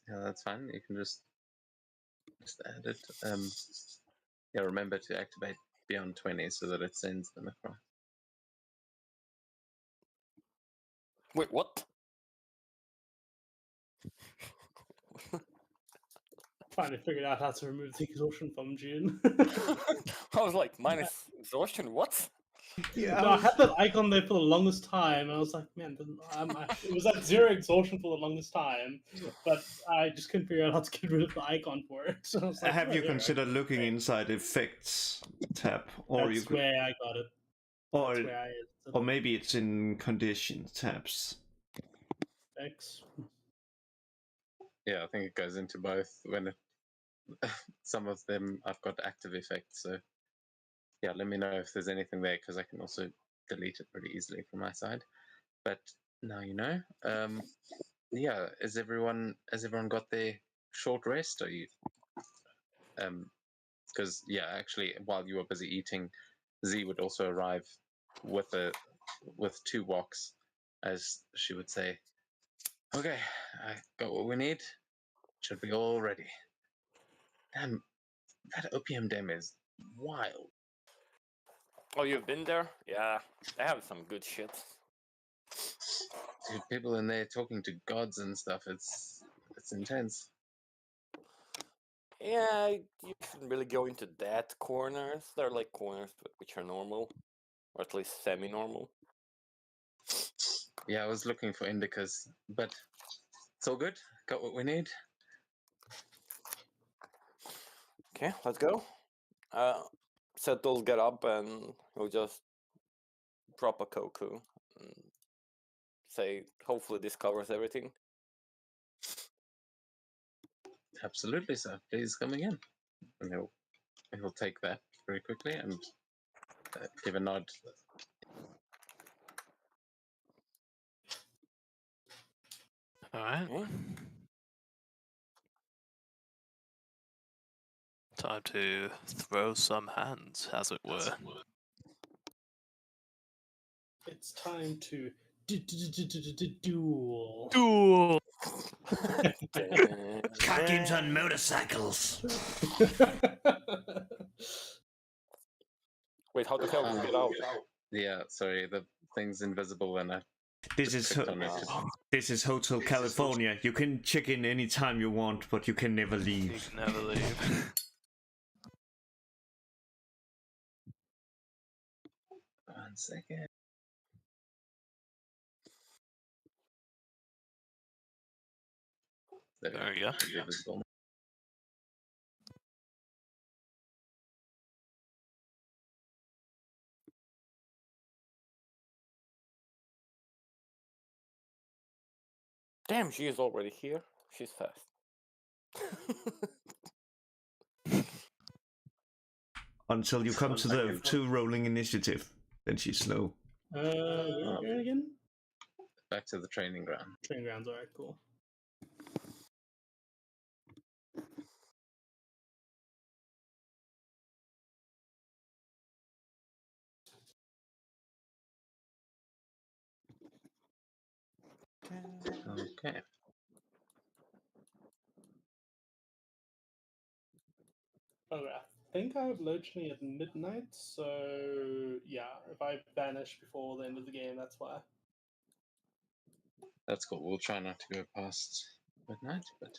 Yeah, that's fine. You can just add it. Yeah, remember to activate Beyond 20 so that it sends them across. Wait, what? Finally figured out how to remove the exhaustion from June. I was like, minus exhaustion, what? Yeah, No, I had that icon there for the longest time, and I was like, man, it was at 0 exhaustion for the longest time, but I just couldn't figure out how to get rid of the icon for it. So I was like, have oh, you there, considered okay, looking great. inside effects tab, or That's you could, where I got it. or That's where I or maybe it's in condition tabs. X. Yeah, I think it goes into both. When some of them I've got active effects, so yeah, let me know if there's anything there because I can also delete it pretty easily from my side. But now you know. Yeah, has everyone got their short rest? Are you? Because yeah, actually, while you were busy eating, Z would also arrive with 2 walks, as she would say. Okay, I got what we need. Should be all ready. Damn, that opium den is wild. Oh, you've been there? Yeah, they have some good shit. Dude, people in there talking to gods and stuff. It's intense. Yeah, you shouldn't really go into that corners. They're like corners which are normal, or at least semi-normal. Yeah, I was looking for indicas, but it's all good. Got what we need. Okay, let's go. Settle, get up, and we'll just drop a Koku and say, hopefully this covers everything. Absolutely, sir. Please come again. And he'll take that very quickly and give a nod. All right. Okay. Time to throw some hands, as it were. It's time to duel. Duel. Card games on motorcycles. Wait, how the hell do you get out? Yeah, sorry, the thing's invisible and I This just is clicked on it. this is Hotel California. You can check in anytime you want, but you can never You leave. can never leave. One second. There we go. Invisible. Damn, she is already here. She's fast. Until you come One to the second. 2 rolling initiative, then she's slow. Where again? Back to the training ground. Training grounds. Alright, cool. Okay. Okay, I think I have load training at midnight, so yeah, if I vanish before the end of the game, that's why. That's cool. We'll try not to go past midnight, but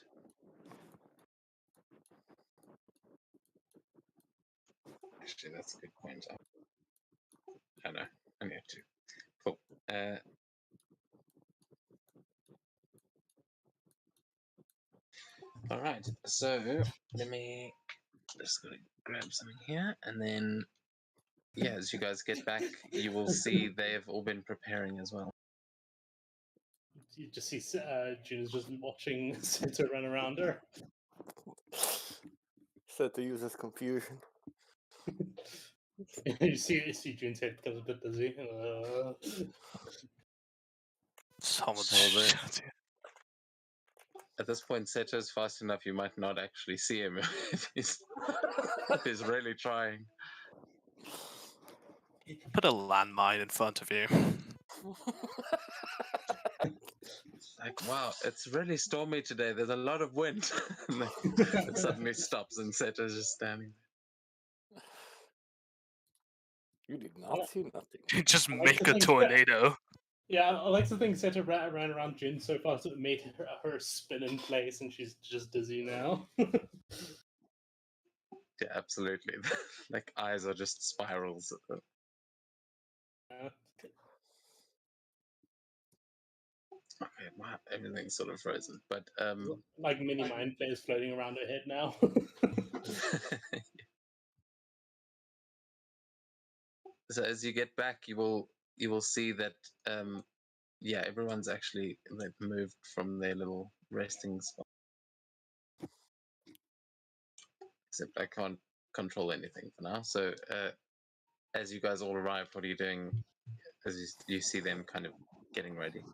actually that's a good point. I know. I need to. Cool. All right. So let me just go grab something here, and then yeah, as you guys get back, you will see they have all been preparing as well. You just see June's just watching Sita run around her. Set to uses confusion. you see June's head becomes a bit dizzy. Someone's So the- shouting. At this point, Seto's fast enough you might not actually see him if he's really trying. Put a landmine in front of you. Like, wow, it's really stormy today. There's a lot of wind. And then it suddenly stops and Seto's just standing there. You did not see nothing. Just like make to a think that- tornado. Yeah, I like to think Sita ran around June so fast it made her spin in place, and she's just dizzy now. Yeah, absolutely. Like eyes are just spirals. Okay, wow, everything's sort of frozen. But like mini mind players floating around her head now. so as you get back, you will see that yeah, everyone's actually like moved from their little resting spot. Except I can't control anything for now. So as you guys all arrive, what are you doing as you see them kind of getting ready?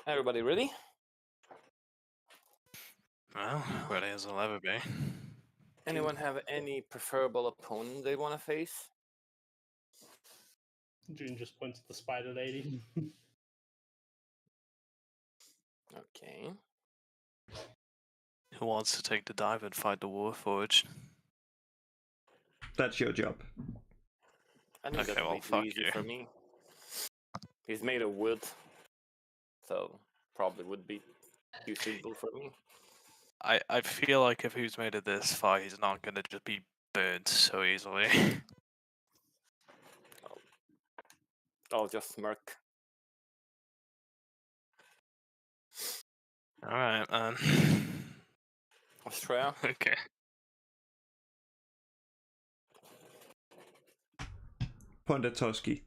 Everybody ready? Well, ready as I'll ever be. Anyone have any preferable opponent they want to face? June just points at the spider lady. Okay. Who wants to take the dive and fight the Warforged? That's your job. I think Okay, that's well, way too fuck easy you. for me. He's made of wood, so probably would be too simple for me. I feel like if he's made it this far, he's not gonna just be burnt so easily. I'll just smirk. Alright, man. Australia. Okay. Point at Toski.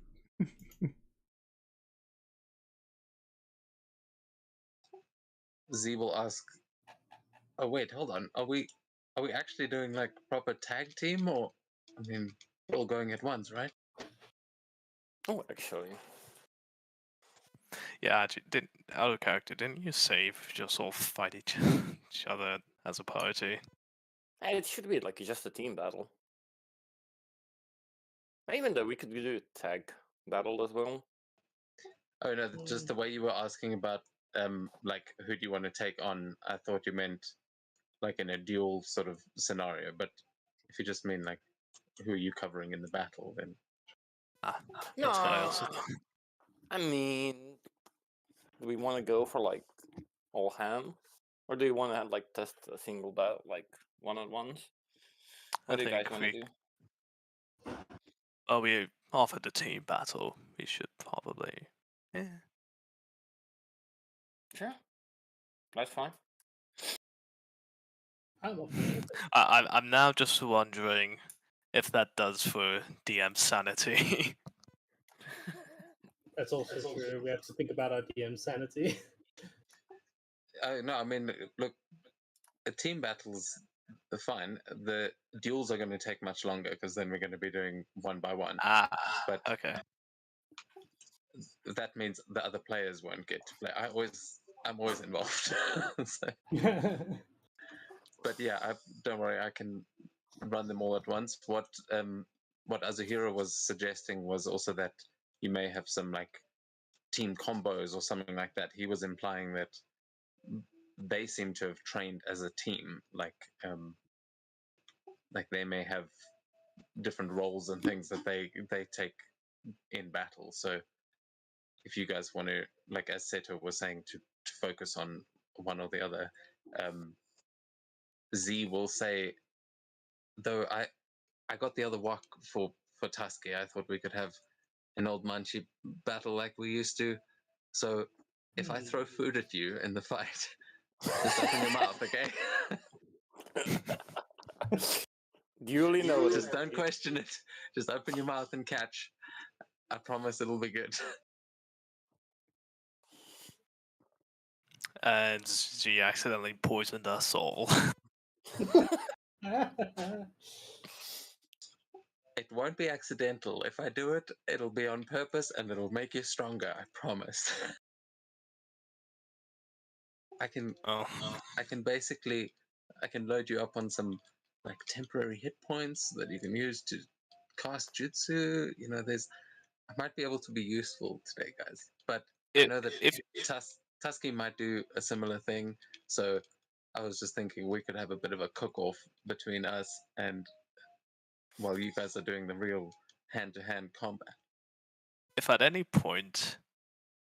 Z will ask, "Oh wait, hold on. Are we actually doing like proper tag team, or I mean, we're all going at once, right?" Oh, actually. Yeah, actually, out of character, didn't you say if you just all fight each other as a party? It should be like just a team battle. Even though we could do a tag battle as well. Oh no, just the way you were asking about like who do you want to take on? I thought you meant like in a duel sort of scenario, but if you just mean like who are you covering in the battle, then Ah, No, that's what I also thought. I mean, do we want to go for like all ham, or do you want to like test a single battle, like one-on-ones? What do you guys want to do? Well, we offered the team battle. We should probably. Yeah. Sure, that's fine. I'm up for it. I'm now just wondering if that does for DM sanity. That's also true. We have to think about our DM sanity. no, I mean, look, team battles are fine. The duels are going to take much longer because then we're going to be doing one by one. But Okay. that means the other players won't get to play. I'm always involved. So, but yeah, don't worry, I can run them all at once. What Azuhiro was suggesting was also that you may have some like team combos or something like that. He was implying that they seem to have trained as a team, like they may have different roles and things that they take in battle. So if you guys want to, like as Seto was saying, to focus on one or the other, Z will say, though I got the other walk for Tusky. I thought we could have an old Manchi battle like we used to. So if I throw food at you in the fight, just open your mouth, okay? Duly noted. Just don't question it. Just open your mouth and catch. I promise it'll be good. And she accidentally poisoned us all. It won't be accidental. If I do it, it'll be on purpose and it'll make you stronger. I promise. I can basically load you up on some like temporary hit points that you can use to cast jutsu. You know, I might be able to be useful today, guys. But I know that Tusky might do a similar thing. So I was just thinking we could have a bit of a cook-off between us and while you guys are doing the real hand-to-hand combat. If at any point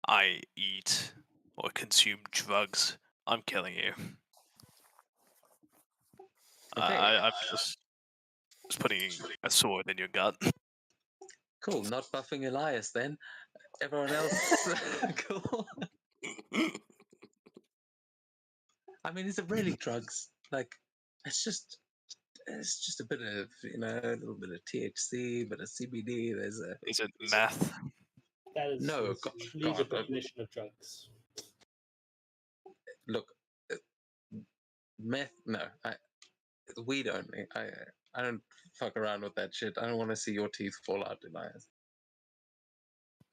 I eat or consume drugs, I'm killing you. Okay. I'm just putting a sword in your gut. Cool. Not buffing Elias then. Everyone else, cool. I mean, is it really drugs? Like, it's just a bit of, a little bit of THC, bit of CBD. There's a. Is it meth? That is No, essentially the definition of drugs. Look, meth. No, weed only. I don't fuck around with that shit. I don't want to see your teeth fall out, Elias.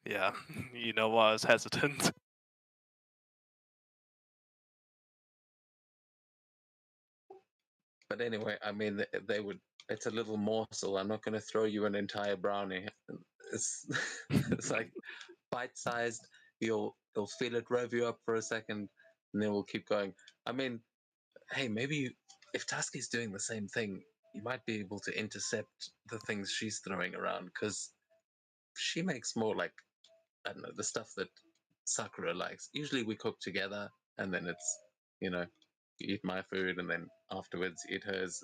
Yeah, you know why I was hesitant. But anyway, I mean, they would. It's a little morsel. I'm not going to throw you an entire brownie. It's it's like bite-sized. You'll feel it rev you up for a second, and then we'll keep going. I mean, hey, maybe if Tusky's doing the same thing, you might be able to intercept the things she's throwing around because she makes more like, I don't know, the stuff that Sakura likes. Usually we cook together, and then it's, you eat my food, and then afterwards you eat hers.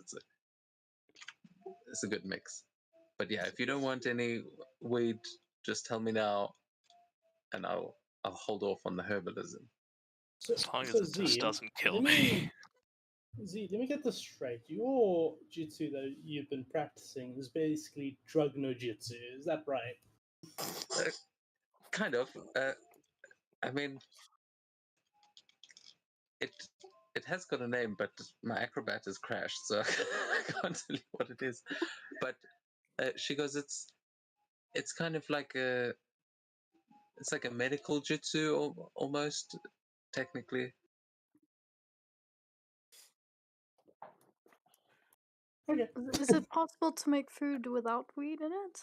It's a good mix. But yeah, if you don't want any weed, just tell me now, and I'll hold off on the herbalism. As long as it just doesn't kill me. Z, let me get this straight. Your jutsu that you've been practicing is basically drug no jutsu. Is that right? Kind of. I mean, it has got a name, but my acrobat has crashed, so I can't tell you what it is. But she goes, it's kind of like it's like a medical jutsu almost, technically. Okay. Is it possible to make food without weed in it?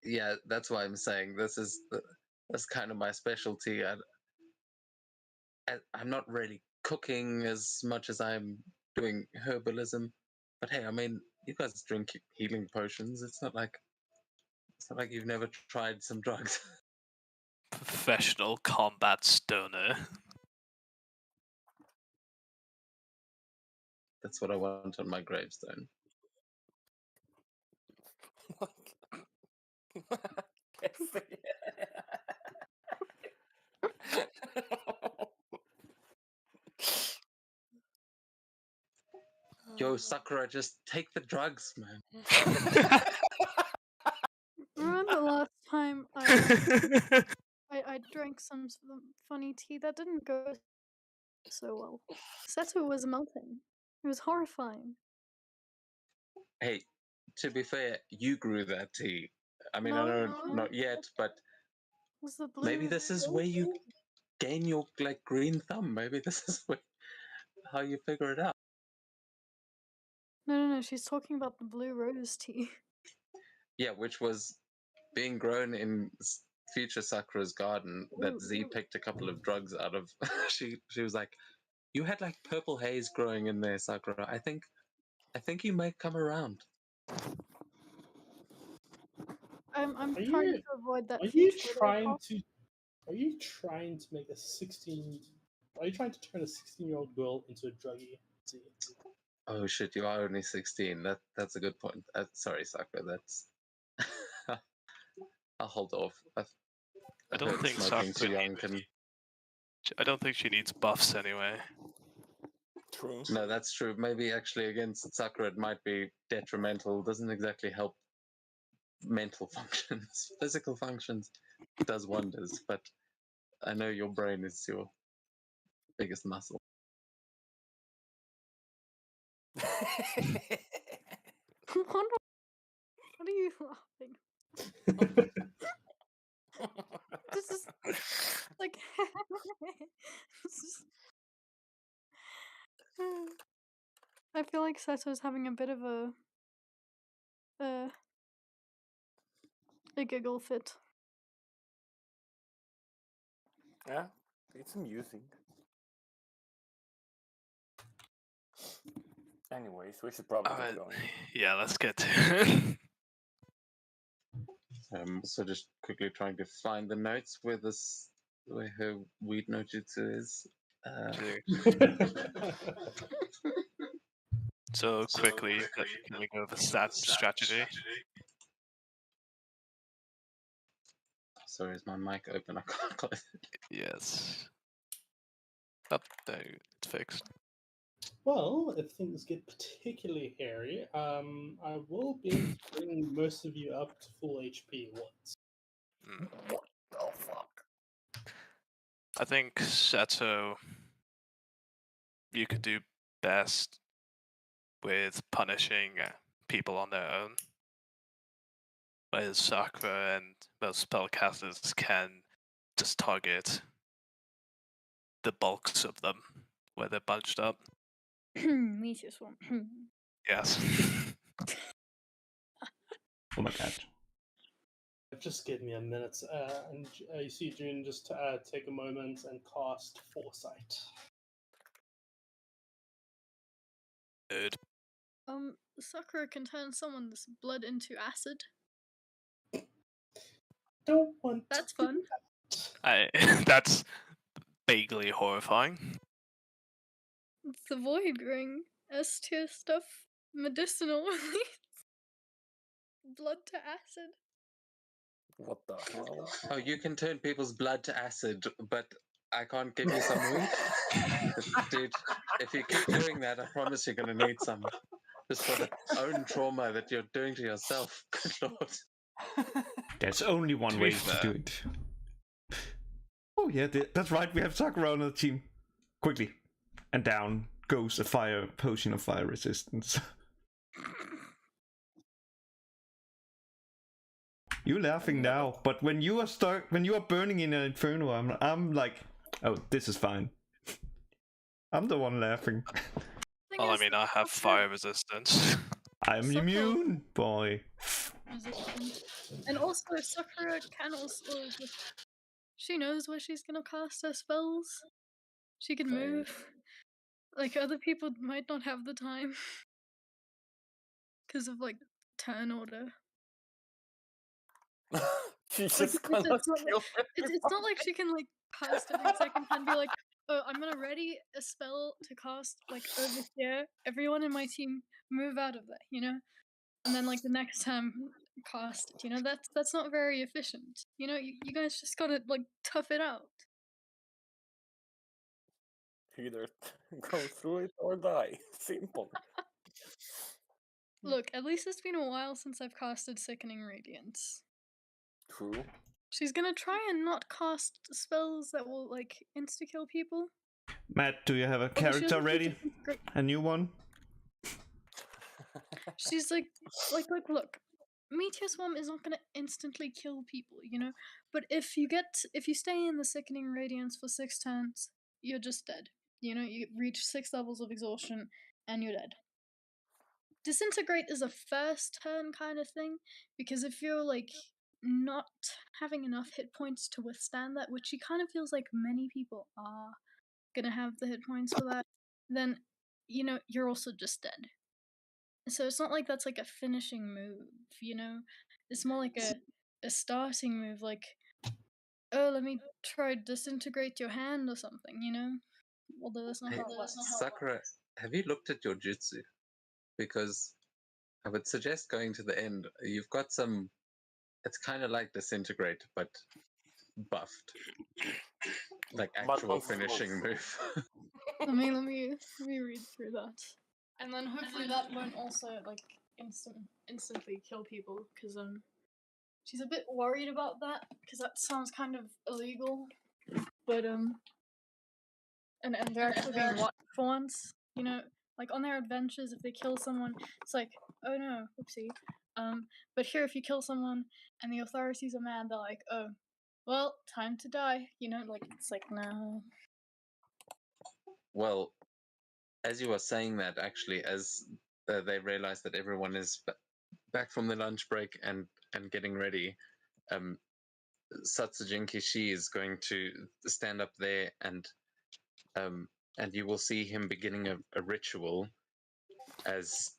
Yeah, that's why I'm saying that's kind of my specialty. I'm not really cooking as much as I'm doing herbalism, but hey, I mean, you guys drink healing potions. It's not like you've never tried some drugs. Professional combat stoner. That's what I want on my gravestone. Yo, Sakura, just take the drugs, man. Remember the last time I drank some funny tea that didn't go so well. Seto was melting. It was horrifying. Hey, to be fair, you grew that tea. I mean, I No, know no. not yet, but Was the blue maybe this is where you gain your like green thumb. Maybe this is how you figure it out. No, she's talking about the blue rose tea. Yeah, which was being grown in future Sakura's garden that Z picked a couple of drugs out of. she was like, "You had like purple haze growing in there, Sakura. I think you might come around." I'm Are trying you- to avoid that. Are you future trying to? Are you trying to make a 16? Are you trying to turn a 16-year-old girl into a druggie? See. Oh shit! You are only 16. That's a good point. Sorry, Sakura. That's. I'll hold off. I don't heard think smoking Sakura too young can. I don't think she needs buffs anyway. True. No, that's true. Maybe actually against Sakura it might be detrimental. Doesn't exactly help mental functions. Physical functions does wonders, but I know your brain is your biggest muscle. What are you laughing? This is like I feel like Seto's having a bit of a giggle fit. Yeah, it's amusing. Anyways, we should probably get going. Yeah, let's get to it. So just quickly trying to find the notes where her weed no jutsu is. So quickly, can we go over strategy? Sorry, is my mic open? I can't close it. Yes. Oh, no, it's fixed. Well, if things get particularly hairy, I will be able to bring most of you up to full HP once. What the fuck? I think Seto, you could do best with punishing people on their own, whereas Sakura and most spellcasters can just target the bulks of them where they're bunched up. Meteor swarm. Yes. Oh my god. Just give me a minute, and you see June just take a moment and cast Foresight. Good. Sakura can turn someone's blood into acid. Don't want. That's fun. That's vaguely horrifying. It's the Void Ring. S tier stuff. Medicinal release. Blood to acid. What the hell? Oh, you can turn people's blood to acid, but I can't give you some weed? Dude, if you keep doing that, I promise you're going to need some. Just for the own trauma that you're doing to yourself. Good lord. There's only one way to do it. Oh yeah, that's right. We have Sakura on the team. quickly, and down goes a fire potion of fire resistance. You're laughing now, but when you are stuck, when you are burning in an inferno, I'm like, oh, this is fine. I'm the one laughing. Well, I mean, I have fire resistance. I'm Sakura- immune, boy. resistant. And also, Sakura can also just. She knows where she's gonna cast her spells. She can Fine. move. Like, other people might not have the time. Because of, like, turn order. She Like, just cannot it's not kill it's not like she can, like, cast every second and be like, oh, I'm gonna ready a spell to cast, like, over here. Everyone in my team move out of there, you know? And then, like, the next time cast it, you know? That's not very efficient. You know, you guys just gotta, like, tough it out. Either go through it or die. Simple. Look, at least it's been a while since I've casted Sickening Radiance. True. She's gonna try and not cast spells that will, like, insta-kill people. Matt, do you have a Although she character doesn't ready? disintegrate. A new one? She's like, look, Meteor Swarm is not gonna instantly kill people, you know? But if you stay in the Sickening Radiance for 6 turns, you're just dead. You know, you reach 6 levels of exhaustion, and you're dead. Disintegrate is a first turn kind of thing, because if you're, like, not having enough hit points to withstand that, which she kind of feels like many people are gonna have the hit points for that, then, you know, you're also just dead. So it's not like that's like a finishing move, you know? It's more like a starting move, like, oh, let me try disintegrate your hand or something, you know? Although that's not Hey, how it works. Sakura, have you looked at your jutsu? Because I would suggest going to the end. You've got some. It's kind of like disintegrate, but buffed, like But actual on finishing slow. move. let me read through that, and then hopefully that won't also like instantly kill people, because she's a bit worried about that, because that sounds kind of illegal, but and they're actually being watched for once, you know, like on their adventures, if they kill someone, it's like, oh no, whoopsie. But here, if you kill someone and the authorities are mad, they're like, oh, well, time to die, you know, like, it's like, no. Well, as you were saying that, actually, as they realize that everyone is back from the lunch break and getting ready, Satsujin Shi is going to stand up there, and you will see him beginning a ritual as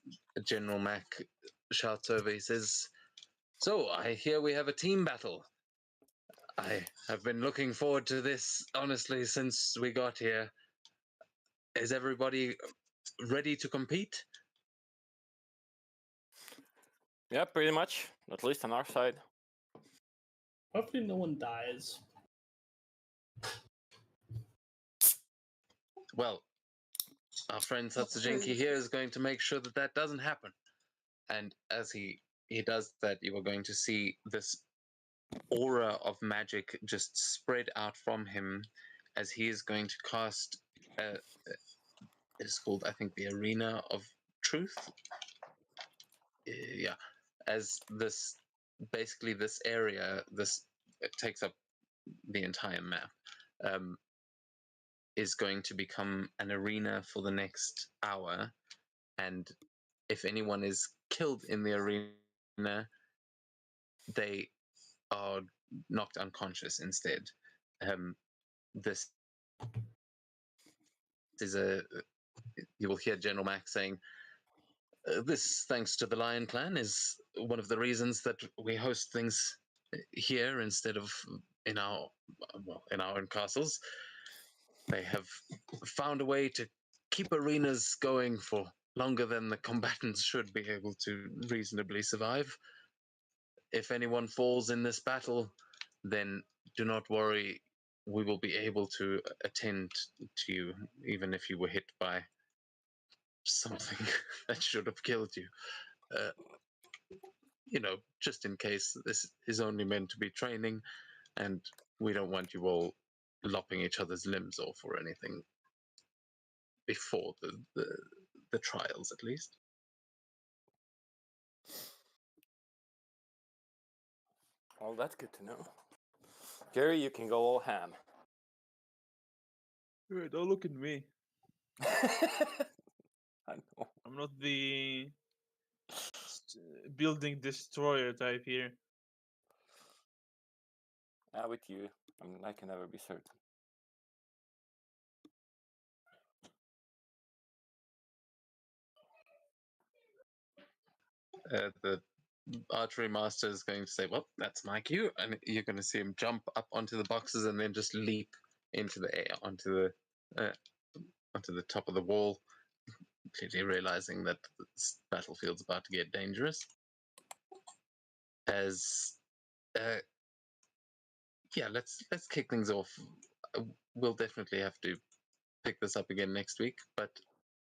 General Mac shouts over. He says, "So I hear we have a team battle. I have been looking forward to this, honestly, since we got here. Is everybody ready to compete?" Yeah, pretty much. At least on our side. Hopefully, no one dies. Well, our friend Satsujinki here is going to make sure that that doesn't happen. And as he does that, you are going to see this aura of magic just spread out from him as he is going to cast. It's called, I think, the Arena of Truth. Yeah, as this basically this area, this it takes up the entire map. Is going to become an arena for the next hour, and if anyone is killed in the arena, they are knocked unconscious instead. This is you will hear General Mac saying, "This, thanks to the Lion Clan, is one of the reasons that we host things here instead of in our own castles. They have found a way to keep arenas going for longer than the combatants should be able to reasonably survive. If anyone falls in this battle, then do not worry. We will be able to attend to you, even if you were hit by something that should have killed you. Just in case this is only meant to be training, and we don't want you all lopping each other's limbs off or anything. before the trials, at least. Well, that's good to know. Jerry, you can go all ham. Don't look at me. I know. I'm not the building destroyer type here. With you, I mean, I can never be certain. The archery master is going to say, "Well, that's my cue," and you're going to see him jump up onto the boxes and then just leap into the air onto the top of the wall, clearly realizing that this battlefield's about to get dangerous. As yeah, let's kick things off. We'll definitely have to pick this up again next week, but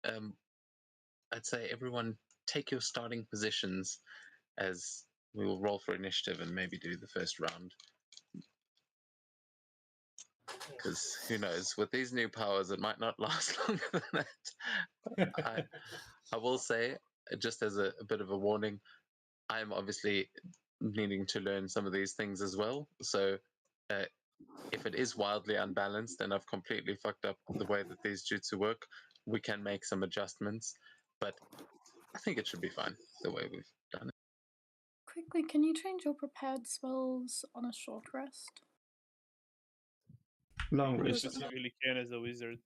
I'd say everyone take your starting positions as we will roll for initiative and maybe do the first round. Because who knows, with these new powers, it might not last longer than that. I will say, just as a bit of a warning, I'm obviously needing to learn some of these things as well. So if it is wildly unbalanced and I've completely fucked up the way that these jutsu work, we can make some adjustments. But I think it should be fine the way we've done it. Quickly, can you change your prepared spells on a short rest? Long Yes, rest. you really can as a wizard.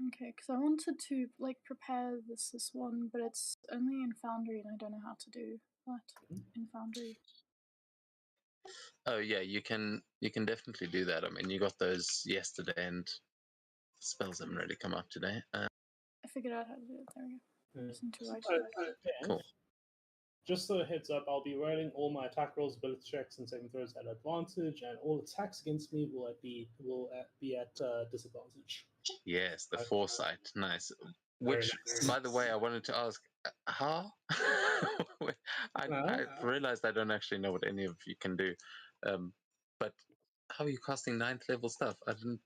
Okay, because I wanted to prepare this one, but it's only in Foundry, and I don't know how to do that in Foundry. Oh yeah, you can definitely do that. I mean, you got those yesterday, and spells haven't really come up today. I figured out how to do it. There we go. Just need to write it. Cool. Just a heads up, I'll be rolling all my attack rolls, ability checks, and saving throws at advantage, and all attacks against me will be at disadvantage. Yes, the Okay. foresight, nice. Very Which, nice. by the way, I wanted to ask, how? I realized I don't actually know what any of you can do, but how are you casting 9th level stuff? I didn't.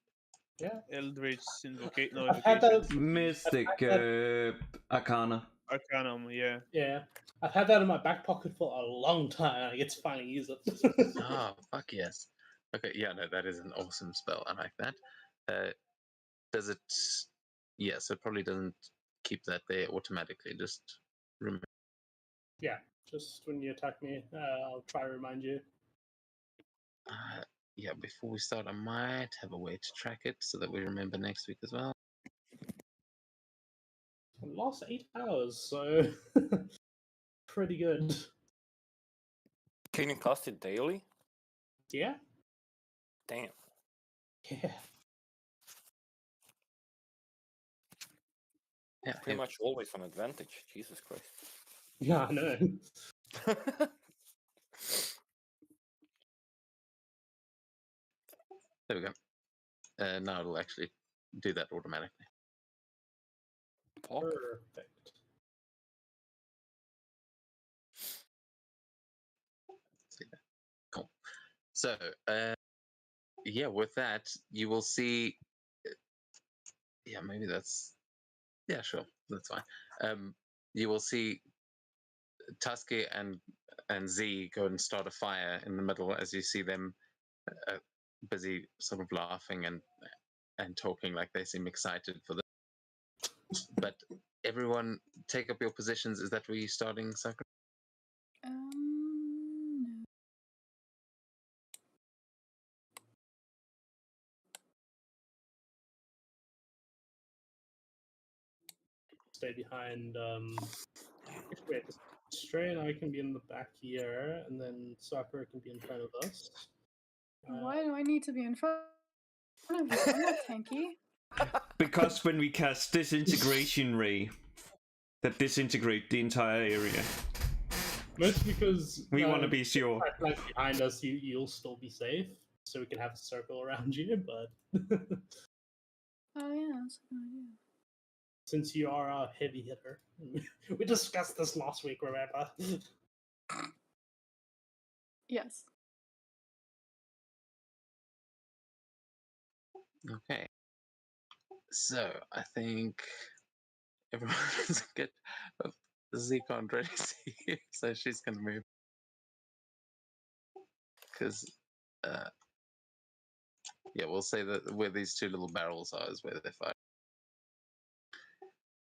Yeah. Eldritch Invocate. No, I've had that- Invocation. Mystic Arcana. Arcanum, yeah. Yeah, I've had that in my back pocket for a long time, and I get to finally use it. Oh, fuck yes. Okay, yeah, no, that is an awesome spell. I like that. Does it? Yes, it probably doesn't keep that there automatically. Just remember. Yeah, just when you attack me, I'll try to remind you. Yeah, before we start, I might have a way to track it so that we remember next week as well. I lost 8 hours, so pretty good. Can you cast it daily? Yeah, Damn. yeah. Yeah, Pretty much always an advantage. Jesus Christ. Yeah, I know. there we go. Now it'll actually do that automatically. Pop. Perfect. See that? Cool. So, yeah, with that, you will see. Yeah, maybe that's. Yeah, sure, that's fine. You will see Tusky and Z go and start a fire in the middle as you see them busy, sort of laughing and talking like they seem excited for this. But everyone, take up your positions. Is that where you're starting, Sakura? No. Stay behind. Wait, Stray and I can be in the back here, and then Sakura can be in front of us. Why do I need to be in front of you? I'm not tanky. Because when we cast Disintegration Ray, that disintegrate the entire area. Mostly because We want to be sure. Like behind us, you'll still be safe, so we can have a circle around you. But Oh yeah, that's a good idea. since you are a heavy hitter, we discussed this last week. Remember? Yes. Okay. So I think everyone is get Z can't really see you, so she's gonna move because yeah, we'll say that where these two little barrels are is where they fight,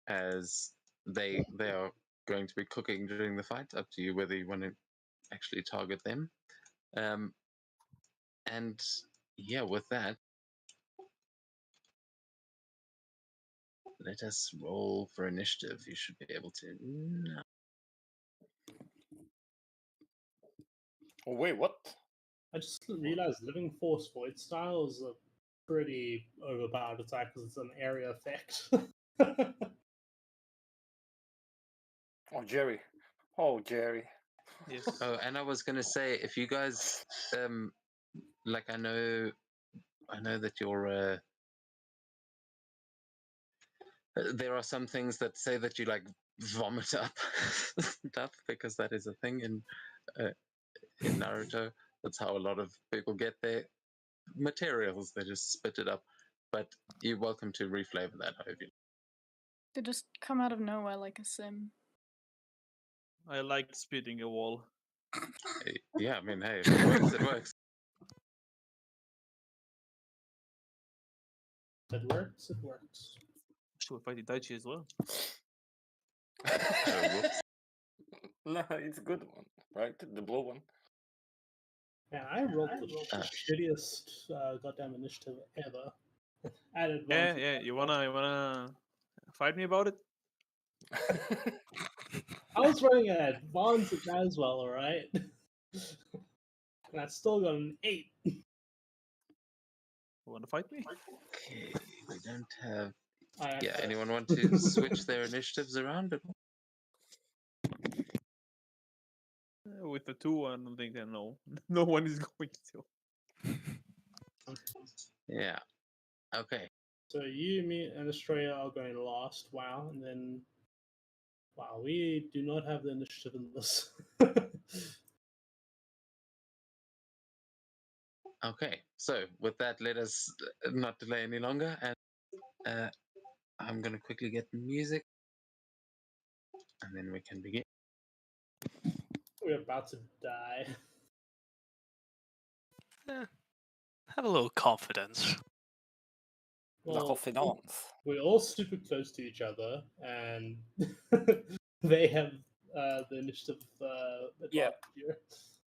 as they are going to be cooking during the fight. Up to you whether you want to actually target them. And yeah, with that, let us roll for initiative. You should be able to. No. Oh, wait, what? I just realized Living Force Void Style is a pretty overpowered attack because it's an area effect. Oh, Jerry. Oh, Jerry. Yes. Oh, and I was gonna say, if you guys, like, I know that you're. There are some things that say that you like vomit up stuff because that is a thing in Naruto. That's how a lot of people get their materials. They just spit it up. But you're welcome to reflavor that however you. They just come out of nowhere like a sim. I like spitting a wall. Yeah, I mean, hey, if it works, it works. It works, it works. Should we fight Itachi as well? Whoops. No, it's a good one, right? The blue one. Man, I rolled the shittiest goddamn initiative ever. At Yeah, advantage. yeah. You wanna fight me about it? I was running an advantage as well, alright? And I still got an 8. You wanna fight me? Okay, we don't have. I Yeah, anyone want to switch their initiatives around? With the 2, I don't think that no, no one is going to. Yeah. Okay. So you, me, and Australia are going last. Wow, and then wow, we do not have the initiative in this. Okay. So with that, let us not delay any longer, and I'm gonna quickly get the music, and then we can begin. We're about to die. Have a little confidence. La Well, confidence. we're all super close to each other, and they have the initiative Yeah. advantage here.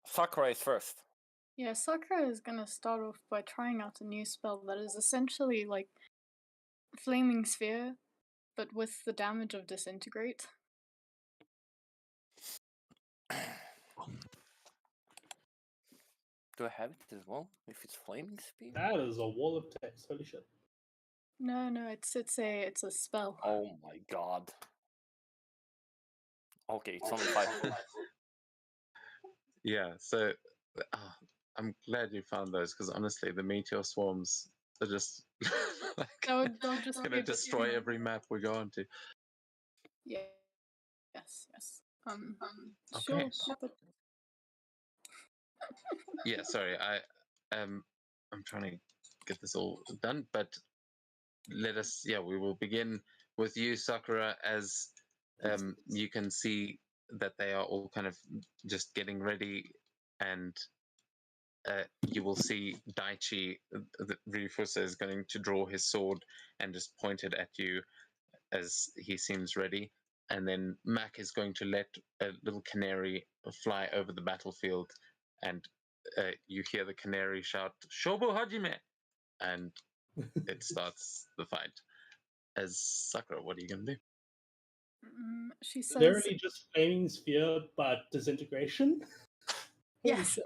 Sakura is first. Yeah, Sakura is gonna start off by trying out a new spell that is essentially like Flaming Sphere, but with the damage of Disintegrate. Do I have it as well? If it's flaming speed? That is a wall of text. Holy shit! No, it's a spell. Oh my god. Okay, it's only 5. Yeah. So I'm glad you found those because honestly, the meteor swarms are just like They'll just gonna be a bit destroy too- every map we go onto. Yeah. Yes. Okay. Sure, pop it. Yeah. Sorry. I'm trying to get this all done, but let us. Yeah, we will begin with you, Sakura, as you can see that they are all kind of just getting ready, and you will see Daichi, Ryufusa, is going to draw his sword and just point it at you as he seems ready. And then Mac is going to let a little canary fly over the battlefield, and you hear the canary shout, Shobu Hajime! And it starts the fight. As Sakura, what are you going to do? She says, Literally just flaming sphere, but disintegration. Holy yes. shit.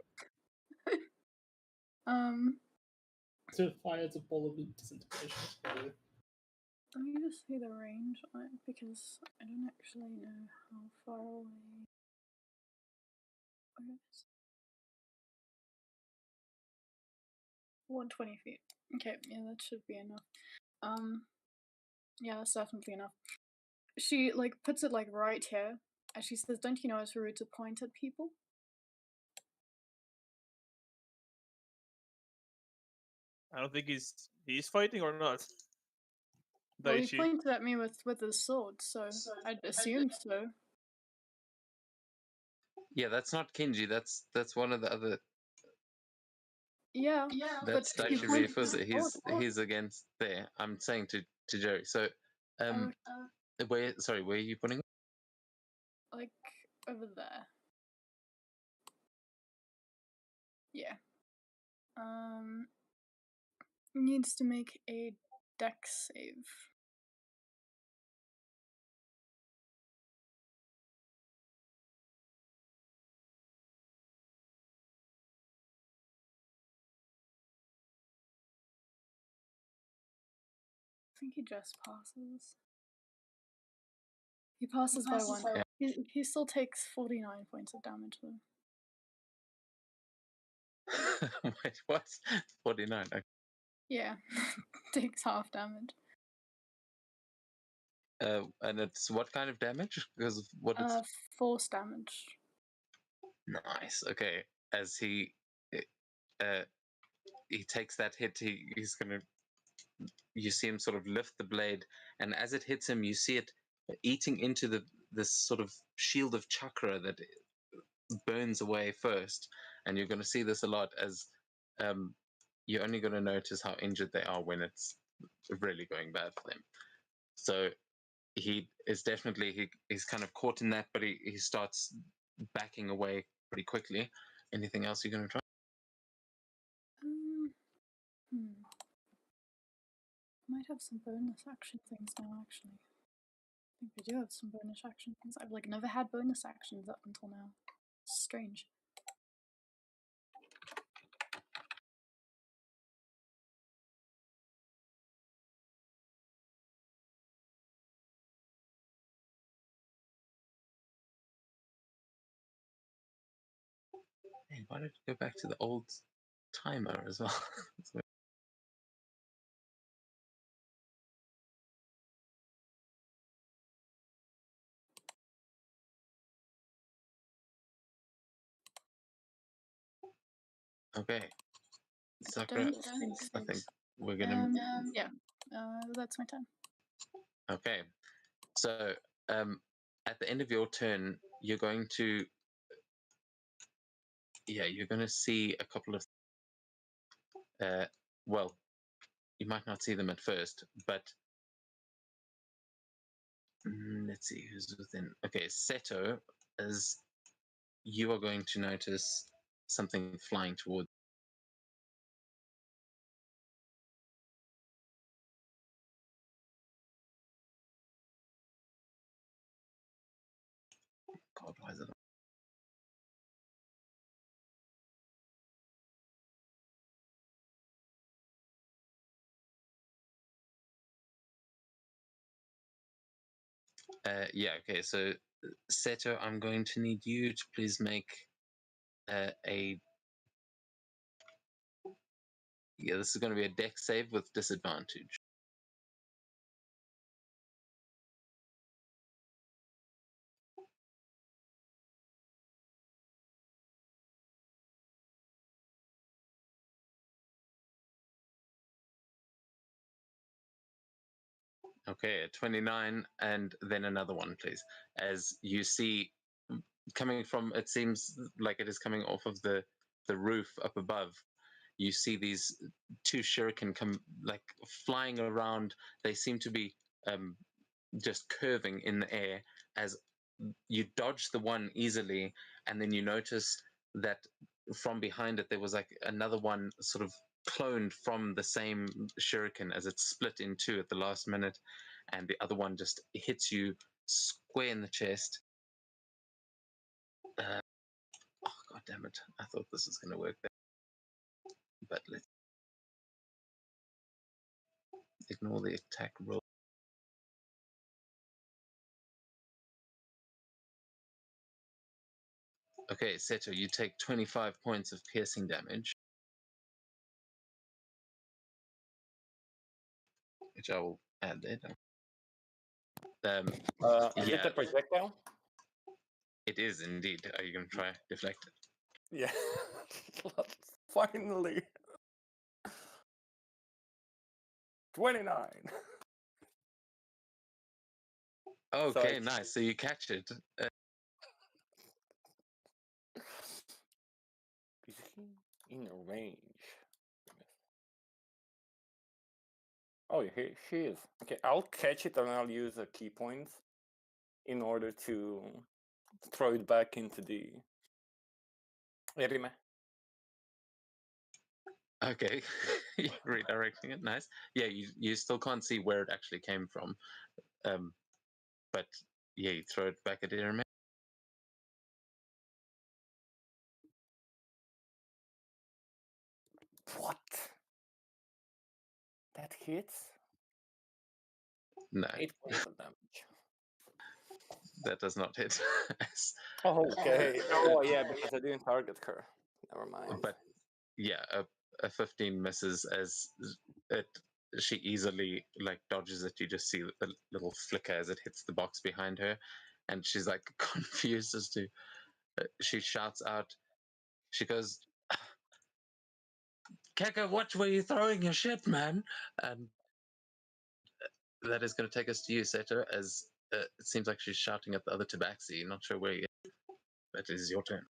So fires a ball of disintegration. Let me just see the range on it because I don't actually know how far away. Where is 120 feet. Okay, yeah, that should be enough. Yeah, that's definitely enough. She like puts it like right here, and she says, "Don't you know it's rude to point at people?" I don't think he's fighting or not. Well, he Daichi. pointed at me with his sword, so I'd assumed so. Yeah, that's not Kenji. That's one of the other. Yeah, That's but he Daichi pointed Rifusa. his sword. He's against there. I'm saying to Jerry. So, where? Sorry, where are you putting it? Like over there. Yeah. Needs to make a dex save. I think he just passes. He passes by one. Yeah. He still takes 49 points of damage though. Wait, what? 49. Okay. Yeah, takes half damage. And it's what kind of damage? Because of what it's. Force damage. Nice. Okay. As he takes that hit, he's gonna. You see him sort of lift the blade, and as it hits him, you see it eating into this sort of shield of chakra that burns away first, and you're going to see this a lot as you're only going to notice how injured they are when it's really going bad for them. So he is definitely he's kind of caught in that, but he starts backing away pretty quickly. Anything else you're going to try? Might have some bonus action things now, actually. I think we do have some bonus action things. I've like never had bonus actions up until now. It's strange. Hey, why did it go back to the old timer as well? Okay. Sakura, I think we're gonna. Yeah. That's my turn. Okay. So at the end of your turn, you're going to. Yeah, you're going to see a couple of. Well, you might not see them at first, but let's see who's within. Okay, Seto, as you are going to notice something flying towards. God, why is it? Yeah, okay, so Seto, I'm going to need you to please make a. Yeah, this is going to be a dex save with disadvantage. Okay, 29, and then another one, please. As you see, coming from, it seems like it is coming off of the roof up above. You see these two shuriken come like flying around. They seem to be just curving in the air as you dodge the one easily, and then you notice that from behind it there was like another one sort of cloned from the same shuriken as it split in two at the last minute, and the other one just hits you square in the chest. Oh, God damn it. I thought this was going to work better. But let's ignore the attack roll. Okay, Seto, you take 25 points of piercing damage, which I will add there. Is it a projectile? It is indeed. Are you going to try deflect it? Yeah. Finally. 29. Okay, I- nice. So you catch it. Is he in range? Oh, she is. Okay, I'll catch it and I'll use a key point in order to throw it back into the Erime. Okay, you're redirecting it. Nice. Yeah, you still can't see where it actually came from, but yeah, you throw it back at Irma. What? That hits? No, 8 points of damage. that does not hit. Oh, okay. Oh, yeah, because I didn't target her. Never mind. But yeah, a 15 misses as it. She easily like dodges it. You just see a little flicker as it hits the box behind her, and she's like confused as to. She shouts out. She goes, "Keka, watch where you're throwing your shit, man!" And that is going to take us to you, Seto, as it seems like she's shouting at the other tabaxi. Not sure where you. That is your turn.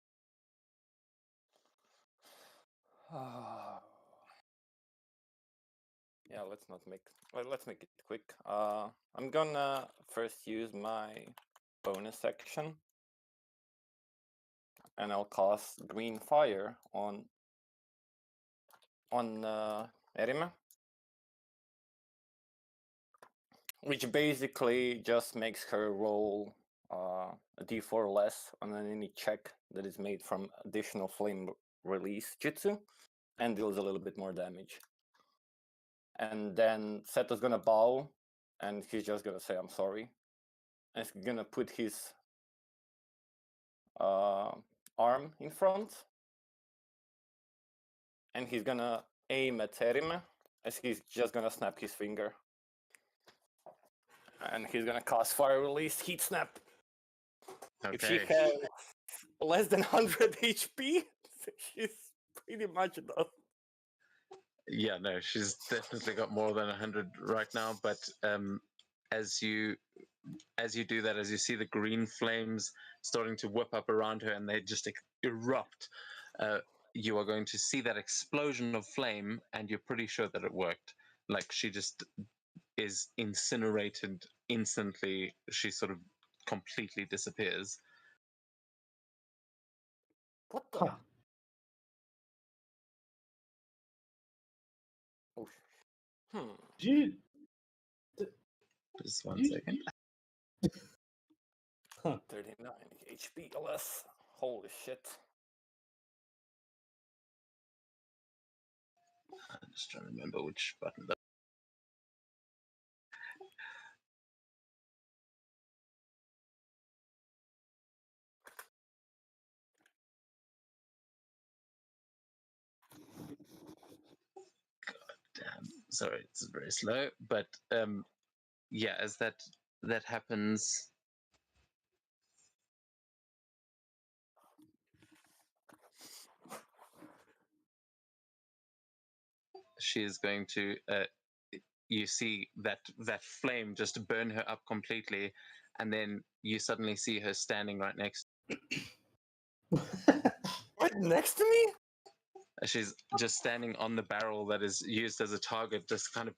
Yeah, let's not make. Well, let's make it quick. I'm gonna first use my bonus action, and I'll cast Green Fire on Erima, which basically just makes her roll a d4 less on any check that is made from additional flame release jutsu, and deals a little bit more damage. And then Seto's gonna bow, and he's just gonna say, "I'm sorry," and he's gonna put his arm in front, and he's gonna aim at Erime, as he's just gonna snap his finger. And he's gonna cast Fire Release Heat Snap. If she Okay. has less than 100 HP, she's pretty much done. Yeah, no, she's definitely got more than 100 right now. But as you do that, as you see the green flames starting to whip up around her, and they just erupt, you are going to see that explosion of flame, and you're pretty sure that it worked. Like she just is incinerated instantly. She sort of completely disappears. What the? Huh. Oh, hmm. Did you? Just one You- second. Huh. 39 HP less. Holy shit. I'm just trying to remember which button that. Damn, sorry, it's very slow. But yeah, as that happens, she is going to. You see that flame just burn her up completely, and then you suddenly see her standing right next. Right next to me? She's just standing on the barrel that is used as a target, just kind of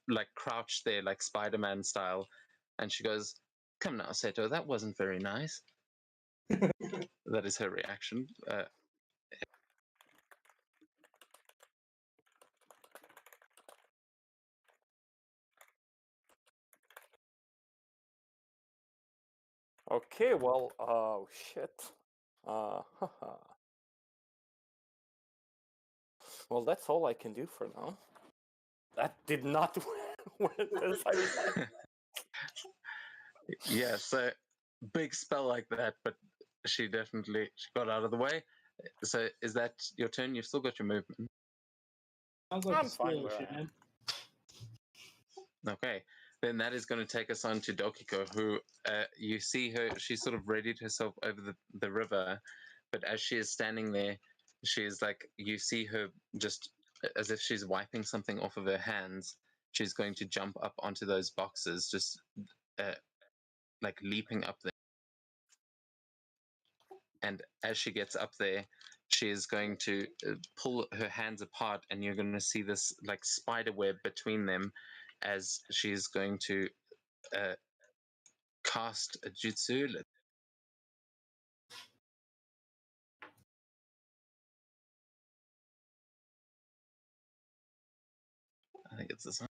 like crouched there, like Spider-Man style. And she goes, "Come now, Seto, that wasn't very nice." That is her reaction. Okay, well, oh shit. Haha. Well, that's all I can do for now. That did not went as I was. Yeah, so big spell like that, but she got out of the way. So is that your turn? You've still got your movement. Sounds like I'm a fine skill where issue, I am. man. Okay, then that is going to take us on to Dokiko, who you see her, she sort of readied herself over the river, but as she is standing there, she is like, you see her just as if she's wiping something off of her hands, she's going to jump up onto those boxes, just like leaping up there. And as she gets up there, she is going to pull her hands apart, and you're going to see this like spider web between them as she's going to cast a jutsu. I think it's this one.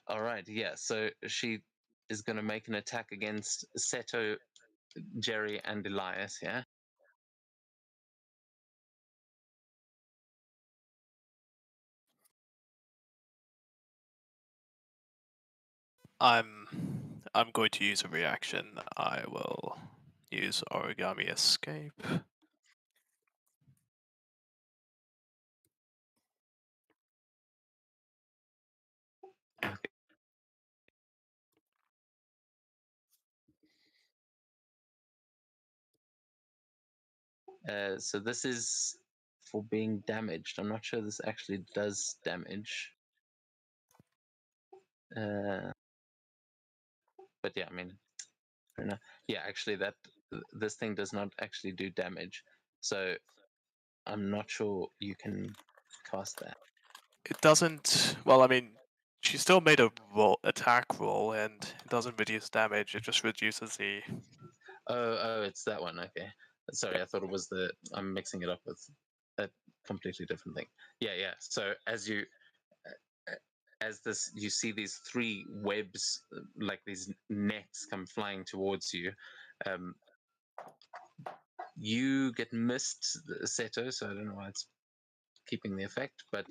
All right, yeah. So she is going to make an attack against Seto, Jerry, and Elias. Yeah. I'm going to use a reaction. I will use Origami Escape. So this is for being damaged. I'm not sure this actually does damage. But yeah, I mean, fair enough. Yeah, actually, this thing does not actually do damage. So I'm not sure you can cast that. It doesn't. Well, I mean, she still made a attack roll, and it doesn't reduce damage. It just reduces the. Oh, it's that one. Okay. Sorry, I thought it was I'm mixing it up with a completely different thing. Yeah. So as you see these three webs, like these nets, come flying towards you. You get missed, Seto, so I don't know why it's keeping the effect. But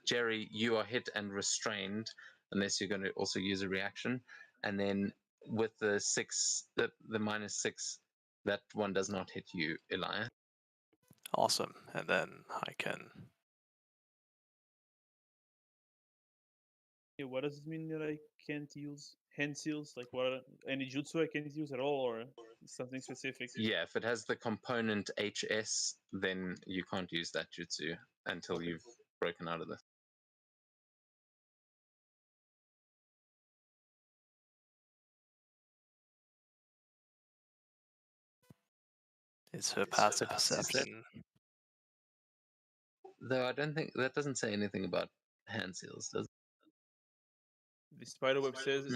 Jerry, you are hit and restrained, unless you're going to also use a reaction. And then with the -6, that one does not hit you, Elias. Awesome, and then I can. Yeah, what does it mean that I can't use hand seals? Like, what any jutsu I can't use at all, or something specific? Yeah, if it has the component HS, then you can't use that jutsu until you've broken out of this. It's her passive perception. Though I don't think that doesn't say anything about hand seals, does it? The spiderweb says is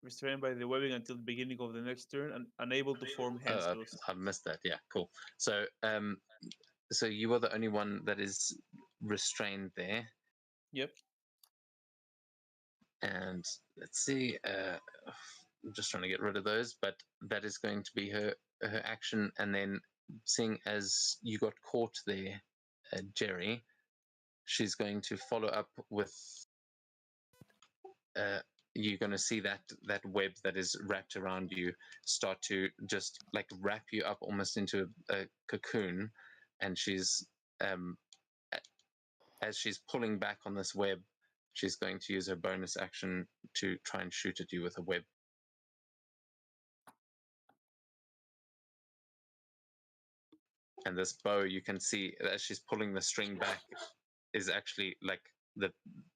restrained by the webbing until the beginning of the next turn and unable to form hand Oh, seals. I've missed that. Yeah, cool. So, so you are the only one that is restrained there. Yep. And let's see. I'm just trying to get rid of those, but that is going to be her action. And then, seeing as you got caught there, Jerry, she's going to follow up with. You're going to see that web that is wrapped around you start to just like wrap you up almost into a cocoon, and she's as she's pulling back on this web, she's going to use her bonus action to try and shoot at you with a web. And this bow, you can see as she's pulling the string back, is actually like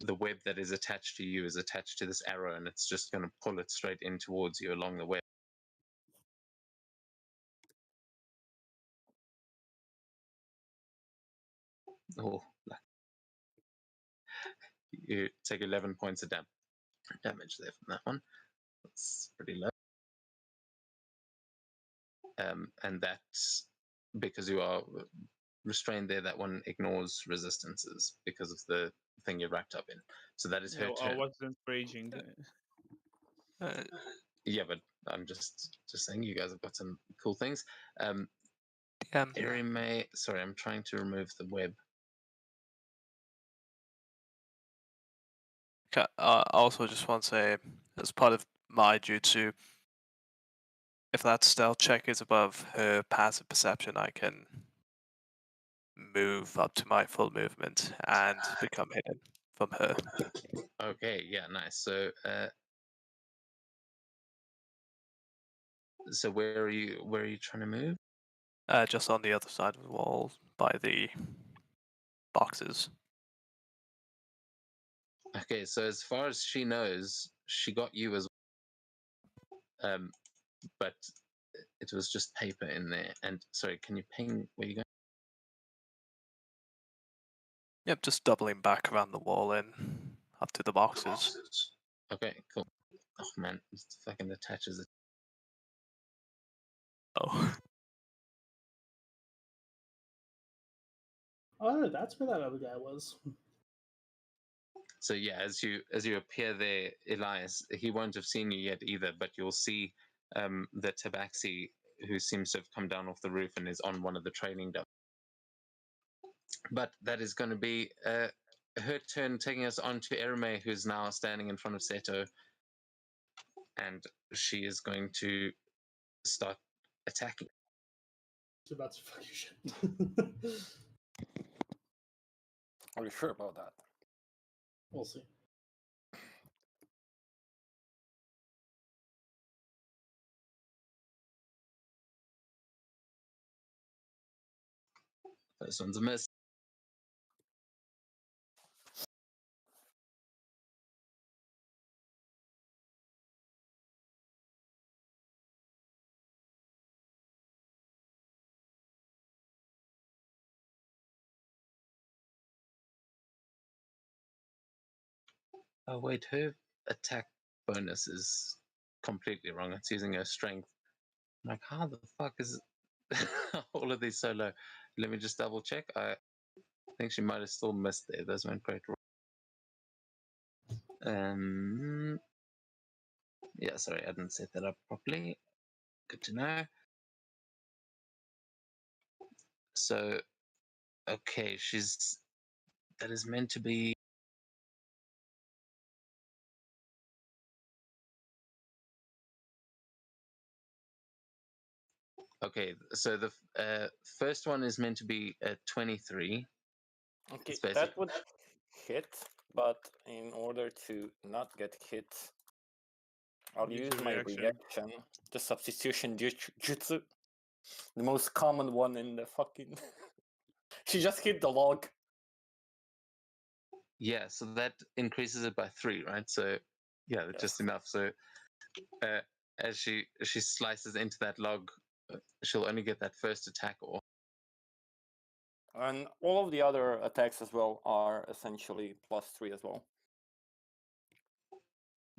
the web that is attached to you is attached to this arrow, and it's just going to pull it straight in towards you along the web. Oh, you take 11 points of damage there from that one. That's pretty low. And that's because you are restrained there. That one ignores resistances because of the thing you're wrapped up in. So that is her No, I turn. wasn't raging. Yeah, but I'm just saying you guys have got some cool things. Eri May, sorry, I'm trying to remove the web. Okay, I also just want to say, as part of my jutsu, if that stealth check is above her passive perception, I can move up to my full movement and become hidden from her. Okay, yeah, nice. So where are you? Where are you trying to move? Just on the other side of the wall by the boxes. Okay, so as far as she knows, she got you as but it was just paper in there. And sorry, can you ping where you going? Yep, just doubling back around the wall and up to the boxes. Okay, cool. Oh man, it fucking attaches it. Oh. Oh, that's where that other guy was. So yeah, as you appear there, Elias, he won't have seen you yet either, but you'll see the Tabaxi who seems to have come down off the roof and is on one of the trailing ducks. But that is going to be her turn, taking us on to Erime, who's now standing in front of Seto, and she is going to start attacking. She's about to fuck your shit. Are you sure about that? We'll see. This one's a miss. Oh wait, her attack bonus is completely wrong. It's using her strength. I'm like, how the fuck is all of these so low? Let me just double check. I think she might have still missed there. Those weren't great. Yeah, sorry, I didn't set that up properly. Good to know. So, okay, that is meant to be. Okay, so the first one is meant to be a 23. Okay, It's that would hit, but in order to not get hit, I'll Use use your my reaction. reaction, the substitution jutsu, the most common one in the fucking. She just hit the log. Yeah, so that increases it by 3, right? So, yeah, Yes. just enough. So, as she slices into that log, she'll only get that first attack off. And all of the other attacks as well are essentially +3 as well.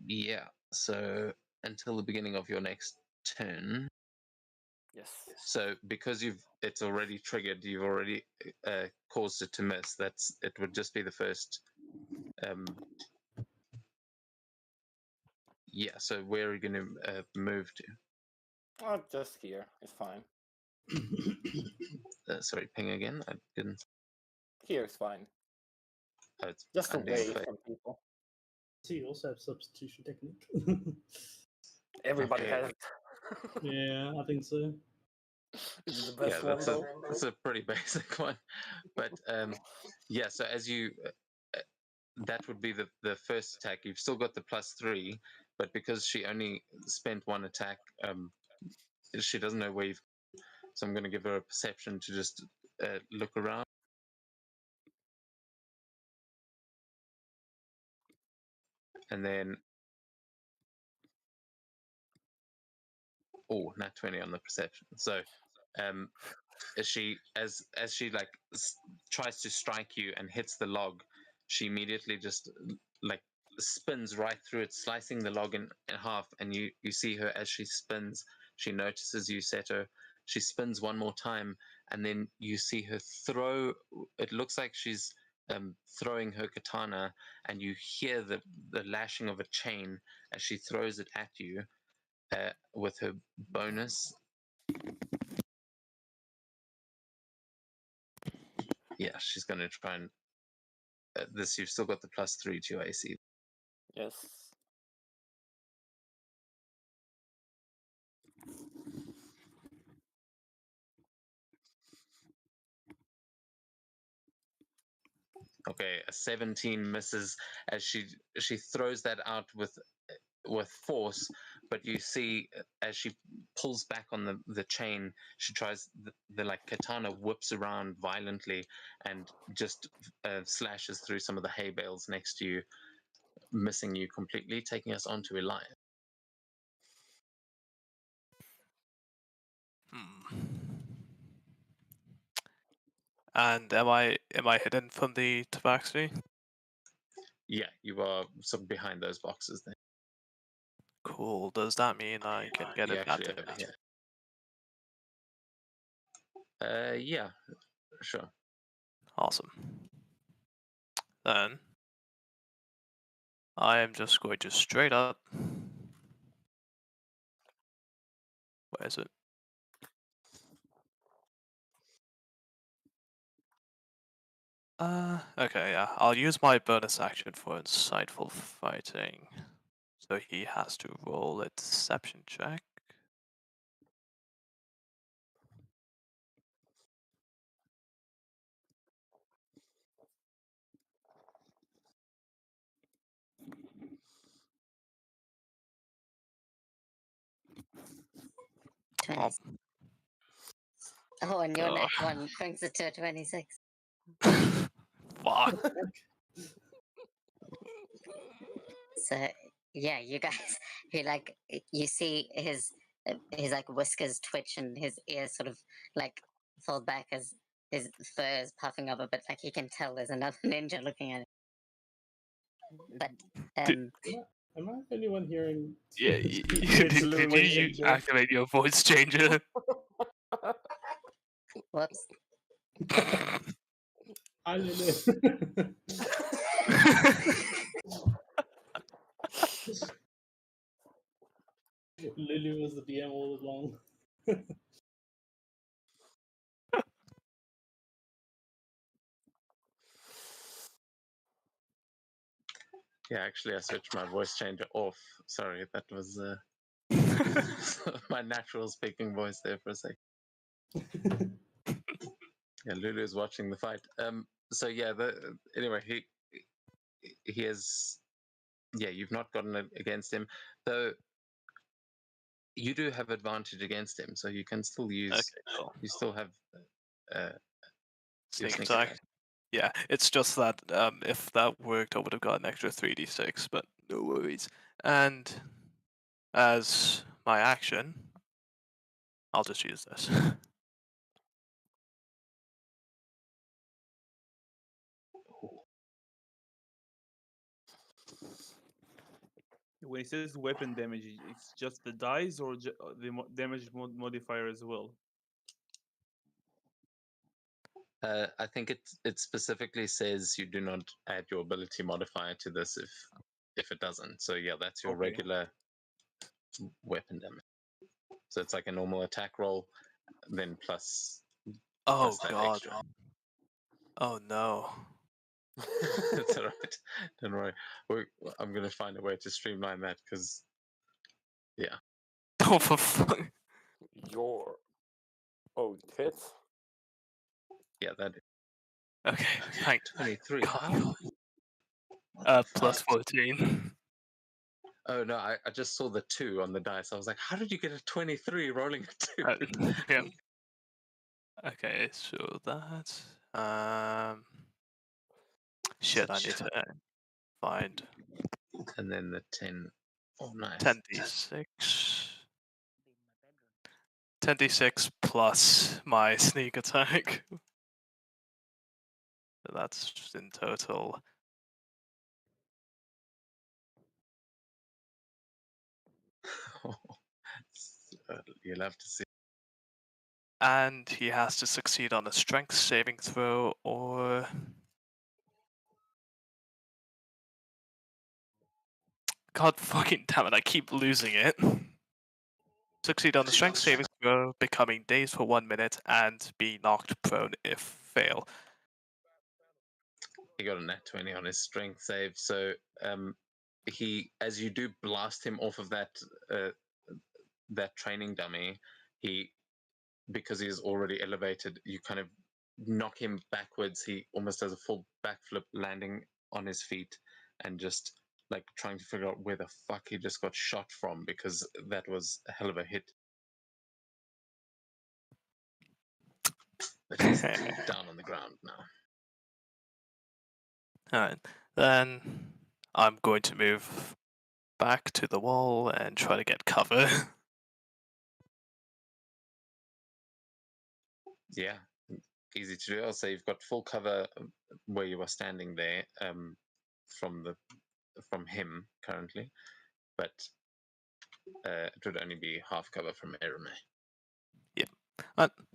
Yeah, so until the beginning of your next turn. Yes. So because it's already triggered, you've already caused it to miss. It would just be the first. Yeah. So where are you going to move to? Oh, just here. It's fine. Sorry, ping again. I didn't. Here is fine. Oh, it's Just I'm doing away fake. from people. So you also have substitution technique. Everybody Okay. has it. Yeah, I think so. It's the best Yeah, one though. that's a pretty basic one. But yeah. So as you, that would be the first attack. You've still got the +3, but because she only spent one attack, she doesn't know where you've. So I'm going to give her a perception to just look around. And then, oh, not 20 on the perception. So, as she like tries to strike you and hits the log, she immediately just like spins right through it, slicing the log in half. And you see her as she spins. She notices you, Seto. She spins one more time, and then you see her throw. It looks like she's throwing her katana, and you hear the lashing of a chain as she throws it at you with her bonus. Yeah, she's going to try and this. You've still got the +3 to your AC. Yes. Okay, a 17 misses as she throws that out with force, but you see as she pulls back on the chain, she tries the like katana whips around violently and just slashes through some of the hay bales next to you, missing you completely, taking us on to Elias. And am I hidden from the tabaxi? Yeah, you are sort of behind those boxes there. Cool. Does that mean I can get You're actually advantage? over here. Yeah, sure. Awesome. Then I am just going to straight up. Where is it? Okay, yeah. I'll use my bonus action for insightful fighting. So he has to roll a deception check. Oh. Oh, and your next one brings it to a 26. Fuck. So yeah, you guys, you see his like whiskers twitch and his ears sort of like fold back as his fur is puffing up a bit. Like you can tell there's another ninja looking at it. But Am I the only one hearing? Yeah, did you activate your voice changer? Whoops. Hi, Lily. Lily was the DM all along. Yeah, actually, I switched my voice changer off. Sorry, that was my natural speaking voice there for a sec. Yeah, Lulu is watching the fight. So yeah, anyway, he has. Yeah, you've not gotten it against him, though. You do have advantage against him, so you can still use. Okay, cool. You still have Sneak attack. Yeah, it's just that if that worked, I would have got an extra 3d6, but no worries. And as my action, I'll just use this. When it says weapon damage, it's just the dice or the damage modifier as well? I think it specifically says you do not add your ability modifier to this if it doesn't. So yeah, that's your regular weapon damage. So it's like a normal attack roll, then plus. Oh plus god. Extra. Oh no. It's alright. Don't worry. I'm gonna find a way to streamline that because, yeah. Oh for fuck. Your old tits. Yeah, that. Okay, thanks. 23. Plus 14. Oh no, I just saw the 2 on the dice. I was like, how did you get a 23 rolling a 2? Yeah. Okay, so that shit, I need to find. And then the 10. Oh, nice. 10d6. 10d6 plus my sneak attack. So that's just in total. You'll have to see. And he has to succeed on a strength saving throw or. God fucking damn it, I keep losing it. Succeed on the strength saving throw, becoming dazed for 1 minute, and be knocked prone if fail. He got a nat 20 on his strength save, so he, as you do blast him off of that that training dummy, because he is already elevated, you kind of knock him backwards. He almost does a full backflip, landing on his feet, and just like trying to figure out where the fuck he just got shot from, because that was a hell of a hit. But he's down on the ground now. Alright, then I'm going to move back to the wall and try to get cover. Yeah, easy to do. I'll say you've got full cover where you are standing there, from him currently, but it would only be half cover from Erime.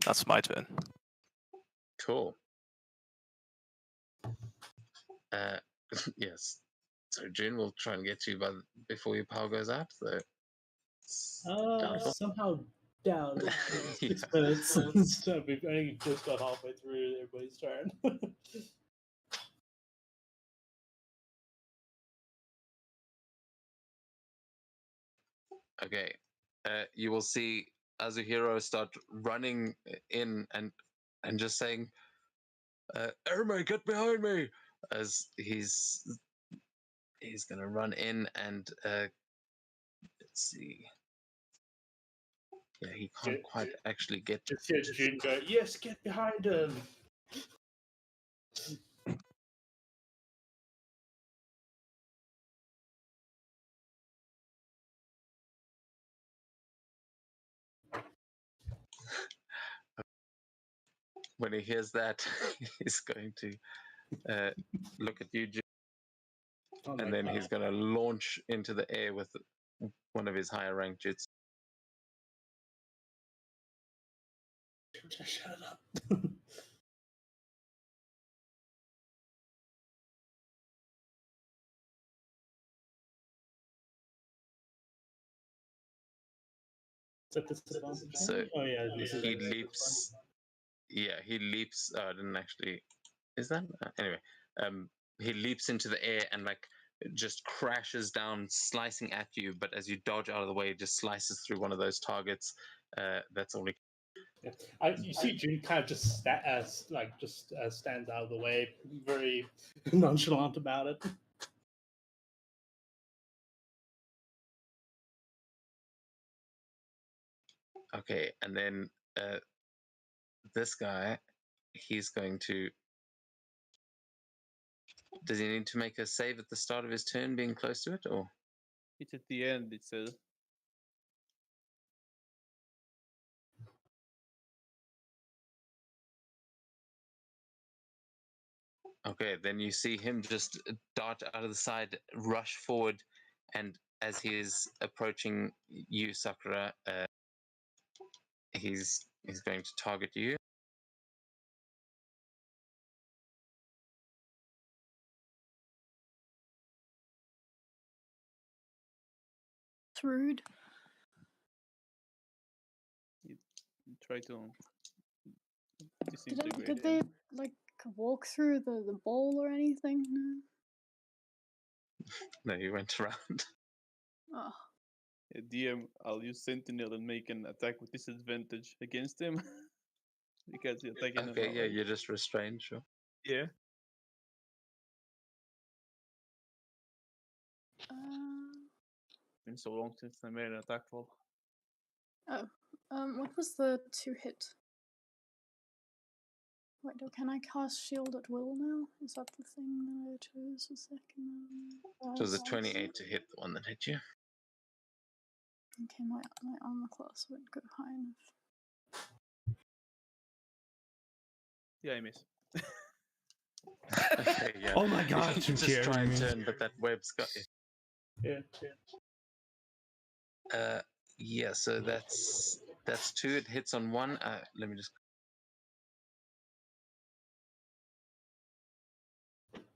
That's my turn. Cool. Yes. So June will try and get you before your power goes out. So it's doubtful. Somehow doubt it. Yeah. 6 minutes. So we've only just got halfway through everybody's turn. Okay. You will see Azuhiro start running in and just saying, "Erime, get behind me!" As he's gonna run in and let's see. Yeah, he can't quite actually get. Just hear June go, yes, get behind him. When he hears that, he's going to look at you, June, Oh my and then God. he's going to launch into the air with one of his higher ranked jits. Shut up. Is that disadvantage? So oh yeah, he leaps. Yeah, he leaps. I didn't actually. Is that anyway? He leaps into the air and like just crashes down, slicing at you. But as you dodge out of the way, it just slices through one of those targets. That's all he. Yeah. You see June kind of just stands out of the way, very nonchalant about it. Okay, and then this guy, he's going to. Does he need to make a save at the start of his turn, being close to it, or? It's at the end, it says. Okay, then you see him just dart out of the side, rush forward, and as he is approaching you, Sakura, he's going to target you. It's rude. You try to Did disintegrate they him. like walk through the bowl or anything? No. No, he went around. Oh. DM, I'll use Sentinel and make an attack with disadvantage against him. Because you're attacking him. Okay, yeah, you're just restrained, sure. Yeah. Been so long since I made an attack roll. Oh. What was the 2-hit? Wait, can I cast shield at will now? Is that the thing that I chose a second? So it was a 28 to hit the one that hit you. Okay, my armor class won't go high enough. Yeah, I miss. Okay, yeah. Oh my God, You just try and Jeremy. turn, but that web's got you. Yeah. Yeah, so that's 2. It hits on 1. Let me just.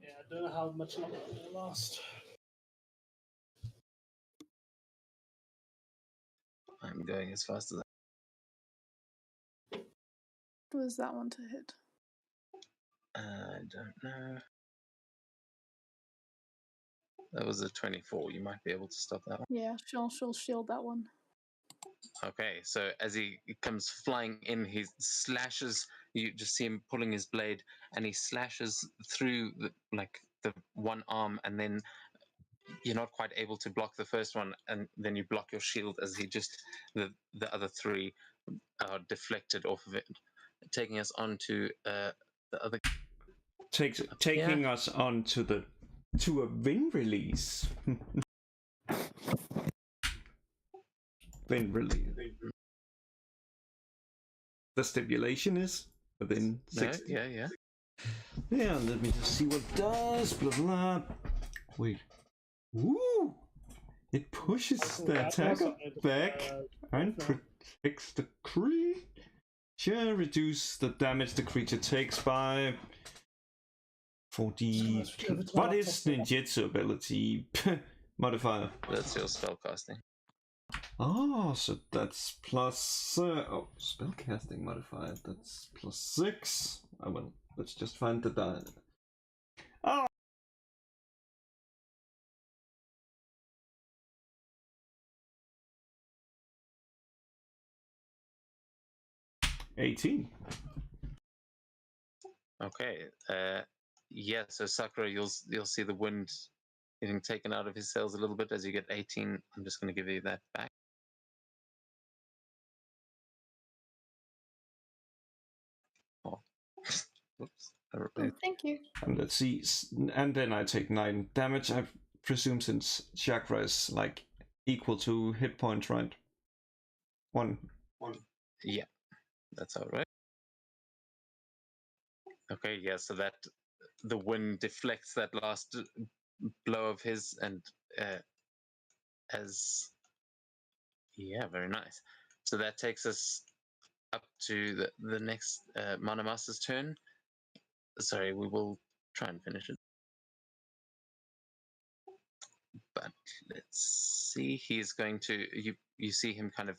Yeah, I don't know how much longer it will last. I'm going as fast as What was that one to hit? I don't know. That was a 24. You might be able to stop that one. Yeah, she'll shield that one. Okay, so as he comes flying in, he slashes. You just see him pulling his blade, and he slashes through the one arm, and then you're not quite able to block the first one, and then you block your shield as he just the other three are deflected off of it, taking us on to the other. Taking us on to a wind release. Wind release. The stipulation is within 60. Yeah. Yeah, let me just see what it does. Blah blah. Wait. Ooh! It pushes the attacker back and protects the creature. Reduce the damage the creature takes by 40. What is ninjutsu ability modifier? That's your spellcasting. Oh, so that's plus. Spellcasting modifier. That's plus 6. Oh, well, let's just find the die. Oh! $18. Okay. Yeah. So Sakura, you'll see the wind getting taken out of his sails a little bit as you get 18. I'm just going to give you that back. Oh. Whoops. Oh, thank you. And let's see. And then I take 9 damage. I presume since chakra is like equal to hit points, right? One. Yeah. That's all right. Okay. Yeah. So that the wind deflects that last blow of his, and very nice. So that takes us up to the next Manamasa's turn. Sorry, we will try and finish it. But let's see. He is going to. You see him kind of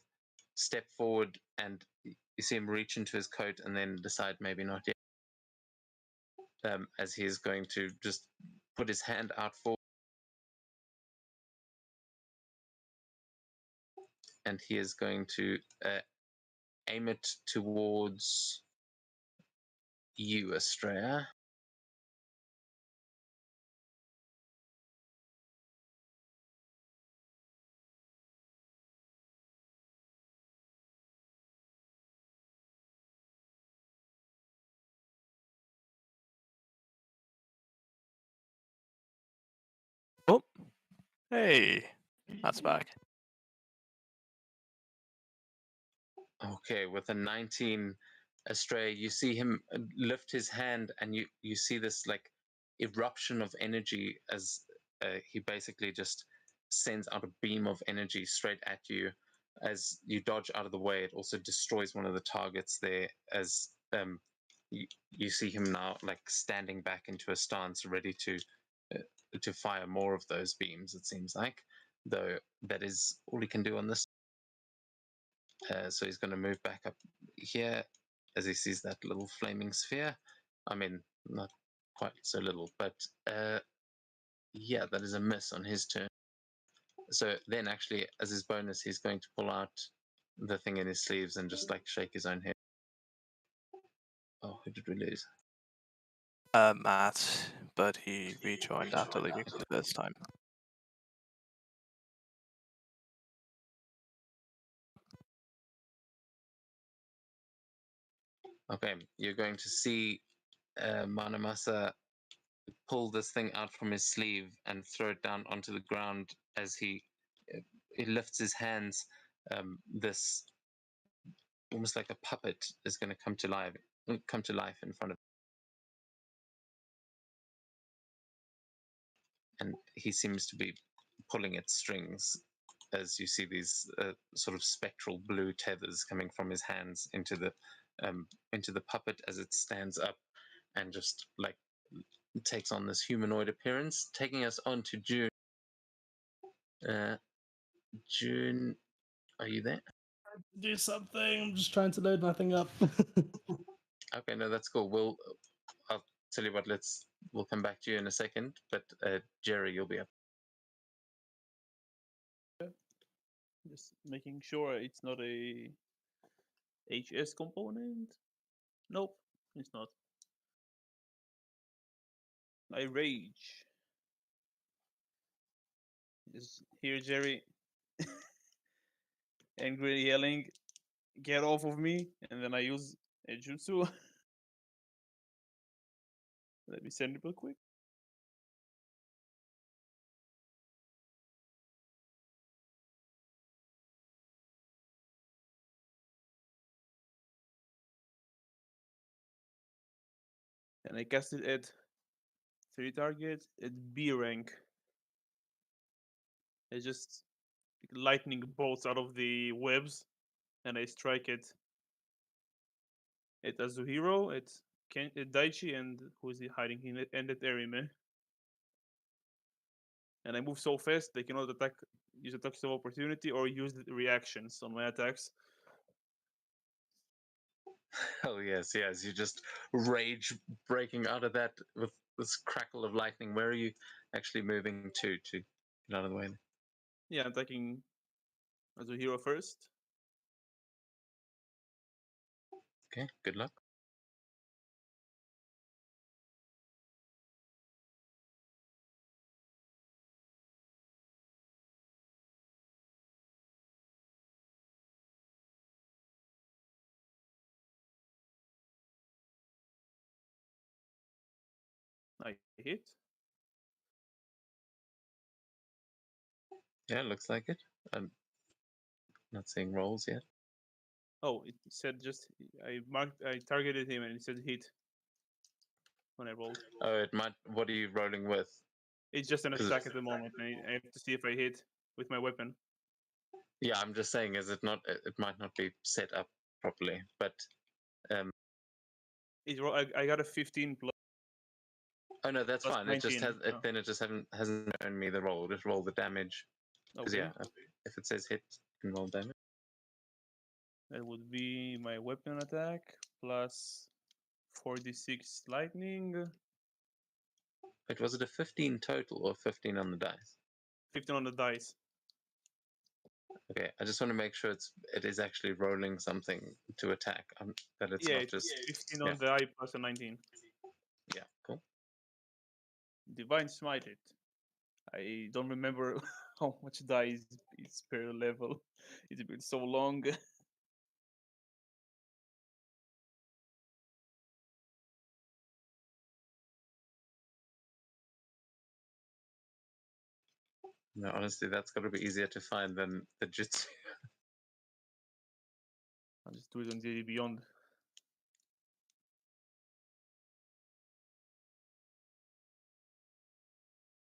step forward, and you see him reach into his coat, and then decide maybe not yet. As he is going to just put his hand out forward, and he is going to aim it towards you, Estrella. Oh, hey, that's back. Okay, with a 19, Estrella, you see him lift his hand, and you see this like eruption of energy as he basically just sends out a beam of energy straight at you. As you dodge out of the way, it also destroys one of the targets there. As you see him now like standing back into a stance, ready to fire more of those beams. It seems like, though that is all he can do on this. So he's going to move back up here as he sees that little flaming sphere. I mean, not quite so little, but yeah, that is a miss on his turn. So then actually, as his bonus, he's going to pull out the thing in his sleeves and just like shake his own head. Oh, who did we lose? Matt, but he rejoined after leaving for the first time. Okay, you're going to see Manamasa pull this thing out from his sleeve and throw it down onto the ground as he lifts his hands. This almost like a puppet is going to come to life in front of him. And he seems to be pulling at strings as you see these sort of spectral blue tethers coming from his hands into the puppet as it stands up and just like takes on this humanoid appearance, taking us on to June. June, are you there? Do something. I'm just trying to load my thing up. Okay, no, that's cool. I'll tell you what. We'll come back to you in a second. But Jerry, you'll be up. Just making sure it's not a HS component. Nope, it's not. I rage. Just hear Jerry angrily yelling, "Get off of me!" And then I use a jutsu. Let me send it real quick. And I cast it at 3 targets at B rank. I just lightning bolts out of the webs, and I strike it at Azuhiro, at Daichi, and who is he hiding in it, and at Erime. And I move so fast they cannot attack, use attacks of opportunity, or use the reactions on my attacks. Oh yes, yes. You just rage breaking out of that with this crackle of lightning. Where are you actually moving to get out of the way? Yeah, attacking Azuhiro first. Okay, good luck. I hit. Yeah, looks like it. I'm not seeing rolls yet. Oh, it said just I targeted him and it said hit when I rolled. Oh, it might. What are you rolling with? It's just an 'Cause attack at the moment. I have to see if I hit with my weapon. Yeah, I'm just saying, is it not? It might not be set up properly, but I got a 15 plus. oh no, that's Plus fine. It just 19, has. oh. Then it just hasn't shown me the roll. Just roll the damage. Because Okay. yeah, if it says hit, you can roll damage. That would be my weapon attack plus 4d6 lightning, Wait, was it a 15 total or 15 on the dice? 15 on the dice. Okay, I just want to make sure it is actually rolling something to attack. That it's Yeah, not it's just 15 on the die plus a 19. yeah, cool. Divine Smite it. I don't remember how much die is per level. It's been so long. No, honestly, that's got to be easier to find than the jutsu. I'll just do it on the Beyond.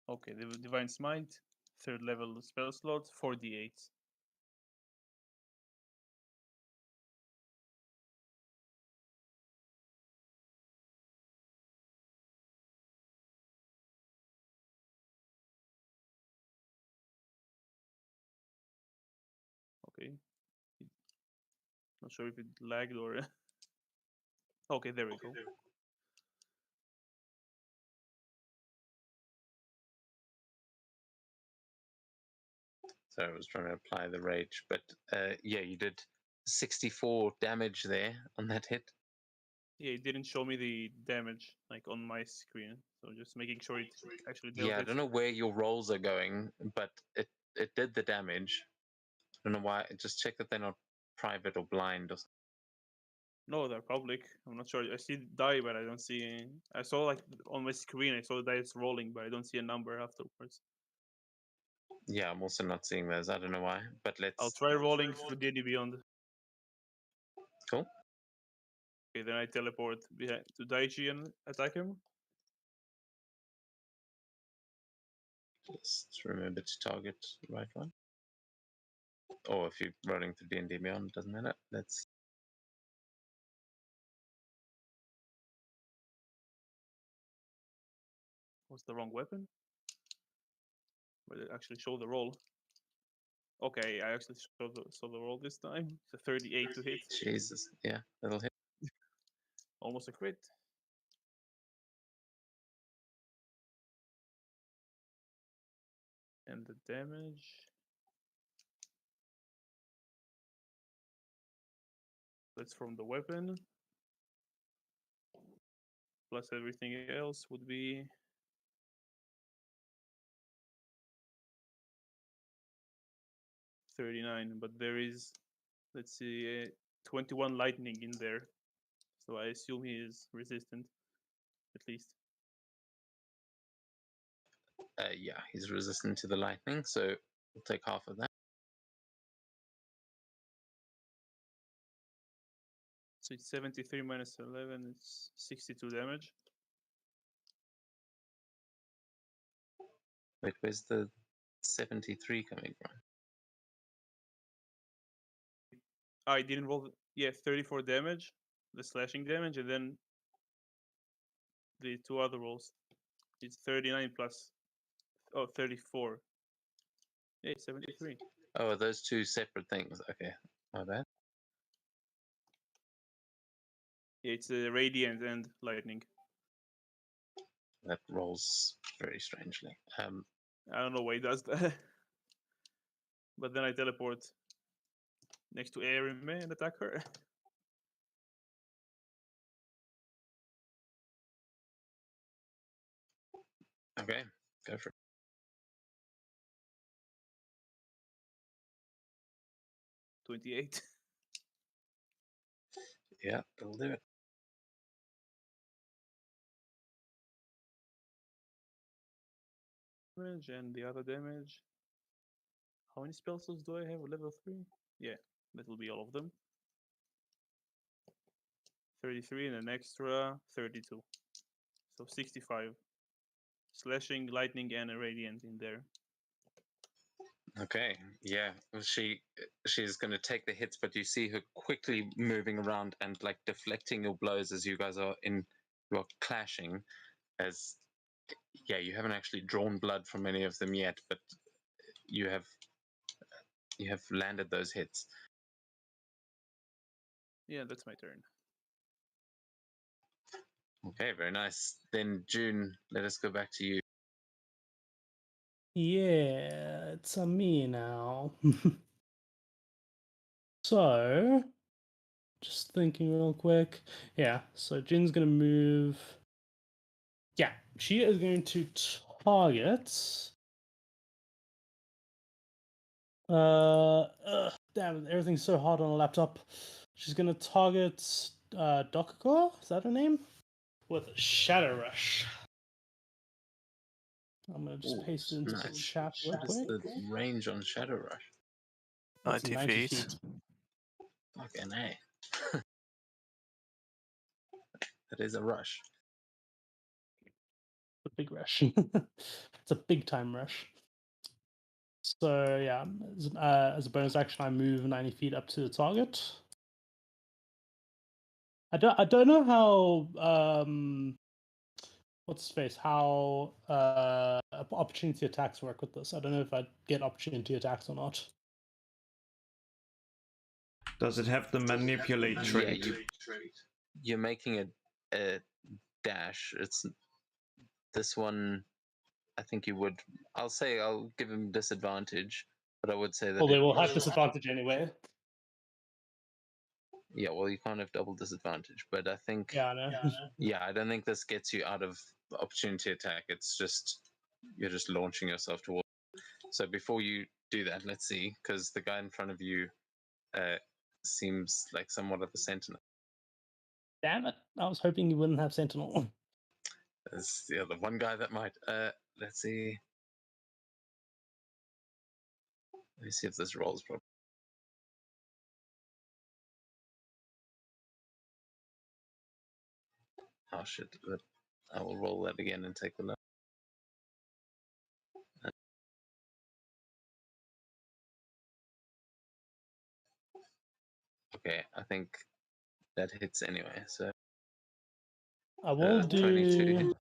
Okay, the Divine Smite, 3rd level spell slot, 4d8. Okay. Not sure if it lagged or. Okay, there we go. So I was trying to apply the rage, but yeah, you did 64 damage there on that hit. Yeah, it didn't show me the damage like on my screen, so just making sure it actually dealt Yeah, I it. don't know where your rolls are going, but it did the damage. I don't know why. Just check that they're not private or blind or something. No, they're public. I'm not sure. I see die, but I don't see. I saw like on my screen, I saw the dice rolling, but I don't see a number afterwards. Yeah, I'm also not seeing those. I don't know why, but I'll let's. try rolling through D&D Beyond. Cool. Okay, then I teleport behind to Daichi and attack him. Just remember to target the right one. Or if you're rolling through D&D Beyond, it doesn't matter. Let's. Was the wrong weapon? But it actually showed the roll. Okay, I actually saw the roll this time. It's a 38 to hit. Jesus, yeah, that'll hit. Almost a crit. And the damage. That's from the weapon. Plus everything else would be 39, but there is, let's see, 21 lightning in there. So I assume he is resistant, at least. Yeah, he's resistant to the lightning, so we'll take half of that. So it's 73 minus 11, it's 62 damage. Wait, where's the 73 coming from? I didn't roll, yeah, 34 damage, the slashing damage, and then the two other rolls. It's 39 plus, 34. Yeah, 73. Oh, are those two separate things? Okay, my bad. Yeah, it's radiant and lightning. That rolls very strangely. I don't know why it does that. But then I teleport next to Erin and attack her. Okay, go for it. $28. Yeah, that'll do it. Damage and the other damage. How many spell slots do I have? Level 3? Yeah, that will be all of them. 33 and an extra 32. So 65. Slashing, lightning, and a radiant in there. Okay, yeah. Well, she's going to take the hits, but you see her quickly moving around and like deflecting your blows as you guys are clashing. As yeah, you haven't actually drawn blood from any of them yet, but you have landed those hits. Yeah, that's my turn. Okay, very nice. Then June, let us go back to you. Yeah, it's on me now. So, just thinking real quick. Yeah, so Jin's gonna move. Yeah, she is going to target. Damn, everything's so hard on a laptop. She's gonna target Dokako, is that her name? With Shadow Rush. I'm gonna just paste it into the nice. chat real What is quick. the range on Shadow Rush? It's 90 feet. Fucking A. That is a rush. A big rush. It's a big time rush. So yeah, as a bonus action, I move 90 feet up to the target. I don't know how what's the space? How opportunity attacks work with this. I don't know if I get opportunity attacks or not. Does it have the manipulate trait? Yeah, you're making a dash. It's this one. I think you would. I'll give him disadvantage, but I would say that. Well, they will have disadvantage anyway. Yeah, well, you can't have double disadvantage, but I think. Yeah, I know. Yeah, I don't think this gets you out of opportunity attack. It's just you're just launching yourself towards. So before you do that, let's see, because the guy in front of you seems like somewhat of a sentinel. Damn it! I was hoping you wouldn't have sentinel. There's the other one guy that might. Let's see. Let me see if this rolls properly. Oh shit! I will roll that again and take the look. Okay, I think that hits anyway. So I will do. 22.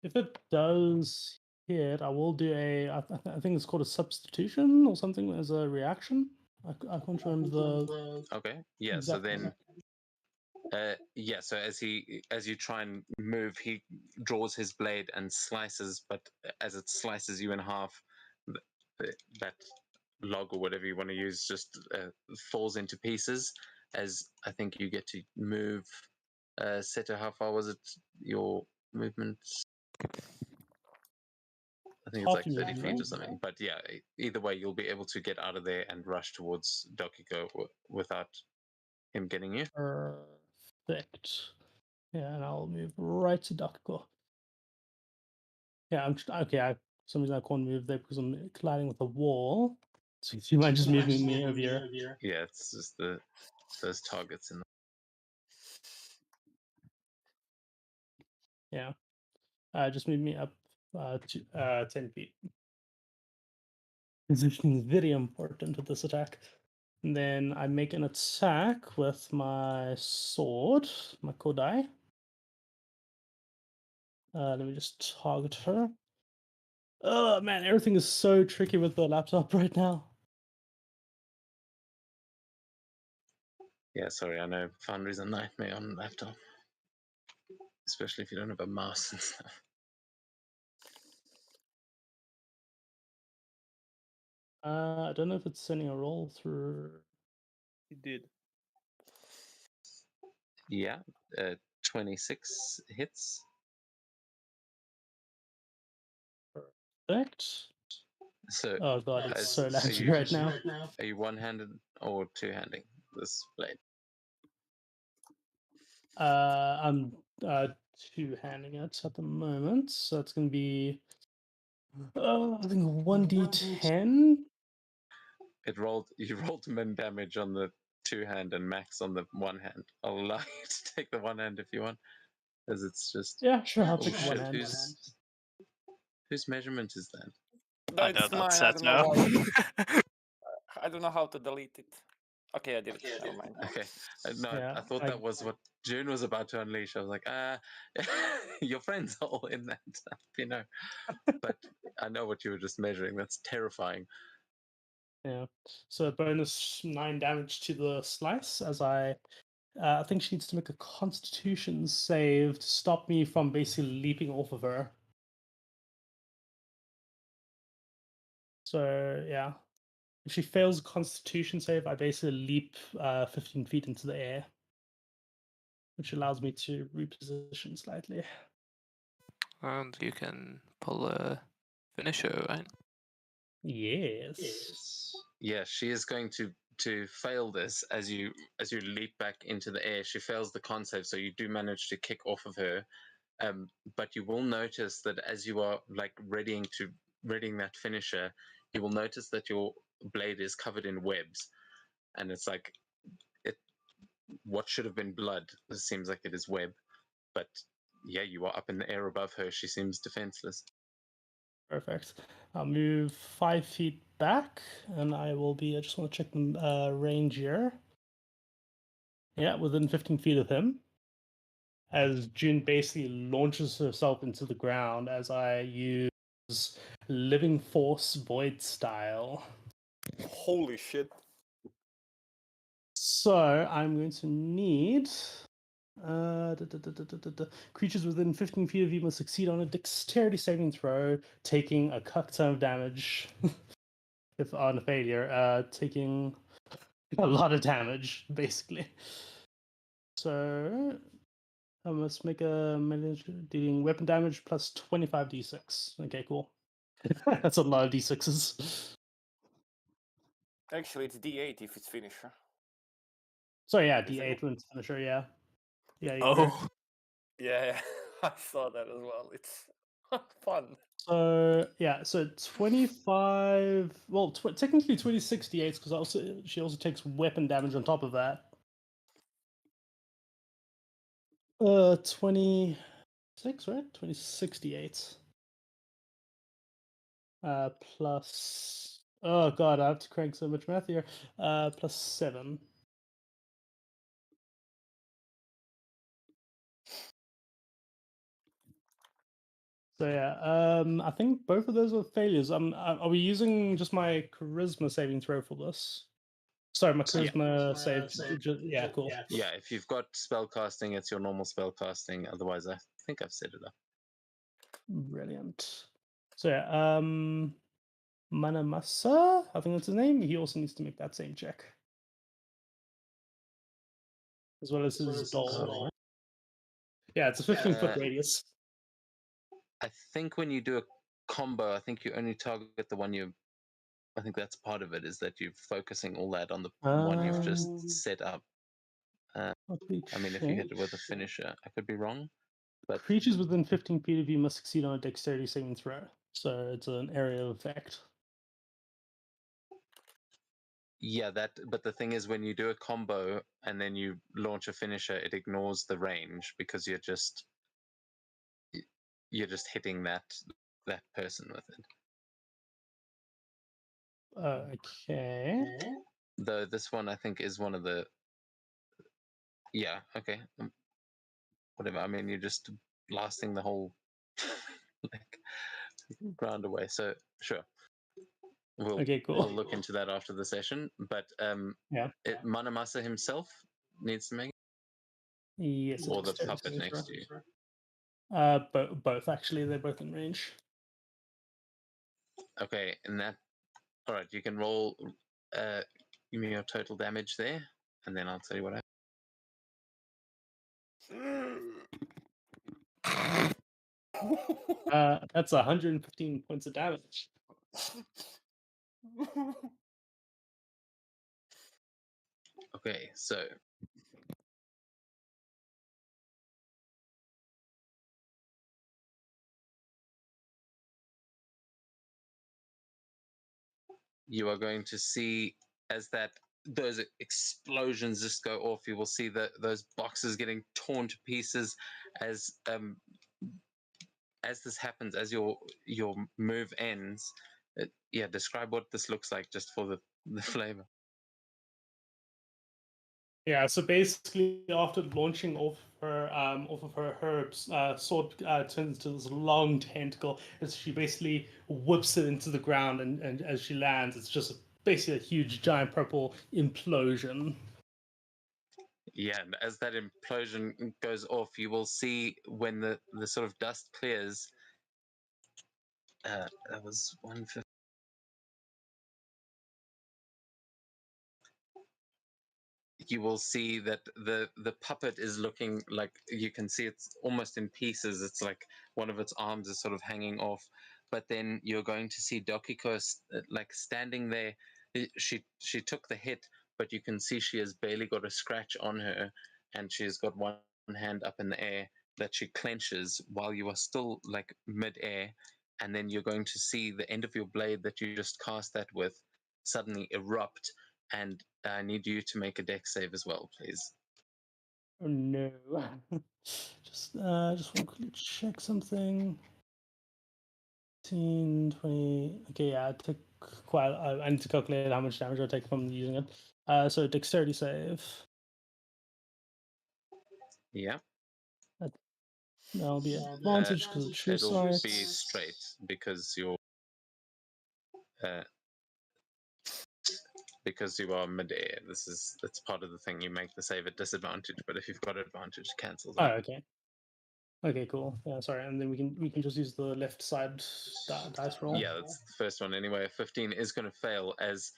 If it does hit, I will do a. I think it's called a substitution or something as a reaction. I can't remember the. Okay, yeah. So then, yeah. So as you try and move, he draws his blade and slices. But as it slices you in half, that log or whatever you want to use just falls into pieces, as I think you get to move. Seto, how far was it? Your movement? I think it's Half like 30 movement, feet or right? something. But yeah, either way, you'll be able to get out of there and rush towards Dokiko without him getting you. Perfect. Yeah, and I'll move right to Dakuko. Yeah, okay. For some reason I can't move there because I'm colliding with a wall. So you might just move me over here. Yeah, it's just those targets in. Yeah. Just move me up to 10 feet. Position is very important with this attack. And then I make an attack with my sword, my Kodai. Let me just target her. Oh man, everything is so tricky with the laptop right now. Yeah, sorry, I know Foundry's a nightmare on laptop, especially if you don't have a mouse and stuff. I don't know if it's sending a roll through. He did. Yeah, 26 hits. Perfect. So, Oh god, it's so are laggy you, right now. are you one-handed or two-handing this blade? I'm two-handing it at the moment, so it's gonna be I think 1d10. You rolled min damage on the two-hand and max on the one hand. I'll allow you to take the one hand if you want, because it's just. Yeah, sure, I'll Oh take the one shit! hand. Whose measurement is that? I know It's mine. that's I set don't know now. why. I don't know how to delete it. Okay, I did it. Never mind. Okay, no, Yeah, I thought that was what June was about to unleash. I was like, your friends are all in that stuff, you know. But I know what you were just measuring. That's terrifying. Yeah. So bonus 9 damage to the slice as I think she needs to make a constitution save to stop me from basically leaping off of her. So yeah. If she fails a constitution save, I basically leap 15 feet into the air, which allows me to reposition slightly. And you can pull a finisher, right? Yes. Yeah, she is going to fail this as you leap back into the air. She fails the con save, so you do manage to kick off of her. But you will notice that as you are like readying that finisher, you will notice that your blade is covered in webs, and it's like what should have been blood. It seems like it is web, but yeah, you are up in the air above her. She seems defenseless. Perfect. I'll move 5 feet back, and I will be. I just want to check the range here. Yeah, within 15 feet of him. As June basically launches herself into the ground as I use Living Force Void style. Holy shit. So I'm going to need creatures within 15 feet of you must succeed on a dexterity saving throw, taking a cuck ton of damage. If on a failure, taking a lot of damage, basically. So I must make a dealing weapon damage plus 25d6. Okay, cool. That's a lot of d6s. Actually, it's D8 if it's finisher. So yeah, d8 when it's finisher, yeah. Yeah, you're Oh, correct. Yeah, I saw that as well. It's fun. So yeah, so 25. Well, technically 26 d8s because she also takes weapon damage on top of that. 26, right? 26 d8s. Plus. Oh god, I have to crank so much math here. Plus 7. So yeah, I think both of those are failures. Are we using just my charisma saving throw for this? Sorry, my charisma save. Yeah, cool. Yeah, if you've got spellcasting, it's your normal spellcasting. Otherwise, I think I've set it up. Brilliant. So yeah, Manamasa, I think that's his name. He also needs to make that same check. as well as his doll. Yeah, it's a 15-foot radius. I think when you do a combo, I think you only target the one you. I think that's part of it, is that you're focusing all that on the one you've just set up. I mean, if you hit it with a finisher, I could be wrong, but Creatures within 15 feet of you must succeed on a dexterity saving throw. So it's an area of effect. yeah, but the thing is, when you do a combo and then you launch a finisher, it ignores the range because you're just hitting that person with it. Okay. Though this one, I think, is one of the. Yeah. Okay. Whatever. I mean, you're just blasting the whole like ground away. So sure. We'll look into that after the session. But Manamasa himself needs to make it? Yes. Or the puppet next to you? Both actually. They're both in range. Okay, and that. All right, you can roll. Give me your total damage there, and then I'll tell you what happened. That's 115 points of damage. Okay, so you are going to see as those explosions just go off, you will see that those boxes getting torn to pieces as this happens, as your move ends. Yeah, describe what this looks like just for the flavor. Yeah, so basically, after launching off of her herbs, sword turns into this long tentacle as she basically whips it into the ground, and as she lands, it's just basically a huge, giant purple implosion. Yeah, and as that implosion goes off, you will see when the sort of dust clears. That was 150. You will see that the puppet is looking like, you can see it's almost in pieces. It's like one of its arms is sort of hanging off, but then you're going to see Dokiko like standing there. She took the hit, but you can see she has barely got a scratch on her, and she's got one hand up in the air that she clenches while you are still like mid-air, and then you're going to see the end of your blade that you just cast that with suddenly erupt. And I need you to make a dex save as well, please. Oh no! just want to quickly check something. 15, 20. Okay, yeah, it took quite. I need to calculate how much damage I take from using it. So dexterity save. Yeah. That'll be an advantage because it's true It'll sight. be straight because you're. Because you are mid-air, that's part of the thing. You make the save at disadvantage, but if you've got advantage, it cancels out. Oh, okay. Okay, cool. Yeah, sorry, and then we can just use the left side dice roll. Yeah, that's the first one anyway. 15 is going to fail, as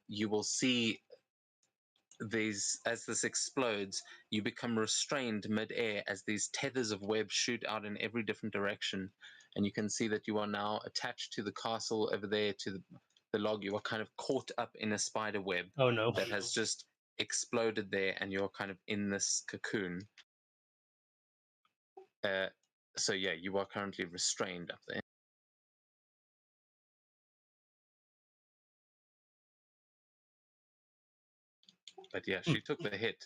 you will see as this explodes, you become restrained mid-air as these tethers of web shoot out in every different direction, and you can see that you are now attached to the castle over there, to the log. You are kind of caught up in a spider web. Oh no! That has just exploded there, and you're kind of in this cocoon. So yeah, you are currently restrained up there. But yeah, she took the hit.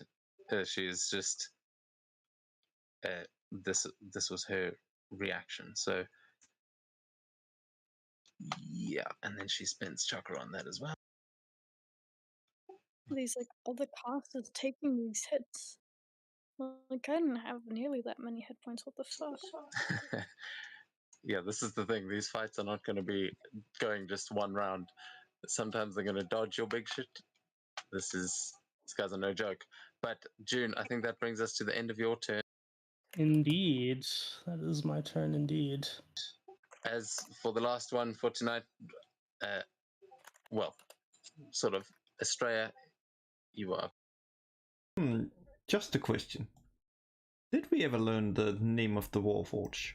She's just this was her reaction. So yeah, and then she spends chakra on that as well. These like other casters taking these hits. Like, I didn't have nearly that many hit points. What the fuck? Yeah, this is the thing. These fights are not going to be going just one round. Sometimes they're going to dodge your big shit. These guys are no joke. But June, I think that brings us to the end of your turn. Indeed, that is my turn. Indeed. As for the last one for tonight, well, sort of, Estrella, you are. just a question. Did we ever learn the name of the Warforge?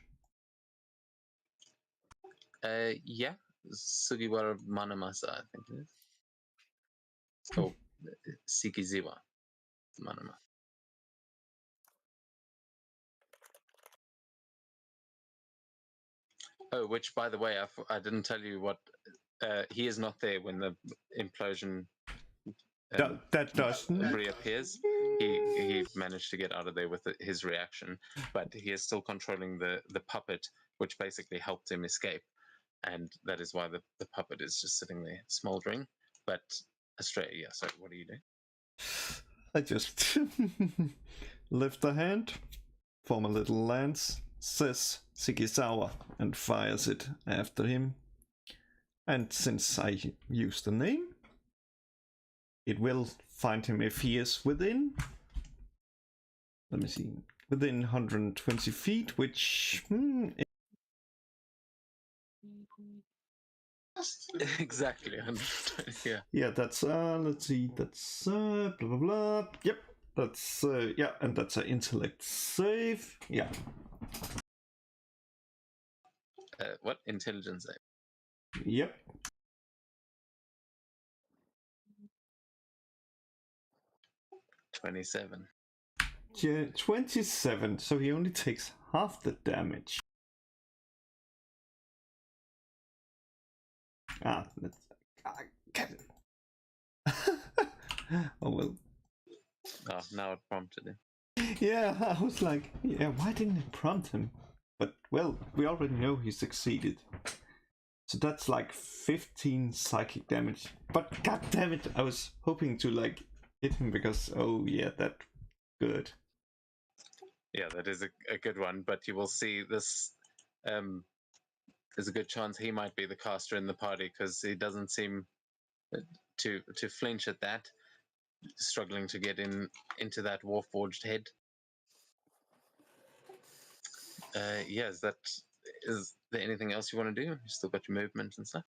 Yeah, Sugiwara Manamasa, I think it is. Oh, Shikizawa Manama. Oh, which, by the way, I didn't tell you what. He is not there when the implosion That doesn't reappears. He managed to get out of there with his reaction, but he is still controlling the puppet, which basically helped him escape, and that is why the puppet is just sitting there smoldering. But Australia, yeah. So what do you do? I just lift a hand, form a little lance, says Shikizawa, and fires it after him. And since I used the name, it will find him if he is within. Let me see. Within 120 feet, which. Exactly 120. Yeah. Yeah, that's. Let's see. That's. Blah, blah, blah. Yep. That's. Yeah, and that's an intellect save. Yeah. What? Intelligence save? Yep. 27. Yeah, 27, so he only takes half the damage. Let's get it. Oh well. Oh, now it prompted him. Yeah, I was like, yeah, why didn't it prompt him? But well, we already know he succeeded. So that's like 15 psychic damage. But god damn it, I was hoping to like hit him because oh yeah, that good. Yeah, that is a good one, but you will see this. There's a good chance he might be the caster in the party because he doesn't seem to flinch at that, struggling to get into that Warforged head. Yeah, is there anything else you want to do? You still got your movement and stuff.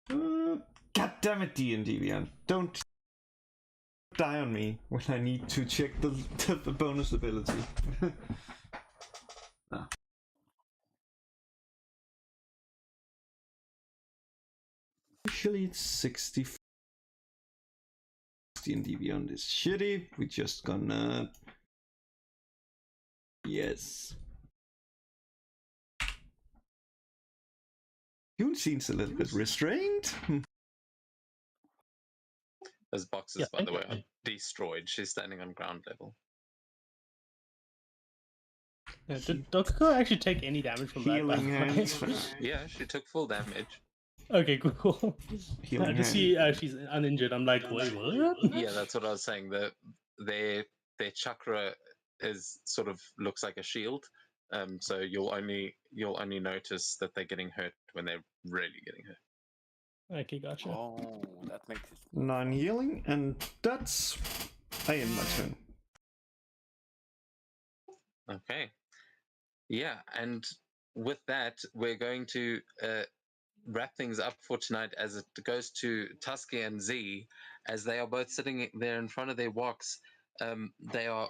God damn it, D&D Beyond. Don't die on me when I need to check the bonus ability. Usually it's 60. D&D Beyond is shitty. We just gonna... Yes. Yoon seems a little bit restrained. Those boxes, by the way, are destroyed. She's standing on ground level. Yeah, did Dokuko actually take any damage from Healing that? hands. Yeah, she took full damage. Okay, cool. Healing To see she's uninjured, I'm like, wait, what? Yeah, that's what I was saying. Their chakra sort of looks like a shield. So you'll only notice that they're getting hurt when they're really getting hurt. Okay, gotcha. Oh, that makes it 9 healing, and that's... I end my turn. Okay. Yeah, and with that, we're going to wrap things up for tonight as it goes to Tusky and Z, as they are both sitting there in front of their woks. They are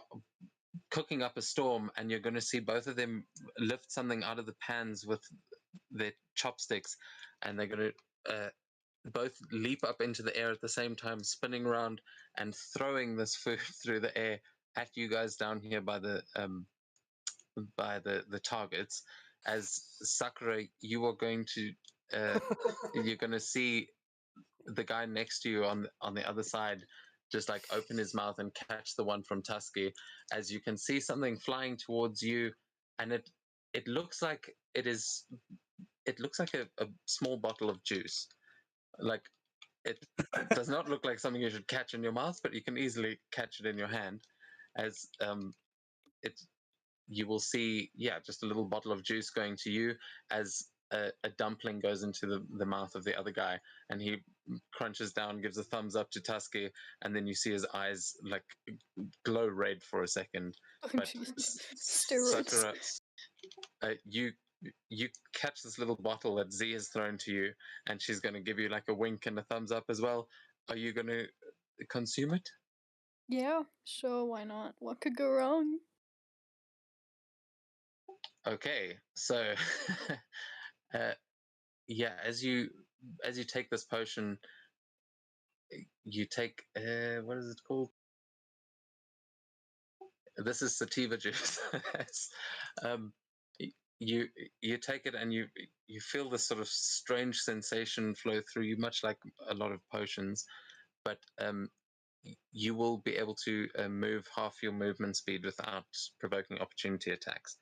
cooking up a storm, and you're going to see both of them lift something out of the pans with their chopsticks, and they're going to both leap up into the air at the same time, spinning around and throwing this food through the air at you guys down here by the targets. As Sakura, you are going to you're going to see the guy next to you on the other side just like open his mouth and catch the one from Tusky, as you can see something flying towards you, and it looks like a small bottle of juice. Like, it does not look like something you should catch in your mouth, but you can easily catch it in your hand. As you will see, just a little bottle of juice going to you, as a dumpling goes into the mouth of the other guy, and he crunches down, gives a thumbs up to Tusky, and then you see his eyes like glow red for a second. Oh, But jeez. Steroids. Sakura, you catch this little bottle that Z has thrown to you, and she's going to give you like a wink and a thumbs up as well. Are you going to consume it? Yeah, sure, why not? What could go wrong? Okay, so yeah, as you take this potion, you take what is it called? This is sativa juice. um, you take it and you feel this sort of strange sensation flow through you, much like a lot of potions, but you will be able to move half your movement speed without provoking opportunity attacks,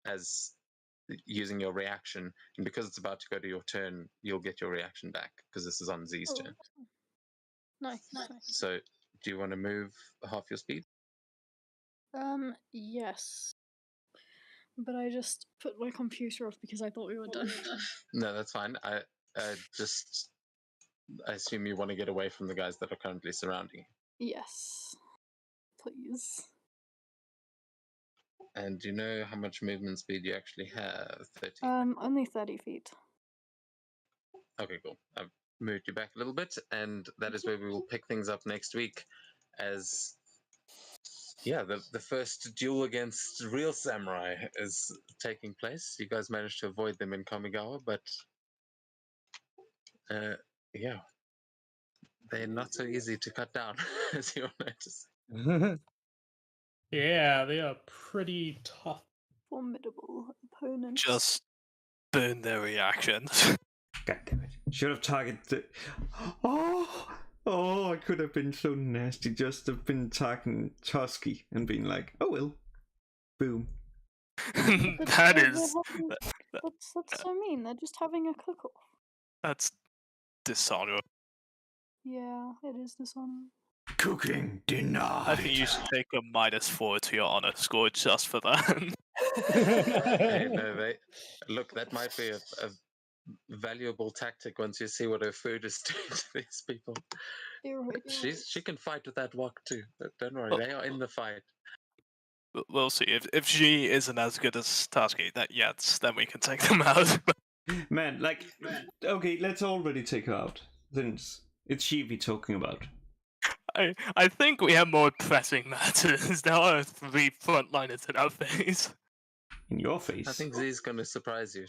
as using your reaction. And because it's about to go to your turn, you'll get your reaction back because this is on Z's turn. Nice. So, do you want to move half your speed? Yes. But I just put my computer off because I thought we were done. No, that's fine. I assume you want to get away from the guys that are currently surrounding you. Yes. Please. And do you know how much movement speed you actually have? 30. Only 30 feet. Okay, cool. I've moved you back a little bit, and that is where we will pick things up next week. As the first duel against real samurai is taking place. You guys managed to avoid them in Kamigawa, but they're not so easy to cut down, as you'll notice. Yeah, they are pretty tough. Formidable opponents. Just burn their reactions. God damn it. Should have targeted. Oh, I could have been so nasty. Just have been targeting Tusky and being like, oh well. Boom. That's so mean. They're just having a cook-off. That's dishonorable. Yeah, it is dishonorable. Cooking denied. I think you should take a -4 to your honor score just for that. Hey, no, look, that might be a valuable tactic once you see what her food is doing to these people. She can fight with that wok too. Don't worry, they are in the fight. We'll see. If she isn't as good as Tusky, then we can take them out. Man, okay, let's already take her out. Since it's she we're talking about. I think we have more pressing matters. There are 3 frontliners in our face. In your face? I think Z's going to surprise you.